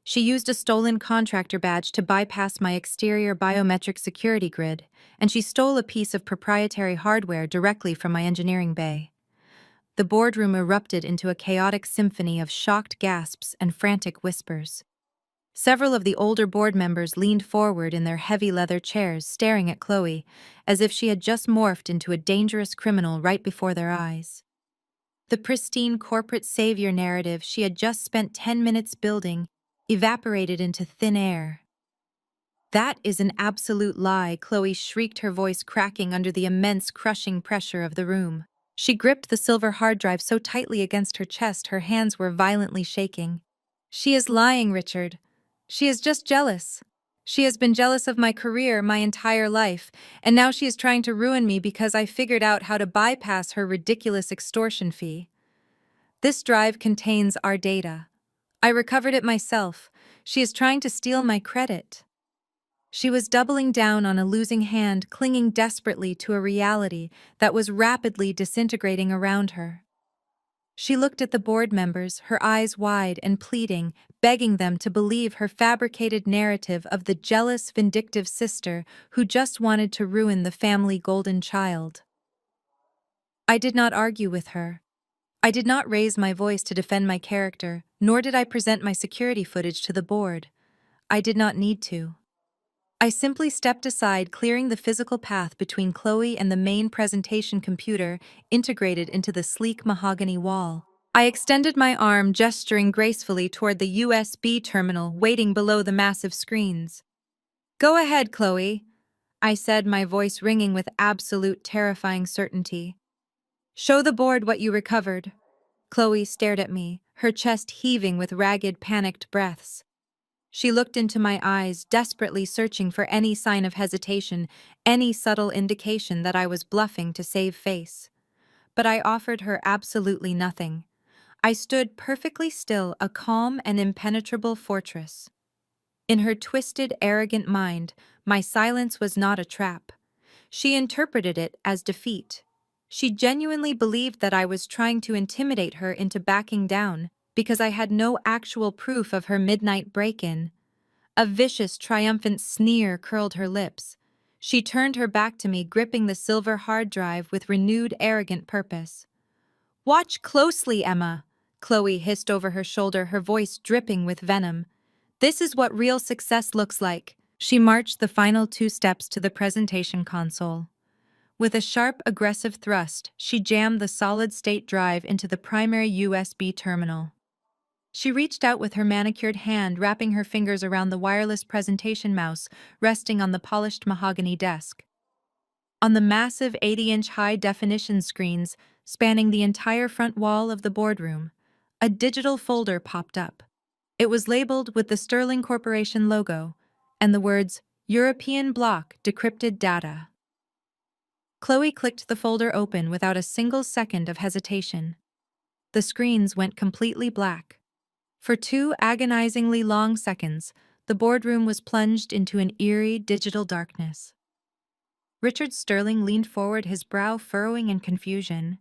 She used a stolen contractor badge to bypass my exterior biometric security grid, and she stole a piece of proprietary hardware directly from my engineering bay." The boardroom erupted into a chaotic symphony of shocked gasps and frantic whispers. Several of the older board members leaned forward in their heavy leather chairs, staring at Chloe, as if she had just morphed into a dangerous criminal right before their eyes. The pristine corporate savior narrative she had just spent 10 minutes building evaporated into thin air. "That is an absolute lie," Chloe shrieked, her voice cracking under the immense crushing pressure of the room. She gripped the silver hard drive so tightly against her chest her hands were violently shaking. "She is lying, Richard. She is just jealous. She has been jealous of my career my entire life, and now she is trying to ruin me because I figured out how to bypass her ridiculous extortion fee. This drive contains our data. I recovered it myself. She is trying to steal my credit." She was doubling down on a losing hand, clinging desperately to a reality that was rapidly disintegrating around her. She looked at the board members, her eyes wide and pleading, begging them to believe her fabricated narrative of the jealous, vindictive sister who just wanted to ruin the family golden child. I did not argue with her. I did not raise my voice to defend my character, nor did I present my security footage to the board. I did not need to. I simply stepped aside, clearing the physical path between Chloe and the main presentation computer integrated into the sleek mahogany wall. I extended my arm, gesturing gracefully toward the USB terminal waiting below the massive screens. "Go ahead, Chloe," I said, my voice ringing with absolute terrifying certainty. "Show the board what you recovered." Chloe stared at me, her chest heaving with ragged, panicked breaths. She looked into my eyes, desperately searching for any sign of hesitation, any subtle indication that I was bluffing to save face. But I offered her absolutely nothing. I stood perfectly still, a calm and impenetrable fortress. In her twisted, arrogant mind, my silence was not a trap. She interpreted it as defeat. She genuinely believed that I was trying to intimidate her into backing down because I had no actual proof of her midnight break-in. A vicious, triumphant sneer curled her lips. She turned her back to me, gripping the silver hard drive with renewed, arrogant purpose. "Watch closely, Emma," Chloe hissed over her shoulder, her voice dripping with venom. "This is what real success looks like." She marched the final 2 steps to the presentation console. With a sharp, aggressive thrust, she jammed the solid-state drive into the primary USB terminal. She reached out with her manicured hand, wrapping her fingers around the wireless presentation mouse resting on the polished mahogany desk. On the massive 80-inch high-definition screens spanning the entire front wall of the boardroom, a digital folder popped up. It was labeled with the Sterling Corporation logo and the words "European Block Decrypted Data." Chloe clicked the folder open without a single second of hesitation. The screens went completely black. For 2 agonizingly long seconds, the boardroom was plunged into an eerie digital darkness. Richard Sterling leaned forward, his brow furrowing in confusion.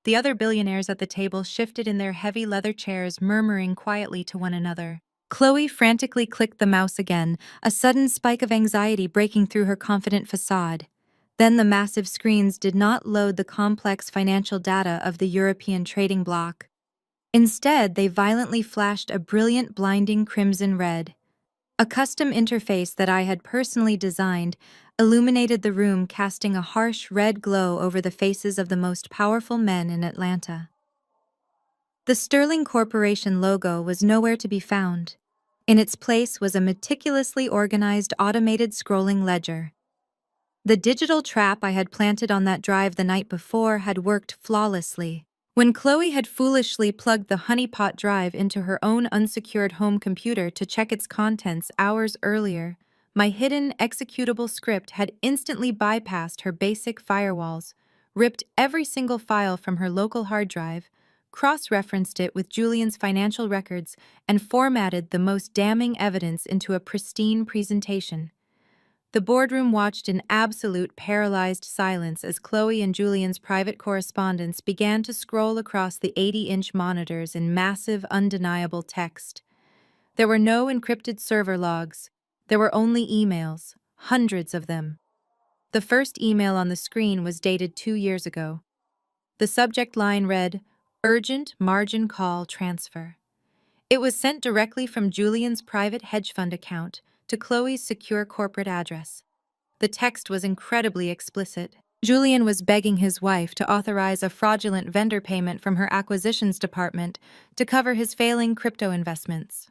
The other billionaires at the table shifted in their heavy leather chairs, murmuring quietly to one another. Chloe frantically clicked the mouse again, a sudden spike of anxiety breaking through her confident facade. Then the massive screens did not load the complex financial data of the European trading bloc. Instead, they violently flashed a brilliant, blinding crimson red. A custom interface that I had personally designed illuminated the room, casting a harsh red glow over the faces of the most powerful men in Atlanta. The Sterling Corporation logo was nowhere to be found. In its place was a meticulously organized automated scrolling ledger. The digital trap I had planted on that drive the night before had worked flawlessly. When Chloe had foolishly plugged the honeypot drive into her own unsecured home computer to check its contents hours earlier, my hidden executable script had instantly bypassed her basic firewalls, ripped every single file from her local hard drive, cross-referenced it with Julian's financial records, and formatted the most damning evidence into a pristine presentation. The boardroom watched in absolute paralyzed silence as Chloe and Julian's private correspondence began to scroll across the 80-inch monitors in massive, undeniable text. There were no encrypted server logs. There were only emails, hundreds of them. The first email on the screen was dated 2 years ago. The subject line read, "Urgent margin call transfer." It was sent directly from Julian's private hedge fund account to Chloe's secure corporate address. The text was incredibly explicit. Julian was begging his wife to authorize a fraudulent vendor payment from her acquisitions department to cover his failing crypto investments.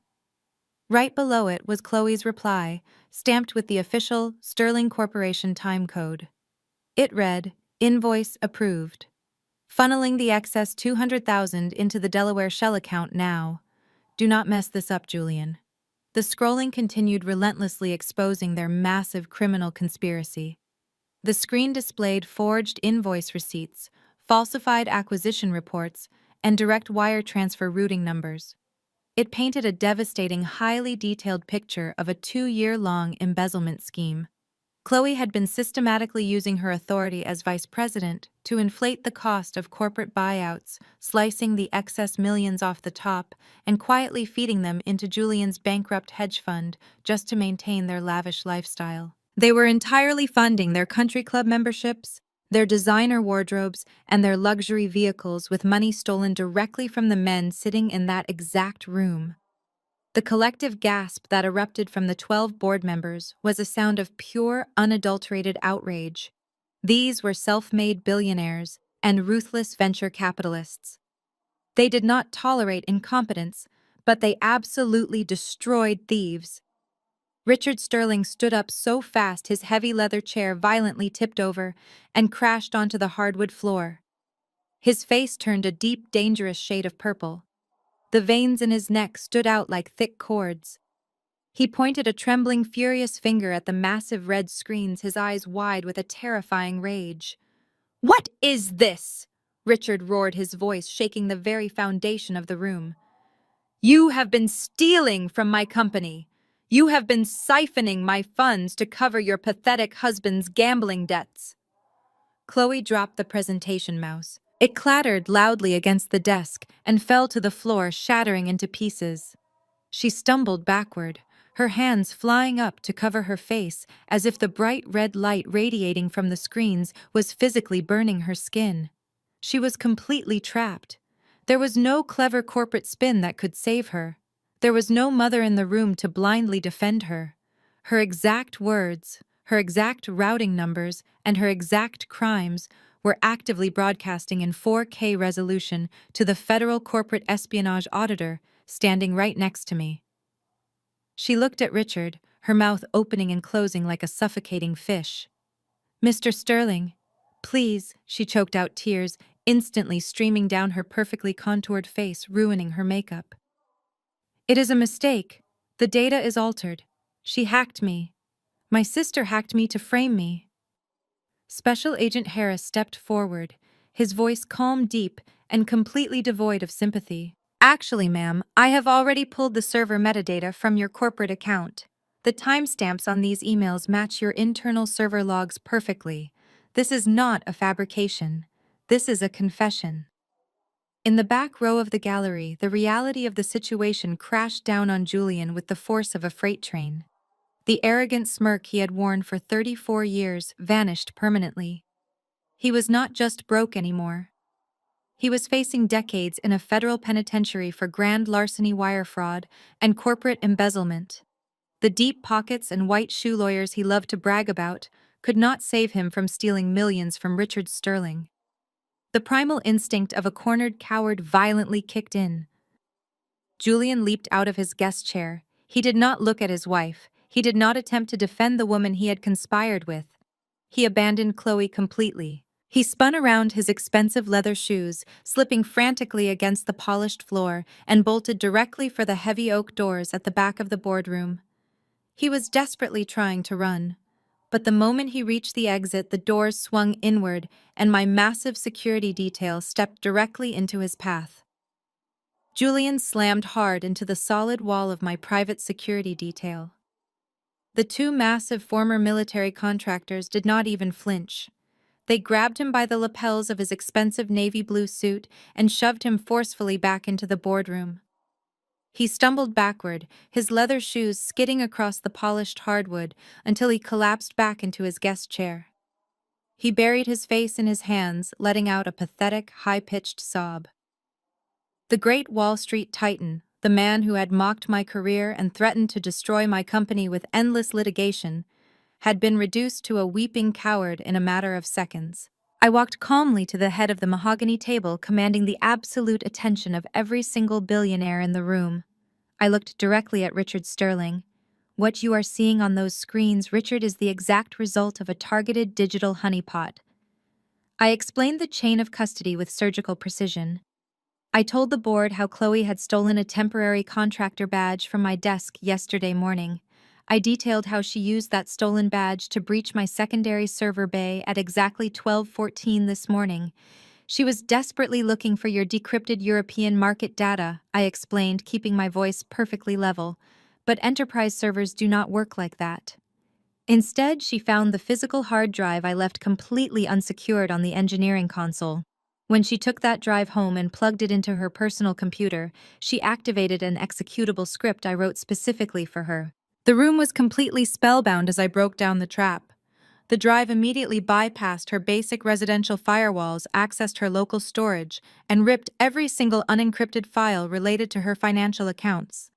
Right below it was Chloe's reply, stamped with the official Sterling Corporation time code. It read, "Invoice approved. Funneling the excess $200,000 into the Delaware Shell account now. Do not mess this up, Julian." The scrolling continued, relentlessly exposing their massive criminal conspiracy. The screen displayed forged invoice receipts, falsified acquisition reports, and direct wire transfer routing numbers. It painted a devastating, highly detailed picture of a 2-year-long embezzlement scheme. Chloe had been systematically using her authority as vice president to inflate the cost of corporate buyouts, slicing the excess millions off the top and quietly feeding them into Julian's bankrupt hedge fund just to maintain their lavish lifestyle. They were entirely funding their country club memberships, their designer wardrobes, and their luxury vehicles with money stolen directly from the men sitting in that exact room. The collective gasp that erupted from the 12 board members was a sound of pure, unadulterated outrage. These were self-made billionaires and ruthless venture capitalists. They did not tolerate incompetence, but they absolutely destroyed thieves. Richard Sterling stood up so fast his heavy leather chair violently tipped over and crashed onto the hardwood floor. His face turned a deep, dangerous shade of purple. The veins in his neck stood out like thick cords. He pointed a trembling, furious finger at the massive red screens, his eyes wide with a terrifying rage. "What is this?" Richard roared, his voice shaking the very foundation of the room. "You have been stealing from my company. You have been siphoning my funds to cover your pathetic husband's gambling debts." Chloe dropped the presentation mouse. It clattered loudly against the desk and fell to the floor, shattering into pieces. She stumbled backward, her hands flying up to cover her face as if the bright red light radiating from the screens was physically burning her skin. She was completely trapped. There was no clever corporate spin that could save her. There was no mother in the room to blindly defend her. Her exact words, her exact routing numbers, and her exact crimes were actively broadcasting in 4K resolution to the federal corporate espionage auditor standing right next to me. She looked at Richard, her mouth opening and closing like a suffocating fish. "Mr. Sterling, please," she choked out, tears instantly streaming down her perfectly contoured face, ruining her makeup. "It is a mistake. The data is altered. She hacked me. My sister hacked me to frame me." Special Agent Harris stepped forward, his voice calm, deep, and completely devoid of sympathy. "Actually, ma'am, I have already pulled the server metadata from your corporate account. The timestamps on these emails match your internal server logs perfectly. This is not a fabrication. This is a confession." In the back row of the gallery, the reality of the situation crashed down on Julian with the force of a freight train. The arrogant smirk he had worn for 34 years vanished permanently. He was not just broke anymore. He was facing decades in a federal penitentiary for grand larceny, wire fraud, and corporate embezzlement. The deep pockets and white shoe lawyers he loved to brag about could not save him from stealing millions from Richard Sterling. The primal instinct of a cornered coward violently kicked in. Julian leaped out of his guest chair. He did not look at his wife. He did not attempt to defend the woman he had conspired with. He abandoned Chloe completely. He spun around his expensive leather shoes, slipping frantically against the polished floor, and bolted directly for the heavy oak doors at the back of the boardroom. He was desperately trying to run. But the moment he reached the exit, the doors swung inward, and my massive security detail stepped directly into his path. Julian slammed hard into the solid wall of my private security detail. The two massive former military contractors did not even flinch. They grabbed him by the lapels of his expensive navy blue suit and shoved him forcefully back into the boardroom. He stumbled backward, his leather shoes skidding across the polished hardwood until he collapsed back into his guest chair. He buried his face in his hands, letting out a pathetic, high-pitched sob. The great Wall Street titan, the man who had mocked my career and threatened to destroy my company with endless litigation, had been reduced to a weeping coward in a matter of seconds. I walked calmly to the head of the mahogany table, commanding the absolute attention of every single billionaire in the room. I looked directly at Richard Sterling. "What you are seeing on those screens, Richard, is the exact result of a targeted digital honeypot." I explained the chain of custody with surgical precision. I told the board how Chloe had stolen a temporary contractor badge from my desk yesterday morning. I detailed how she used that stolen badge to breach my secondary server bay at exactly 12:14 this morning. "She was desperately looking for your decrypted European market data," I explained, keeping my voice perfectly level. "But enterprise servers do not work like that." Instead, she found the physical hard drive I left completely unsecured on the engineering console. When she took that drive home and plugged it into her personal computer, she activated an executable script I wrote specifically for her. The room was completely spellbound as I broke down the trap. The drive immediately bypassed her basic residential firewalls, accessed her local storage, and ripped every single unencrypted file related to her financial accounts.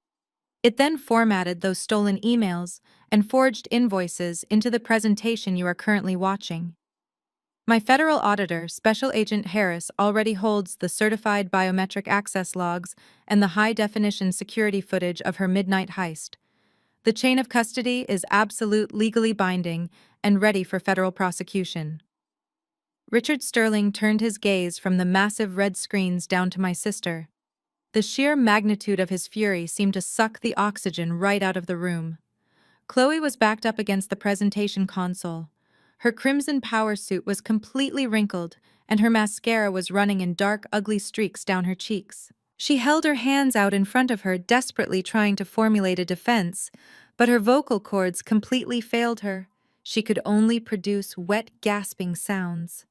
It then formatted those stolen emails and forged invoices into the presentation you are currently watching. My federal auditor, Special Agent Harris, already holds the certified biometric access logs and the high-definition security footage of her midnight heist. The chain of custody is absolute, legally binding, and ready for federal prosecution. Richard Sterling turned his gaze from the massive red screens down to my sister. The sheer magnitude of his fury seemed to suck the oxygen right out of the room. Chloe was backed up against the presentation console. Her crimson power suit was completely wrinkled, and her mascara was running in dark, ugly streaks down her cheeks. She held her hands out in front of her, desperately trying to formulate a defense, but her vocal cords completely failed her. She could only produce wet, gasping sounds.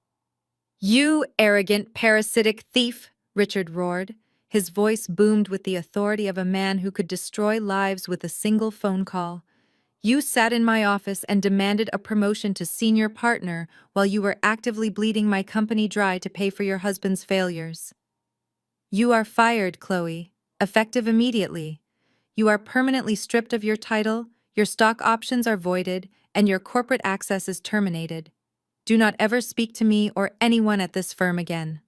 "You arrogant, parasitic thief!" Richard roared. His voice boomed with the authority of a man who could destroy lives with a single phone call. "You sat in my office and demanded a promotion to senior partner while you were actively bleeding my company dry to pay for your husband's failures. You are fired, Chloe, effective immediately. You are permanently stripped of your title, your stock options are voided, and your corporate access is terminated. Do not ever speak to me or anyone at this firm again."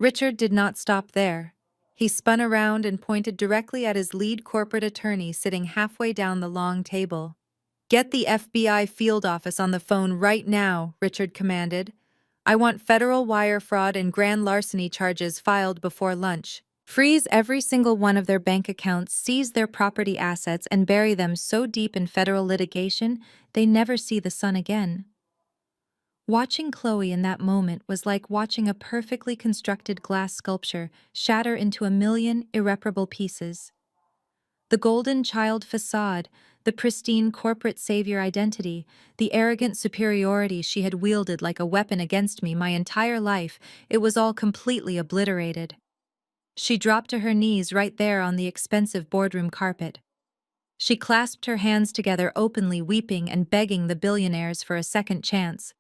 Richard did not stop there. He spun around and pointed directly at his lead corporate attorney sitting halfway down the long table. "Get the FBI field office on the phone right now," Richard commanded. "I want federal wire fraud and grand larceny charges filed before lunch. Freeze every single one of their bank accounts, seize their property assets, and bury them so deep in federal litigation they never see the sun again." Watching Chloe in that moment was like watching a perfectly constructed glass sculpture shatter into a million irreparable pieces. The golden child facade, the pristine corporate savior identity, the arrogant superiority she had wielded like a weapon against me my entire life, it was all completely obliterated. She dropped to her knees right there on the expensive boardroom carpet. She clasped her hands together openly, weeping and begging the billionaires for a second chance.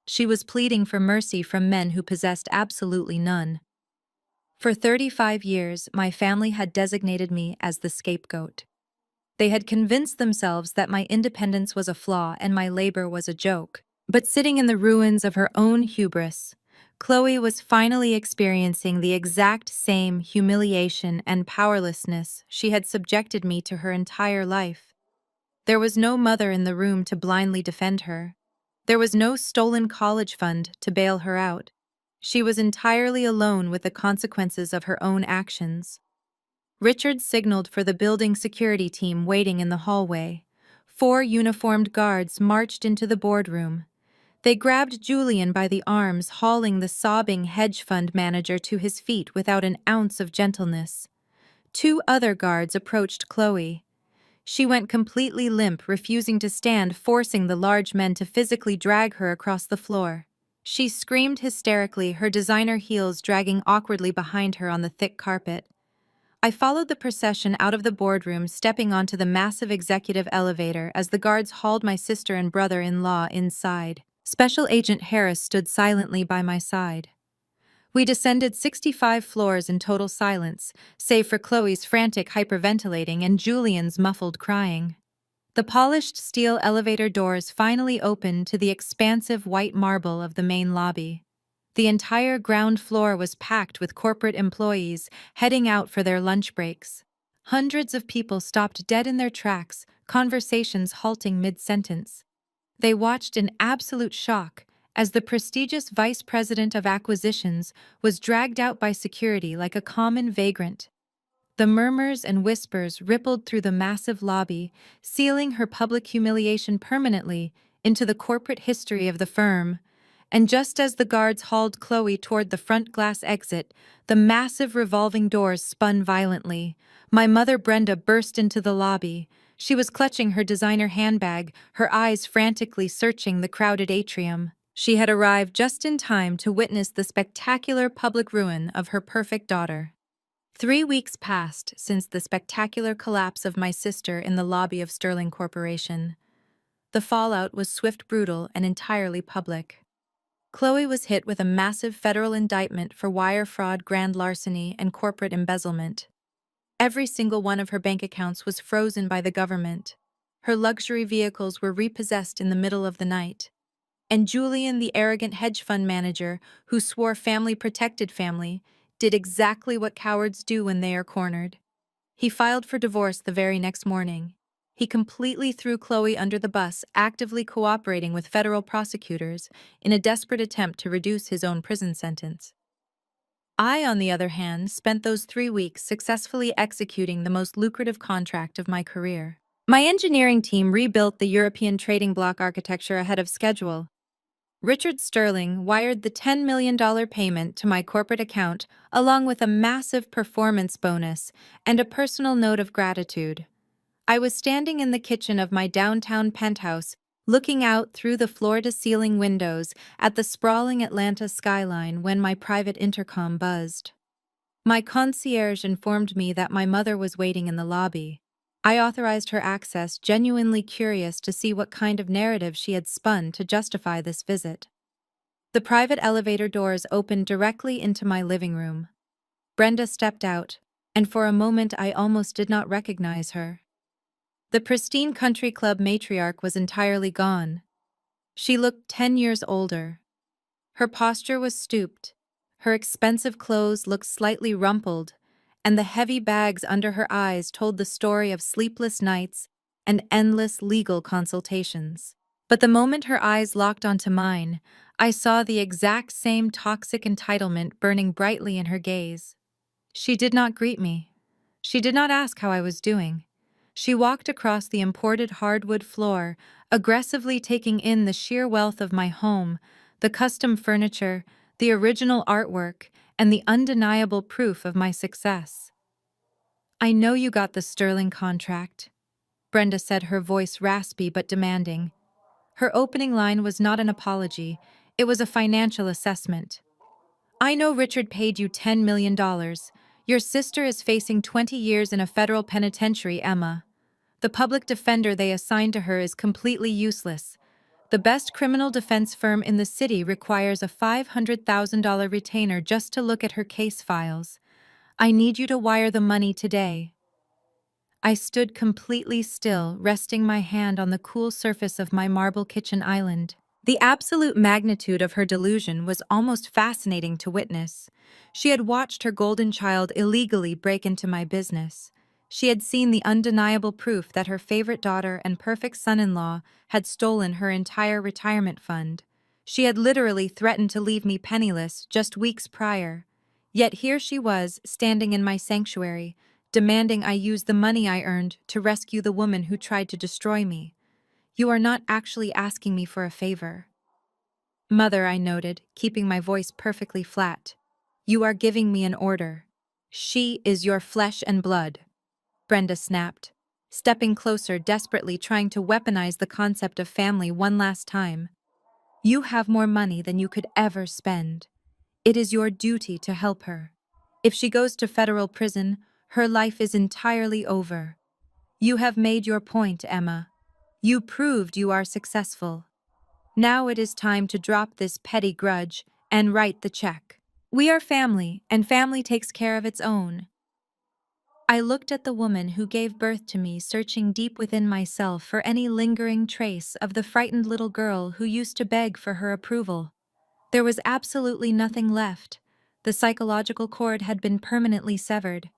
She was pleading for mercy from men who possessed absolutely none. For 35 years, my family had designated me as the scapegoat. They had convinced themselves that my independence was a flaw and my labor was a joke. But sitting in the ruins of her own hubris, Chloe was finally experiencing the exact same humiliation and powerlessness she had subjected me to her entire life. There was no mother in the room to blindly defend her. There was no stolen college fund to bail her out. She was entirely alone with the consequences of her own actions. Richard signaled for the building security team waiting in the hallway. 4 uniformed guards marched into the boardroom. They grabbed Julian by the arms, hauling the sobbing hedge fund manager to his feet without an ounce of gentleness. 2 other guards approached Chloe. She went completely limp, refusing to stand, forcing the large men to physically drag her across the floor. She screamed hysterically, her designer heels dragging awkwardly behind her on the thick carpet. I followed the procession out of the boardroom, stepping onto the massive executive elevator as the guards hauled my sister and brother-in-law inside. Special Agent Harris stood silently by my side. We descended 65 floors in total silence, save for Chloe's frantic hyperventilating and Julian's muffled crying. The polished steel elevator doors finally opened to the expansive white marble of the main lobby. The entire ground floor was packed with corporate employees heading out for their lunch breaks. Hundreds of people stopped dead in their tracks, conversations halting mid-sentence. They watched in absolute shock as the prestigious vice president of acquisitions was dragged out by security like a common vagrant. The murmurs and whispers rippled through the massive lobby, sealing her public humiliation permanently into the corporate history of the firm. And just as the guards hauled Chloe toward the front glass exit, the massive revolving doors spun violently. My mother Brenda burst into the lobby. She was clutching her designer handbag, her eyes frantically searching the crowded atrium. She had arrived just in time to witness the spectacular public ruin of her perfect daughter. 3 weeks passed since the spectacular collapse of my sister in the lobby of Sterling Corporation. The fallout was swift, brutal, and entirely public. Chloe was hit with a massive federal indictment for wire fraud, grand larceny, and corporate embezzlement. Every single one of her bank accounts was frozen by the government. Her luxury vehicles were repossessed in the middle of the night. And Julian, the arrogant hedge fund manager, who swore family protected family, did exactly what cowards do when they are cornered. He filed for divorce the very next morning. He completely threw Chloe under the bus, actively cooperating with federal prosecutors in a desperate attempt to reduce his own prison sentence. I, on the other hand, spent those 3 weeks successfully executing the most lucrative contract of my career. My engineering team rebuilt the European trading bloc architecture ahead of schedule. Richard Sterling wired the $10 million payment to my corporate account along with a massive performance bonus and a personal note of gratitude. I was standing in the kitchen of my downtown penthouse, looking out through the floor-to-ceiling windows at the sprawling Atlanta skyline when my private intercom buzzed. My concierge informed me that my mother was waiting in the lobby. I authorized her access, genuinely curious to see what kind of narrative she had spun to justify this visit. The private elevator doors opened directly into my living room. Brenda stepped out, and for a moment I almost did not recognize her. The pristine country club matriarch was entirely gone. She looked 10 years older. Her posture was stooped, her expensive clothes looked slightly rumpled, and the heavy bags under her eyes told the story of sleepless nights and endless legal consultations. But the moment her eyes locked onto mine, I saw the exact same toxic entitlement burning brightly in her gaze. She did not greet me. She did not ask how I was doing. She walked across the imported hardwood floor, aggressively taking in the sheer wealth of my home, the custom furniture, the original artwork, and the undeniable proof of my success. "I know you got the Sterling contract," Brenda said, her voice raspy but demanding. Her opening line was not an apology, it was a financial assessment. "I know Richard paid you $10 million. Your sister is facing 20 years in a federal penitentiary, Emma. The public defender they assigned to her is completely useless. The best criminal defense firm in the city requires a $500,000 retainer just to look at her case files. I need you to wire the money today." I stood completely still, resting my hand on the cool surface of my marble kitchen island. The absolute magnitude of her delusion was almost fascinating to witness. She had watched her golden child illegally break into my business. She had seen the undeniable proof that her favorite daughter and perfect son-in-law had stolen her entire retirement fund. She had literally threatened to leave me penniless just weeks prior. Yet here she was, standing in my sanctuary, demanding I use the money I earned to rescue the woman who tried to destroy me. "You are not actually asking me for a favor." "Mother," I noted, keeping my voice perfectly flat. "You are giving me an order. She is your flesh and blood," Brenda snapped, stepping closer, desperately trying to weaponize the concept of family one last time. "You have more money than you could ever spend. It is your duty to help her. If she goes to federal prison, her life is entirely over. You have made your point, Emma. You proved you are successful. Now it is time to drop this petty grudge and write the check. We are family, and family takes care of its own." I looked at the woman who gave birth to me, searching deep within myself for any lingering trace of the frightened little girl who used to beg for her approval. There was absolutely nothing left. The psychological cord had been permanently severed.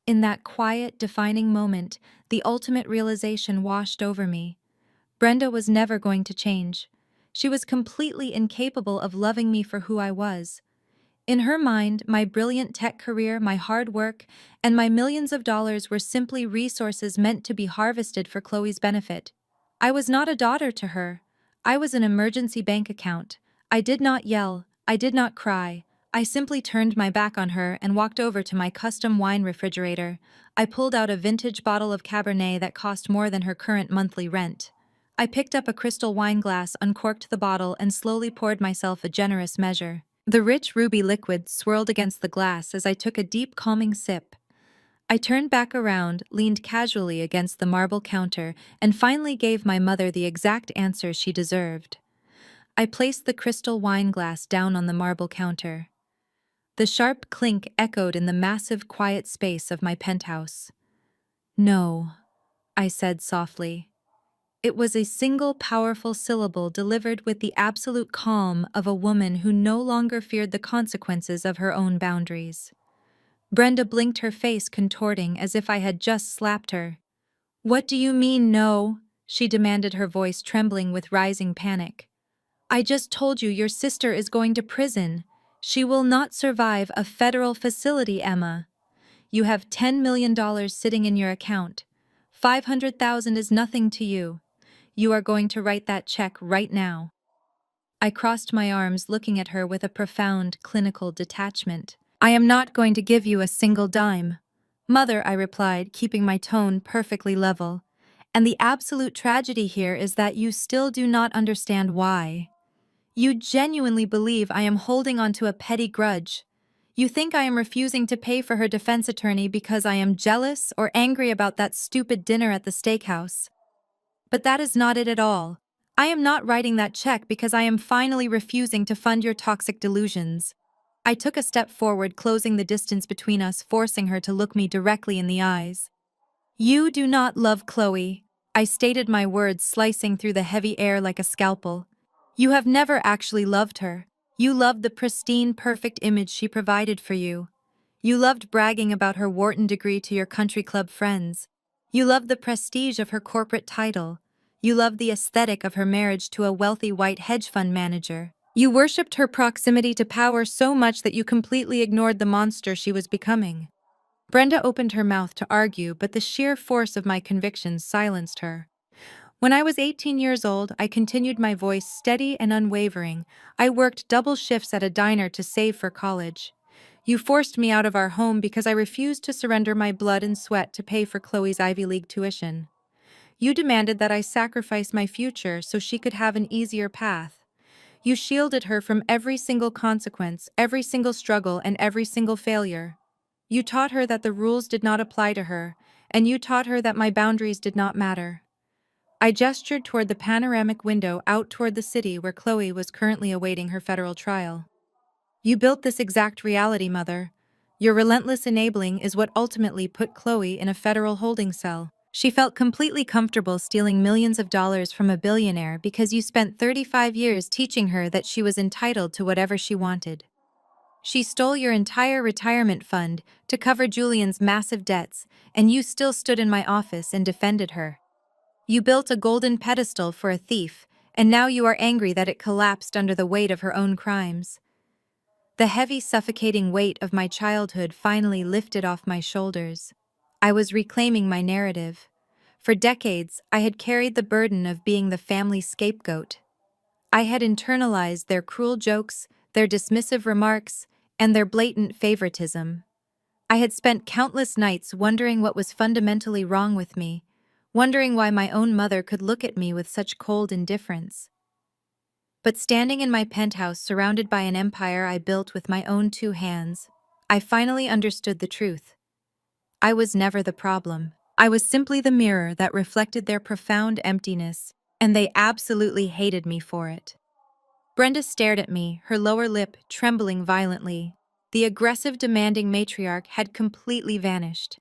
In that quiet, defining moment, the ultimate realization washed over me. Brenda was never going to change. She was completely incapable of loving me for who I was. In her mind, my brilliant tech career, my hard work, and my millions of dollars were simply resources meant to be harvested for Chloe's benefit. I was not a daughter to her. I was an emergency bank account. I did not yell. I did not cry. I simply turned my back on her and walked over to my custom wine refrigerator. I pulled out a vintage bottle of Cabernet that cost more than her current monthly rent. I picked up a crystal wine glass, uncorked the bottle, and slowly poured myself a generous measure. The rich ruby liquid swirled against the glass as I took a deep, calming sip. I turned back around, leaned casually against the marble counter, and finally gave my mother the exact answer she deserved. I placed the crystal wine glass down on the marble counter. The sharp clink echoed in the massive, quiet space of my penthouse. No, I said softly. It was a single powerful syllable delivered with the absolute calm of a woman who no longer feared the consequences of her own boundaries. Brenda blinked, her face contorting as if I had just slapped her. "What do you mean, no?" she demanded, her voice trembling with rising panic. "I just told you your sister is going to prison. She will not survive a federal facility, Emma. You have $10 million sitting in your account. 500,000 is nothing to you. You are going to write that check right now." I crossed my arms, looking at her with a profound, clinical detachment. "I am not going to give you a single dime." "Mother," I replied, keeping my tone perfectly level. "And the absolute tragedy here is that you still do not understand why. You genuinely believe I am holding on to a petty grudge. You think I am refusing to pay for her defense attorney because I am jealous or angry about that stupid dinner at the steakhouse. But that is not it at all. I am not writing that check because I am finally refusing to fund your toxic delusions." I took a step forward, closing the distance between us, forcing her to look me directly in the eyes. "You do not love Chloe." I stated, my words slicing through the heavy air like a scalpel. "You have never actually loved her. You loved the pristine, perfect image she provided for you. You loved bragging about her Wharton degree to your country club friends. You loved the prestige of her corporate title. You loved the aesthetic of her marriage to a wealthy white hedge fund manager. You worshipped her proximity to power so much that you completely ignored the monster she was becoming." Brenda opened her mouth to argue, but the sheer force of my convictions silenced her. "When I was 18 years old, I continued, my voice steady and unwavering. I worked double shifts at a diner to save for college. You forced me out of our home because I refused to surrender my blood and sweat to pay for Chloe's Ivy League tuition. You demanded that I sacrifice my future so she could have an easier path. You shielded her from every single consequence, every single struggle, and every single failure. You taught her that the rules did not apply to her, and you taught her that my boundaries did not matter." I gestured toward the panoramic window out toward the city where Chloe was currently awaiting her federal trial. "You built this exact reality, Mother. Your relentless enabling is what ultimately put Chloe in a federal holding cell. She felt completely comfortable stealing millions of dollars from a billionaire because you spent 35 years teaching her that she was entitled to whatever she wanted. She stole your entire retirement fund to cover Julian's massive debts, and you still stood in my office and defended her. You built a golden pedestal for a thief, and now you are angry that it collapsed under the weight of her own crimes." The heavy, suffocating weight of my childhood finally lifted off my shoulders. I was reclaiming my narrative. For decades, I had carried the burden of being the family scapegoat. I had internalized their cruel jokes, their dismissive remarks, and their blatant favoritism. I had spent countless nights wondering what was fundamentally wrong with me, wondering why my own mother could look at me with such cold indifference. But standing in my penthouse surrounded by an empire I built with my own two hands, I finally understood the truth. I was never the problem. I was simply the mirror that reflected their profound emptiness, and they absolutely hated me for it. Brenda stared at me, her lower lip trembling violently. The aggressive, demanding matriarch had completely vanished.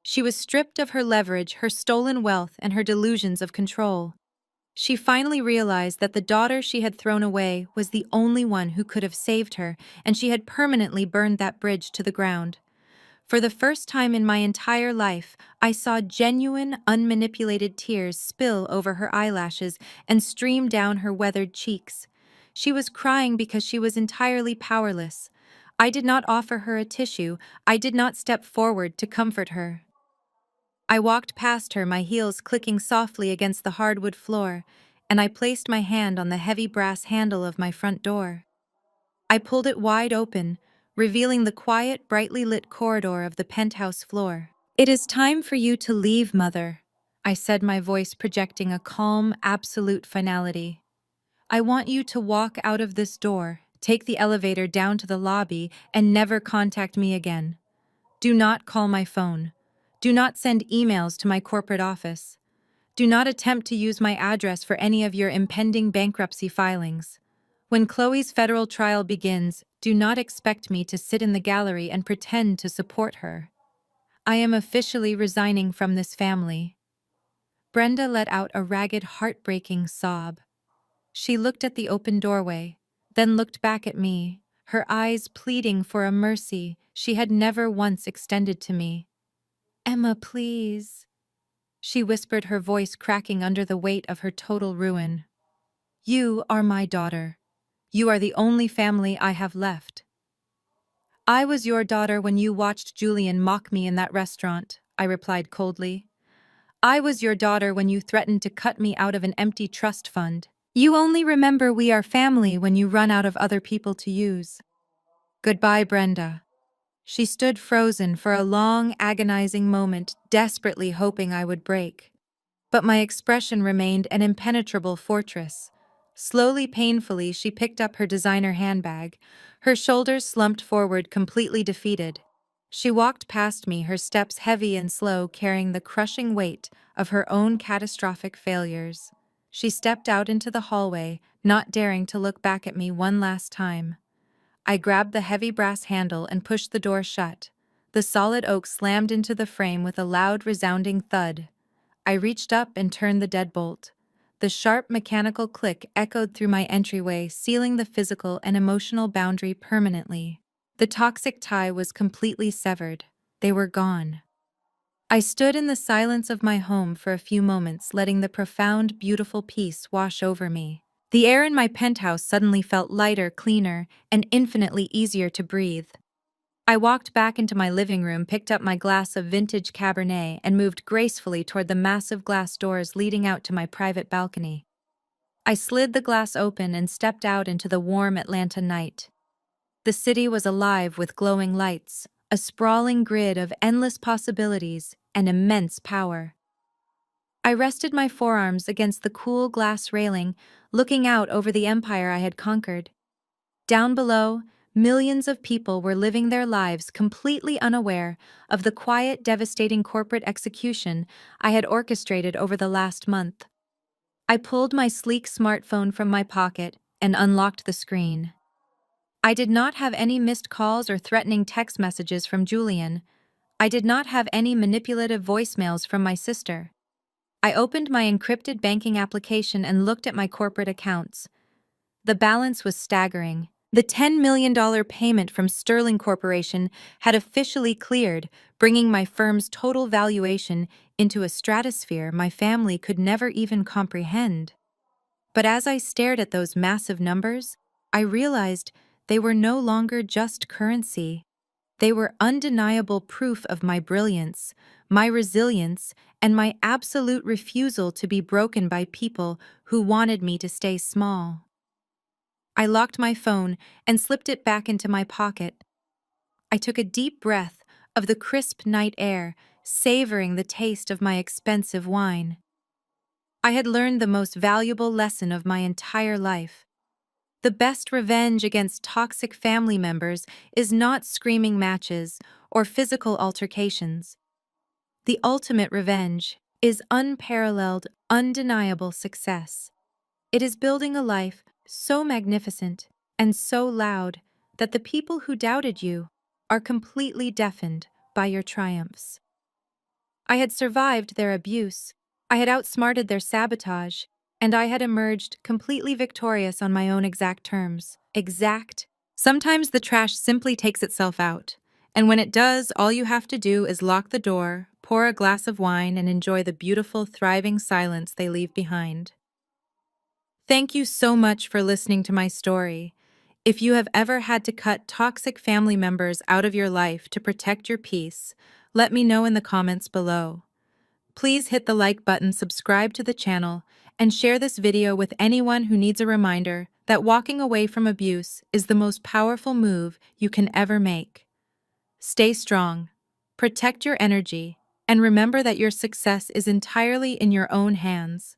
She was stripped of her leverage, her stolen wealth, and her delusions of control. She finally realized that the daughter she had thrown away was the only one who could have saved her, and she had permanently burned that bridge to the ground. For the first time in my entire life, I saw genuine, unmanipulated tears spill over her eyelashes and stream down her weathered cheeks. She was crying because she was entirely powerless. I did not offer her a tissue. I did not step forward to comfort her. I walked past her, my heels clicking softly against the hardwood floor, and I placed my hand on the heavy brass handle of my front door. I pulled it wide open, revealing the quiet, brightly lit corridor of the penthouse floor. "It is time for you to leave, Mother," I said, my voice projecting a calm, absolute finality. "I want you to walk out of this door, take the elevator down to the lobby, and never contact me again. Do not call my phone. Do not send emails to my corporate office. Do not attempt to use my address for any of your impending bankruptcy filings. When Chloe's federal trial begins, do not expect me to sit in the gallery and pretend to support her." I am officially resigning from this family. Brenda let out a ragged, heartbreaking sob. She looked at the open doorway, then looked back at me, her eyes pleading for a mercy she had never once extended to me. "Emma, please," she whispered, her voice cracking under the weight of her total ruin. "You are my daughter. You are the only family I have left." "I was your daughter when you watched Julian mock me in that restaurant," I replied coldly. "I was your daughter when you threatened to cut me out of an empty trust fund. You only remember we are family when you run out of other people to use." "Goodbye, Brenda." She stood frozen for a long, agonizing moment, desperately hoping I would break. But my expression remained an impenetrable fortress. Slowly, painfully, she picked up her designer handbag, her shoulders slumped forward, completely defeated. She walked past me, her steps heavy and slow, carrying the crushing weight of her own catastrophic failures. She stepped out into the hallway, not daring to look back at me one last time. I grabbed the heavy brass handle and pushed the door shut. The solid oak slammed into the frame with a loud, resounding thud. I reached up and turned the deadbolt. The sharp mechanical click echoed through my entryway, sealing the physical and emotional boundary permanently. The toxic tie was completely severed. They were gone. I stood in the silence of my home for a few moments, letting the profound, beautiful peace wash over me. The air in my penthouse suddenly felt lighter, cleaner, and infinitely easier to breathe. I walked back into my living room, picked up my glass of vintage Cabernet, and moved gracefully toward the massive glass doors leading out to my private balcony. I slid the glass open and stepped out into the warm Atlanta night. The city was alive with glowing lights, a sprawling grid of endless possibilities and immense power. I rested my forearms against the cool glass railing, looking out over the empire I had conquered. Down below, millions of people were living their lives completely unaware of the quiet, devastating corporate execution I had orchestrated over the last month. I pulled my sleek smartphone from my pocket and unlocked the screen. I did not have any missed calls or threatening text messages from Julian. I did not have any manipulative voicemails from my sister. I opened my encrypted banking application and looked at my corporate accounts. The balance was staggering. The $10 million payment from Sterling Corporation had officially cleared, bringing my firm's total valuation into a stratosphere my family could never even comprehend. But as I stared at those massive numbers, I realized they were no longer just currency. They were undeniable proof of my brilliance, my resilience, and my absolute refusal to be broken by people who wanted me to stay small. I locked my phone and slipped it back into my pocket. I took a deep breath of the crisp night air, savoring the taste of my expensive wine. I had learned the most valuable lesson of my entire life. The best revenge against toxic family members is not screaming matches or physical altercations. The ultimate revenge is unparalleled, undeniable success. It is building a life so magnificent and so loud that the people who doubted you are completely deafened by your triumphs. I had survived their abuse, I had outsmarted their sabotage, and I had emerged completely victorious on my own exact terms. Exact. Sometimes the trash simply takes itself out, and when it does, all you have to do is lock the door, pour a glass of wine, and enjoy the beautiful, thriving silence they leave behind. Thank you so much for listening to my story. If you have ever had to cut toxic family members out of your life to protect your peace, let me know in the comments below. Please hit the like button, subscribe to the channel, and share this video with anyone who needs a reminder that walking away from abuse is the most powerful move you can ever make. Stay strong, protect your energy, and remember that your success is entirely in your own hands.